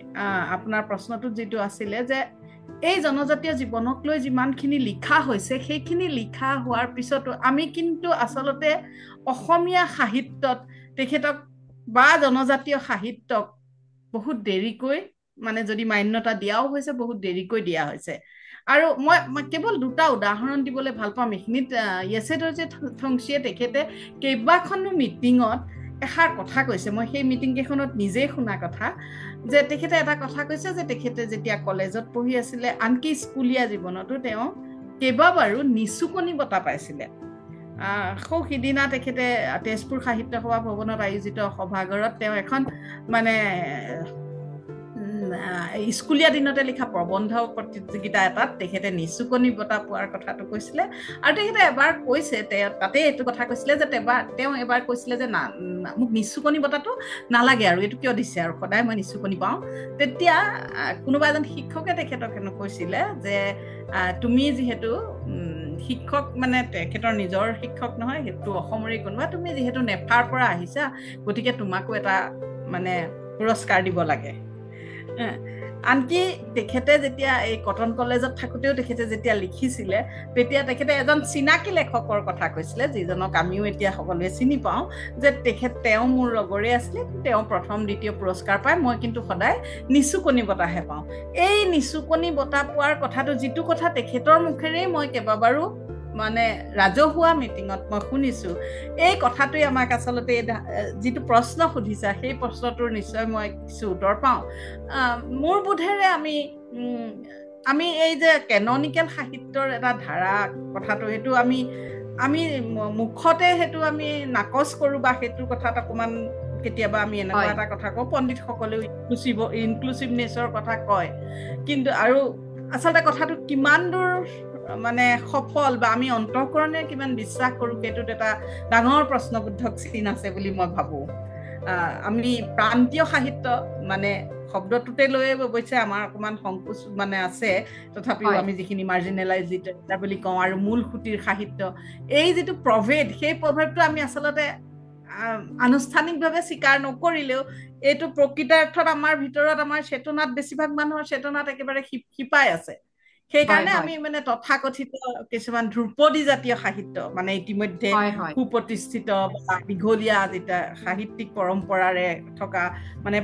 আপোনাৰ প্ৰশ্নটোত যিটো আছিলে যে এই জনজাতীয় জীৱনক লৈ যিমানখিনি লিখা হৈছে, সেইখিনি লিখা হোৱাৰ পিছতো আমি কিন্তু আচলতে অসমীয়া সাহিত্যত তেখেতক বা জনজাতীয় সাহিত্যক বহুত দেৰিকৈ মানে যদি মান্যতা দিয়াও হৈছে, বহুত দেৰিকৈ দিয়া হৈছে। আৰু মই কেৱল দুটা উদাহৰণ দিবলৈ ভাল পাম এইখিনিত। য়েছেদৰ্জী থংচীয়ে তেখেতে কেইবাখনো মিটিঙত এষাৰ কথা কৈছে, মই সেই মিটিং কেইখনত নিজেই শুনা কথা, যে তেখেতে এটা কথা কৈছে যে তেখেতে যেতিয়া কলেজত পঢ়ি আছিলে, আনকি স্কুলীয়া জীৱনতো তেওঁ কেইবাবাৰো নিচুকনি বঁটা পাইছিলে। সিদিনা তেখেতে তেজপুৰ সাহিত্য সভা ভৱনত আয়োজিত সভাঘৰত তেওঁ এখন মানে স্কুলীয়া দিনতে লিখা প্ৰবন্ধ প্ৰতিযোগিতা এটাত তেখেতে নিচুকনি বঁটা পোৱাৰ কথাটো কৈছিলে। আৰু তেখেতে এবাৰ কৈছে, তাতে এইটো কথা কৈছিলে যে তেওঁ এবাৰ কৈছিলে যে না, মোক নিচুকনি বঁটাটো নালাগে আৰু এইটো কিয় দিছে আৰু সদায় মই নিচুকনি পাওঁ। তেতিয়া কোনোবা এজন শিক্ষকে তেখেতক হেনো কৈছিলে যে তুমি যিহেতু শিক্ষক, মানে তেখেতৰ নিজৰ শিক্ষক নহয়, সেইটো অসমৰে কোনোবা, তুমি যিহেতু নেফাৰ পৰা আহিছা, গতিকে তোমাকো এটা মানে পুৰস্কাৰ দিব লাগে। আনকি তেখেতে যেতিয়া এই কটন কলেজত থাকোঁতেও তেখেতে যেতিয়া লিখিছিলে, তেতিয়া তেখেতে এজন চিনাকি লেখকৰ কথা কৈছিলে, যিজনক আমিও এতিয়া সকলোৱে চিনি পাওঁ, যে তেওঁ মোৰ লগৰে আছিলে, তেওঁ প্ৰথম দ্বিতীয় পুৰস্কাৰ পায়, মই কিন্তু সদায় নিচুকনি বঁটাহে পাওঁ। এই নিচুকনি বঁটা পোৱাৰ কথাটো, যিটো কথা তেখেতৰ মুখেৰেই মই কেইবাবাৰো মানে ৰাজহুৱা মিটিঙত মই শুনিছোঁ, এই কথাটোৱে আমাক আচলতে যিটো প্ৰশ্ন সুধিছা, সেই প্ৰশ্নটোৰ নিশ্চয় মই কিছু উত্তৰ পাওঁ। মোৰ বোধেৰে আমি এই যে কেননিকেল সাহিত্যৰ এটা ধাৰা কথাটো, সেইটো আমি মুখতে সেইটো আমি নাকচ কৰোঁ বা সেইটোৰ কথাত অকণমান কেতিয়াবা আমি এনেকুৱা এটা কথা কওঁ, পণ্ডিতসকলেও ইনক্লুচিভনেছৰ কথা কয়, কিন্তু আৰু আচলতে কথাটো কিমান দূৰ মানে সফল বা আমি অন্তঃকৰণে কিমান বিশ্বাস কৰোঁ, সেইটোত এটা ডাঙৰ প্ৰশ্নবোধক চিন আছে বুলি মই ভাবোঁ। আমি প্ৰান্তীয় সাহিত্য মানে শব্দটোতে লৈ অৱশ্যে আমাৰ অকণমান সংকোচ মানে আছে, তথাপিও আমি যিখিনি মাৰ্জিনেলাইজ বুলি কওঁ, আৰু মূল সুঁতিৰ সাহিত্য, এই যিটো প্ৰভেদ, সেই প্ৰভেদটো আমি আচলতে আনুষ্ঠানিকভাৱে স্বীকাৰ নকৰিলেও এইটো প্ৰকৃতাৰ্থত আমাৰ ভিতৰত, আমাৰ চেতনাত, বেছিভাগ মানুহৰ চেতনাত একেবাৰে শিপাই আছে। সেইকাৰণে আমি মানে তথাকথিত কিছুমান ধ্ৰুপদী জাতীয় সাহিত্য, মানে ইতিমধ্যে সুপ্ৰতিষ্ঠিত বা দীঘলীয়া যেতিয়া সাহিত্যিক পৰম্পৰাৰে থকা, মানে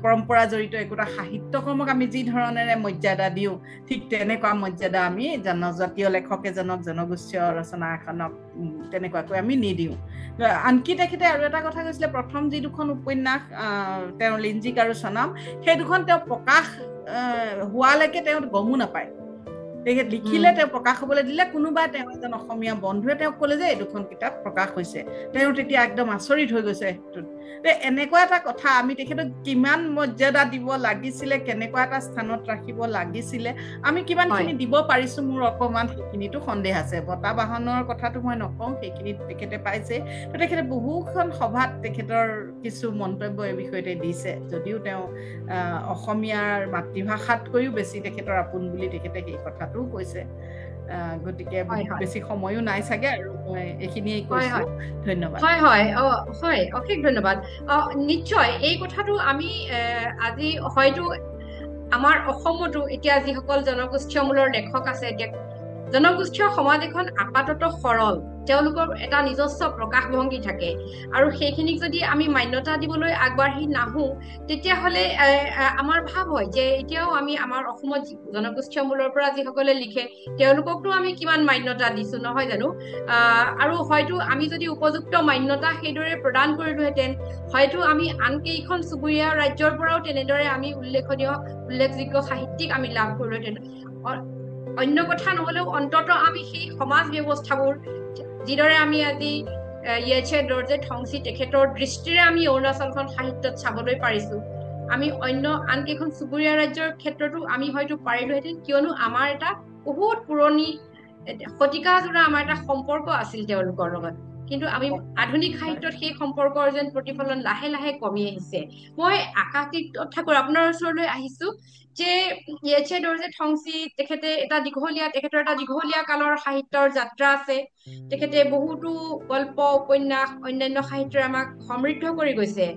পৰম্পৰা জড়িত একোটা সাহিত্যকৰ্মক আমি যি ধৰণেৰে মৰ্যাদা দিওঁ, ঠিক তেনেকুৱা মৰ্যাদা আমি জনজাতীয় লেখক এজনক, জনগোষ্ঠীয় ৰচনা এখনক তেনেকুৱাকৈ আমি নিদিওঁ। আনকি তেখেতে আৰু এটা কথা কৈছিলে, প্ৰথম যি দুখন উপন্যাস তেওঁ লিঞ্জিক আৰু চনাম, সেই দুখন তেওঁ প্ৰকাশ হোৱালৈকে তেওঁ গমো নাপায়। তেখেত লিখিলে তেওঁ প্ৰকাশ হ'বলৈ দিলে কোনোবাই তেওঁ এজন অসমীয়া বন্ধুৱে তেওঁক ক'লে যে এই দুখন কিতাপ প্ৰকাশ হৈছে তেওঁ তেতিয়া একদম আচৰিত হৈ গৈছে সেইটোত এনেকুৱা এটা কথা আমি তেখেতক কিমান মৰ্যাদা দিব লাগিছিলে কেনেকুৱা এটা স্থানত ৰাখিব লাগিছিলে আমি কিমানখিনি দিব পাৰিছো মোৰ অকমান সেইখিনিতো সন্দেহ আছে বঁটা বাহনৰ কথাটো মই নকওঁ সেইখিনি তেখেতে পাইছে তো তেখেতে বহুখন সভাত তেখেতৰ কিছু মন্তব্য এই বিষয়তে দিছে যদিও তেওঁ অসমীয়াৰ মাতৃভাষাতকৈও বেছি তেখেতৰ আপোন বুলি তেখেতে সেই কথাটোও কৈছে গতিকে বেছি সময়ো নাই চাগে আৰু মই এইখিনিয়ে কৈছো ধন্যবাদ হয় হয় হয় অশেষ ধন্যবাদ নিশ্চয় এই কথাটো আমি আজি হয়তো আমাৰ অসমতো এতিয়া যিসকল জনগোষ্ঠীয় মূলৰ লেখক আছে এতিয়া জনগোষ্ঠীয় সমাজ এখন আপাতত সৰল তেওঁলোকৰ এটা নিজস্ব প্ৰকাশভংগী থাকে আৰু সেইখিনিক যদি আমি মান্যতা দিবলৈ আগবাঢ়ি নাহো তেতিয়াহ'লে আমাৰ ভাৱ হয় যে এতিয়াও আমি আমাৰ অসমত জনগোষ্ঠীয় মূলৰ পৰা যিসকলে লিখে তেওঁলোককতো আমি কিমান মান্যতা দিছো নহয় জানো আৰু হয়তো আমি যদি উপযুক্ত মান্যতা সেইদৰে প্ৰদান কৰিলোহেঁতেন হয়তো আমি আন কেইখন চুবুৰীয়া ৰাজ্যৰ পৰাও তেনেদৰে আমি উল্লেখযোগ্য সাহিত্যিক আমি লাভ কৰিলোহেঁতেন অন্য কথা নহলেও অন্তত আমি সেই সমাজ ব্যৱস্থাবোৰ যিদৰে আমি আজি য়েছে দৰ্জে ঠংচি তেখেতৰ দৃষ্টিৰে আমি অৰুণাচলখন সাহিত্যত চাবলৈ পাৰিছো আমি অন্য আন কেইখন চুবুৰীয়া ৰাজ্যৰ ক্ষেত্ৰতো আমি হয়তো পাৰিলোহেঁতেন কিয়নো আমাৰ এটা বহুত পুৰণি শতিকাজোৰা আমাৰ এটা সম্পৰ্ক আছিল তেওঁলোকৰ লগত কিন্তু আমি আধুনিক সাহিত্যত সেই সম্পৰ্কৰ যেন প্ৰতিফলন লাহে লাহে কমি আহিছে মই আকাশতীত ঠাকুৰ আপোনাৰ ওচৰলৈ আহিছো যে য়েছে দৰ্জে ঠংচি তেখেতৰ এটা দীঘলীয়া কালৰ সাহিত্যৰ যাত্ৰা আছে তেখেতে বহুতো গল্প উপন্যাস অন্যান্য সাহিত্যৰে আমাক সমৃদ্ধ কৰি গৈছে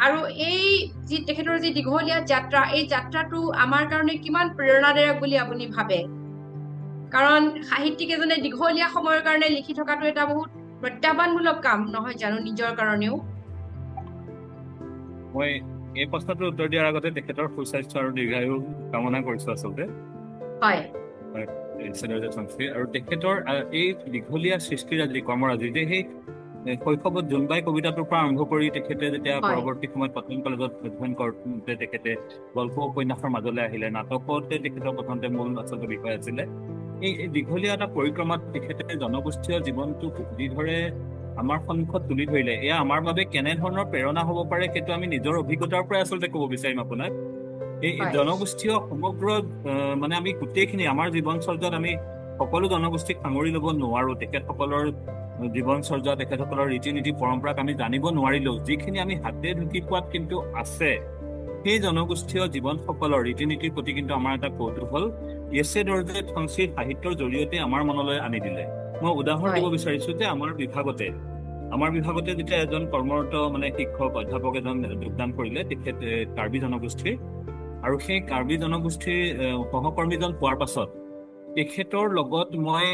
আৰু এই তেখেতৰ যি দীঘলীয়া যাত্ৰা এই যাত্ৰাটো আমাৰ কাৰণে কিমান প্ৰেৰণাদায়ক বুলি আপুনি ভাবে কাৰণ সাহিত্যিক এজনে দীঘলীয়া সময়ৰ কাৰণে লিখি থকাটো এটা বহুত প্ৰত্যাহ্বানমূলক কাম নহয় জানো নিজৰ কাৰণেও মই এই প্ৰশ্নটোৰ উত্তৰ দিয়াৰ আগতে তেখেতৰ সুস্বাস্থ্য আৰু দীৰ্ঘায়ু কামনা কৰিছো আচলতে হয় আৰু তেখেতৰ এই দীঘলীয়া সৃষ্টিৰাজি কৰ্মৰাজি যে সেই শৈশৱত জোনবাই কবিতাটোৰ পৰা আৰম্ভ কৰি তেখেতে যেতিয়া পৰৱৰ্তী সময়ত কটন কলেজত অধ্যয়ন কৰোঁতে তেখেতে গল্প উপন্যাসৰ মাজলৈ আহিলে নাটকতে তেখেতৰ প্ৰথমতে মূল আচলতে বিষয় আছিলে এই দীঘলীয়া এটা পৰিক্ৰমাত তেখেতে জনগোষ্ঠীয় জীৱনটো যিদৰে আমাৰ সন্মুখত তুলি ধৰিলে এয়া আমাৰ বাবে কেনেধৰণৰ প্ৰেৰণা হ'ব পাৰে সেইটো আমি নিজৰ অভিজ্ঞতাৰ পৰাই আচলতে ক'ব বিচাৰিম আপোনাক এই জনগোষ্ঠীয় সমগ্ৰ মানে আমি গোটেইখিনি আমাৰ জীৱনচৰ্যাত আমি সকলো জনগোষ্ঠীক সাঙুৰি ল'ব নোৱাৰো তেখেতসকলৰ জীৱনচৰ্যা তেখেতসকলৰ ৰীতি নীতি পৰম্পৰাক আমি জানিব নোৱাৰিলেও যিখিনি আমি হাতে ঢুকি পোৱাত কিন্তু আছে সেই জনগোষ্ঠীয় জীৱনসকলৰ ৰীতি নীতিৰ প্ৰতি কিন্তু আমাৰ এটা কৌতূহল য়েছে দৰ্জে ঠংচিৰ সাহিত্যৰ জৰিয়তে আমাৰ মনলৈ আনি দিলে মই উদাহৰণ দিব বিচাৰিছো যে আমাৰ বিভাগতে যেতিয়া এজন কৰ্মৰত মানে শিক্ষক অধ্যাপক এজন যোগদান কৰিলে তেখেতে কাৰ্বি জনগোষ্ঠীৰ আৰু সেই কাৰ্বি জনগোষ্ঠীৰ সহকৰ্মীজন পোৱাৰ পাছত তেখেতৰ লগত মই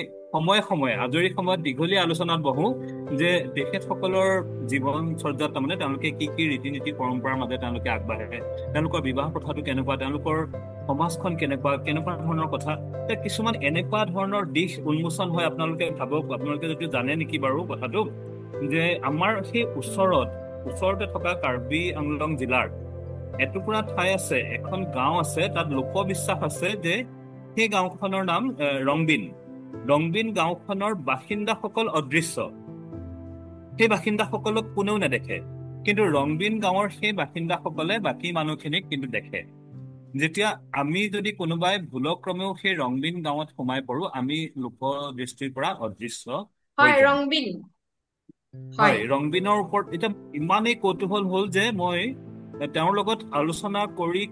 সময়ে আজৰি সময়ত দীঘলীয়া আলোচনাত বহো যে তেখেতসকলৰ জীৱনচৰ্যাত তাৰমানে তেওঁলোকে কি ৰীতি নীতি পৰম্পৰাৰ মাজে তেওঁলোকে আগবাঢ়ে তেওঁলোকৰ বিবাহ প্ৰথাটো কেনেকুৱা তেওঁলোকৰ সমাজখন কেনেকুৱা ধৰণৰ কথা কিছুমান এনেকুৱা ধৰণৰ দিশ উন্মোচন হয় আপোনালোকে ভাবক আপোনালোকে যদি জানে নেকি বাৰু কথাটো যে আমাৰ সেই ওচৰতে থকা কাৰ্বি আংলং জিলাৰ এটুকুৰা ঠাই আছে এখন গাঁও আছে তাত লোকবিশ্বাস আছে যে সেই গাঁওখনৰ নাম ৰংবিন গাঁওখনৰ বাসিন্দাসকল অদৃশ্য সেই বাসিন্দাসকলক কোনেও নেদেখে কিন্তু ৰংবিন গাঁৱৰ সেই বাসিন্দাসকলে বাকী মানুহখিনিক কিন্তু দেখে যেতিয়া আমি যদি কোনোবাই ভুলক্ৰমেও সেই ৰংবিন গাঁৱত সোমাই পৰো আমি লোক দৃষ্টিৰ পৰা অদৃশ্য ৰংবিনৰ ওপৰত এতিয়া ইমানেই কৌতূহল হ'ল যে মই তেওঁৰ লগত আলোচনা কৰি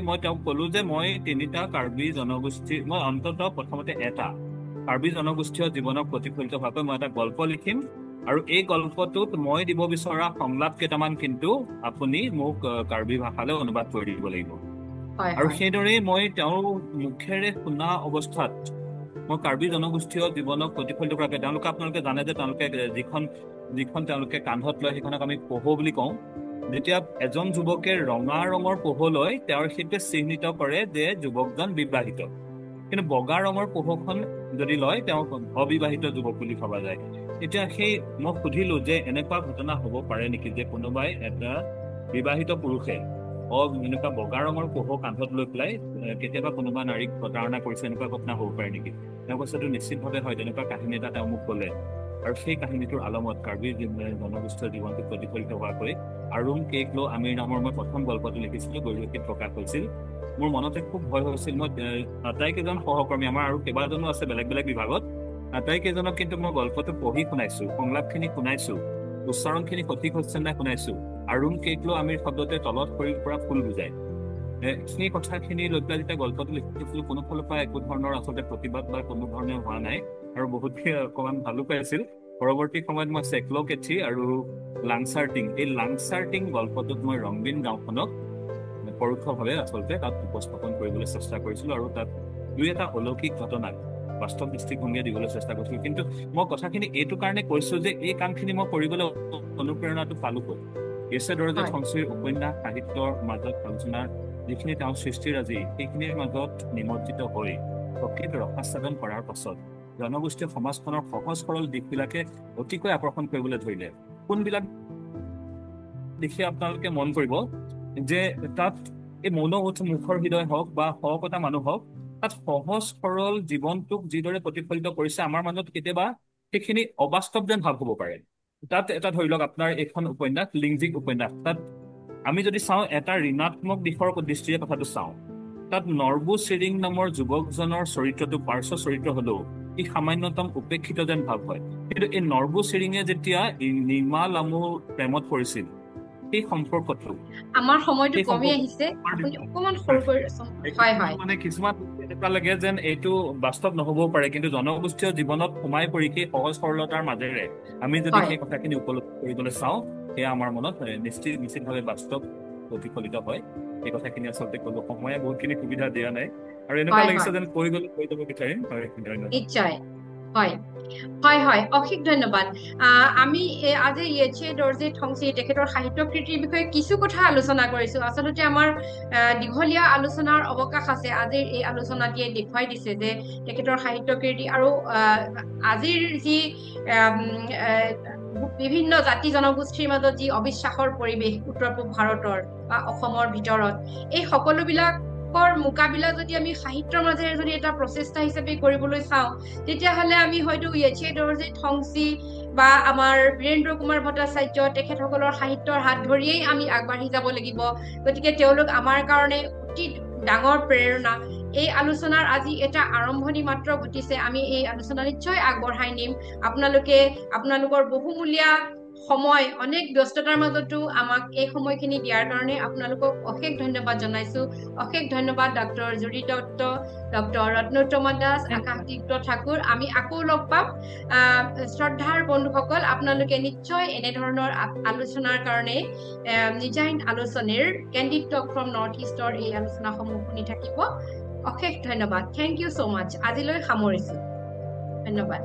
মই তেওঁক কলো যে মই 3টা কাৰ্বি জনগোষ্ঠী মই অন্ততঃ প্ৰথমতে এটা কাৰ্বি জনগোষ্ঠীয় জীৱনক প্ৰতিফলিত হোৱাকৈ মই এটা গল্প লিখিম আৰু এই গল্পটোত মই দিব বিচৰা সংলাপ কেইটামান কিন্তু আপুনি মোক কাৰ্বি ভাষালৈ অনুবাদ কৰি দিব লাগিব আৰু সেইদৰে মই তেওঁৰ মুখেৰে শুনা অৱস্থাত মই কাৰ্বি জনগোষ্ঠীয় জীৱনক প্ৰতিফলিত কৰাকৈ আপোনালোকে জানে যে তেওঁলোকে যিখন তেওঁলোকে কান্ধত লয় সেইখনক আমি পহু বুলি কওঁ যেতিয়া এজন যুৱকে ৰঙা ৰঙৰ পহু লয় তেওঁৰ সেইটোৱে চিহ্নিত কৰে যে যুৱকজন বিবাহিত কিন্তু বগা ৰঙৰ পহুখন যদি লয় তেওঁক অবিবাহিত যুৱক বুলি ভবা যায় এতিয়া মই সুধিলো যে এনেকুৱা ঘটনা হ'ব পাৰে নেকি যে কোনোবাই এটা বিবাহিত পুৰুষে এনেকুৱা বগা ৰঙৰ পোহ কান্ধত লৈ পেলাই কেতিয়াবা কোনোবা নাৰীক প্ৰতাৰণা কৰিছে এনেকুৱা ঘটনা হ'ব পাৰে নেকি? তেওঁ কৈছে এইটো নিশ্চিতভাৱে হয়, তেনেকুৱা কাহিনী এটা তেওঁ মোক ক'লে। আৰু সেই কাহিনীটোৰ আলমত কাৰ্বি জনগোষ্ঠীয় জীৱনটো প্ৰতিফলিত হোৱাকৈ আৰুম কেকলো আমিৰ নামৰ মই প্ৰথম গল্পটো লিখিছিলোঁ, গৰিয়সীত প্ৰকাশ হৈছিল। মোৰ মনতে খুব ভয় হৈছিল। মই আটাইকেইজন সহকৰ্মী, আমাৰ আৰু কেইবাজনো আছে বেলেগ বেলেগ বিভাগত, আটাইকেইজনক কিন্তু মই গল্পটো পঢ়ি শুনাইছোঁ, সংলাপখিনি শুনাইছোঁ, উচ্চাৰণখিনি সঠিক হৈছে নাই শুনাইছোঁ। আৰুম কেকলো আমিৰ শব্দতে তলত শৰীৰ পৰা ফুল বুজায়। সেই কথাখিনি লৈ পেলাই যেতিয়া গল্পটো লিখিছিলোঁ, কোনো ফালৰ পৰা একো ধৰণৰ আচলতে প্ৰতিবাদ বা কোনো ধৰণে হোৱা নাই, আৰু বহুতখিনি অকণমান ভালো পাইছিল। পৰৱৰ্তী সময়ত মই চেকলকেথি আৰু লাংচাৰ্টিং, এই লাংচাৰ্টিং গল্পটোত মই ৰংবিন গাঁওখনক পৰোক্ষভাৱে আচলতে তাত উপস্থাপন কৰিবলৈ চেষ্টা কৰিছিলোঁ, আৰু তাত দুই এটা অলৌকিক ঘটনাক বাস্তৱ দৃষ্টিভংগীয়ে দিবলৈ চেষ্টা কৰিছিলোঁ। কিন্তু মই কথাখিনি এইটো কাৰণে কৈছোঁ যে এই কামখিনি মই কৰিবলৈ অনুপ্ৰেৰণাটো পালোঁ। ইয়েছে দৰজে ঠংচিৰ উপন্যাস সাহিত্যৰ মাজত আলোচনাৰ যিখিনি তেওঁৰ সৃষ্টিৰাজি, সেইখিনিৰ মাজত নিমজ্জিত হৈ প্ৰকৃত ৰসাস্বাদন কৰাৰ পাছত জনগোষ্ঠীয় সমাজখনৰ সহজ সৰল দিশবিলাকে অতিকৈ আকৰ্ষণ কৰিবলৈ ধৰিলে। কোনবিলাক দেখি আপোনালোকে মন কৰিব যে তাত এই মৌনমুঠ মুখৰ হৃদয় হওক বা সহকতা মানুহ হওক, তাত সহজ সৰল জীৱনটোক যিদৰে প্ৰতিফলিত কৰিছে, আমাৰ মাজত কেতিয়াবা সেইখিনি অবাস্তৱ যেন ভাৱ হ'ব পাৰে। তাত এটা ধৰি লওক আপোনাৰ এইখন উপন্যাস লিংজিক উপন্যাস, তাত আমি যদি চাওঁ এটা ঋণাত্মক দিশৰ দৃষ্টিৰে কথাটো চাওঁ, তাত নৰবু চিৰিং নামৰ যুৱকজনৰ চৰিত্ৰটো পাৰ্শ্ব চৰিত্ৰ হলেও ই সামান্যতম উপেক্ষিত যেন ভাৱ হয়। কিন্তু এই নৰবু চিৰিঙে যেতিয়া নিমা লামুৰ প্ৰেমত পৰিছিল, সেই সম্পৰ্কটো আমাৰ সময়টো কমি আহিছে, আপুনি অকমান সৰু কৰি মানে কিছুমান এনেকুৱা লাগে যেন এইটো বাস্তৱ নহবও পাৰে, কিন্তু জনগোষ্ঠীয় জীৱনত সোমাই পৰি সেই সহজ সৰলতাৰ মাজেৰে আমি যদি সেই কথাখিনি উপলব্ধি কৰিবলৈ চাওঁ, সেয়া আমাৰ মনত নিশ্চিতভাৱে বাস্তৱ প্ৰতিফলিত হয়। এই কথাখিনি আচলতে কোনো সময়ে বহুতখিনি সুবিধা দিয়া নাই, আৰু এনেকুৱা লাগিছে যেন কৈ গ'লে কৈ যাব বিচাৰিম। নিশ্চয়, হয় হয় হয়, অশেষ ধন্যবাদ। আমি আজি ইয়েছে দৰজে ঠংচি তেখেতৰ সাহিত্য কৃতিৰ বিষয়ে কিছু কথা আলোচনা কৰিছো। আচলতে আমাৰ দীঘলীয়া আলোচনাৰ অৱকাশ আছে। আজিৰ এই আলোচনাটিয়ে দেখুৱাই দিছে যে তেখেতৰ সাহিত্য কৃতি আৰু আজিৰ যি বিভিন্ন জাতি জনগোষ্ঠীৰ মাজত যি অবিশ্বাসৰ পৰিৱেশ উত্তৰ পূব ভাৰতৰ বা অসমৰ ভিতৰত, এই সকলোবিলাক মোকাবিলা যদি আমি সাহিত্যৰ মাজেৰে যদি এটা প্ৰচেষ্টা হিচাপে কৰিবলৈ চাওঁ, তেতিয়াহ'লে আমি হয়তো ইয়েছে দৰজে ঠংচি বা আমাৰ বীৰেন্দ্ৰ কুমাৰ ভট্টাচাৰ্য তেখেতসকলৰ সাহিত্যৰ হাত ধৰিয়েই আমি আগবাঢ়ি যাব লাগিব। গতিকে তেওঁলোক আমাৰ কাৰণে অতি ডাঙৰ প্ৰেৰণা। এই আলোচনাৰ আজি এটা আৰম্ভণি মাত্ৰ ঘটিছে, আমি এই আলোচনা নিশ্চয় আগবঢ়াই নিম। আপোনালোকৰ বহুমূলীয়া সময়, অনেক ব্যস্ততাৰ মাজতো আমাক এই সময়খিনি দিয়াৰ কাৰণে আপোনালোকক অশেষ ধন্যবাদ জনাইছো। অশেষ ধন্যবাদ ডক্টৰ জুৰি দত্ত, ডক্টৰ ৰত্নোত্তমা দাস, আকাশদীপ্ত ঠাকুৰ। আমি আকৌ লগ পাম। শ্ৰদ্ধাৰ বন্ধুসকল, আপোনালোকে নিশ্চয় এনেধৰণৰ আলোচনাৰ কাৰণে নিজাইন আলোচনীৰ কেণ্ডিড টক ফ্ৰম নৰ্থ ইষ্টৰ এই আলোচনাসমূহ শুনি থাকিব। অশেষ ধন্যবাদ। থেংক ইউ ছ' মাছ। আজিলৈ সামৰিছো। ধন্যবাদ।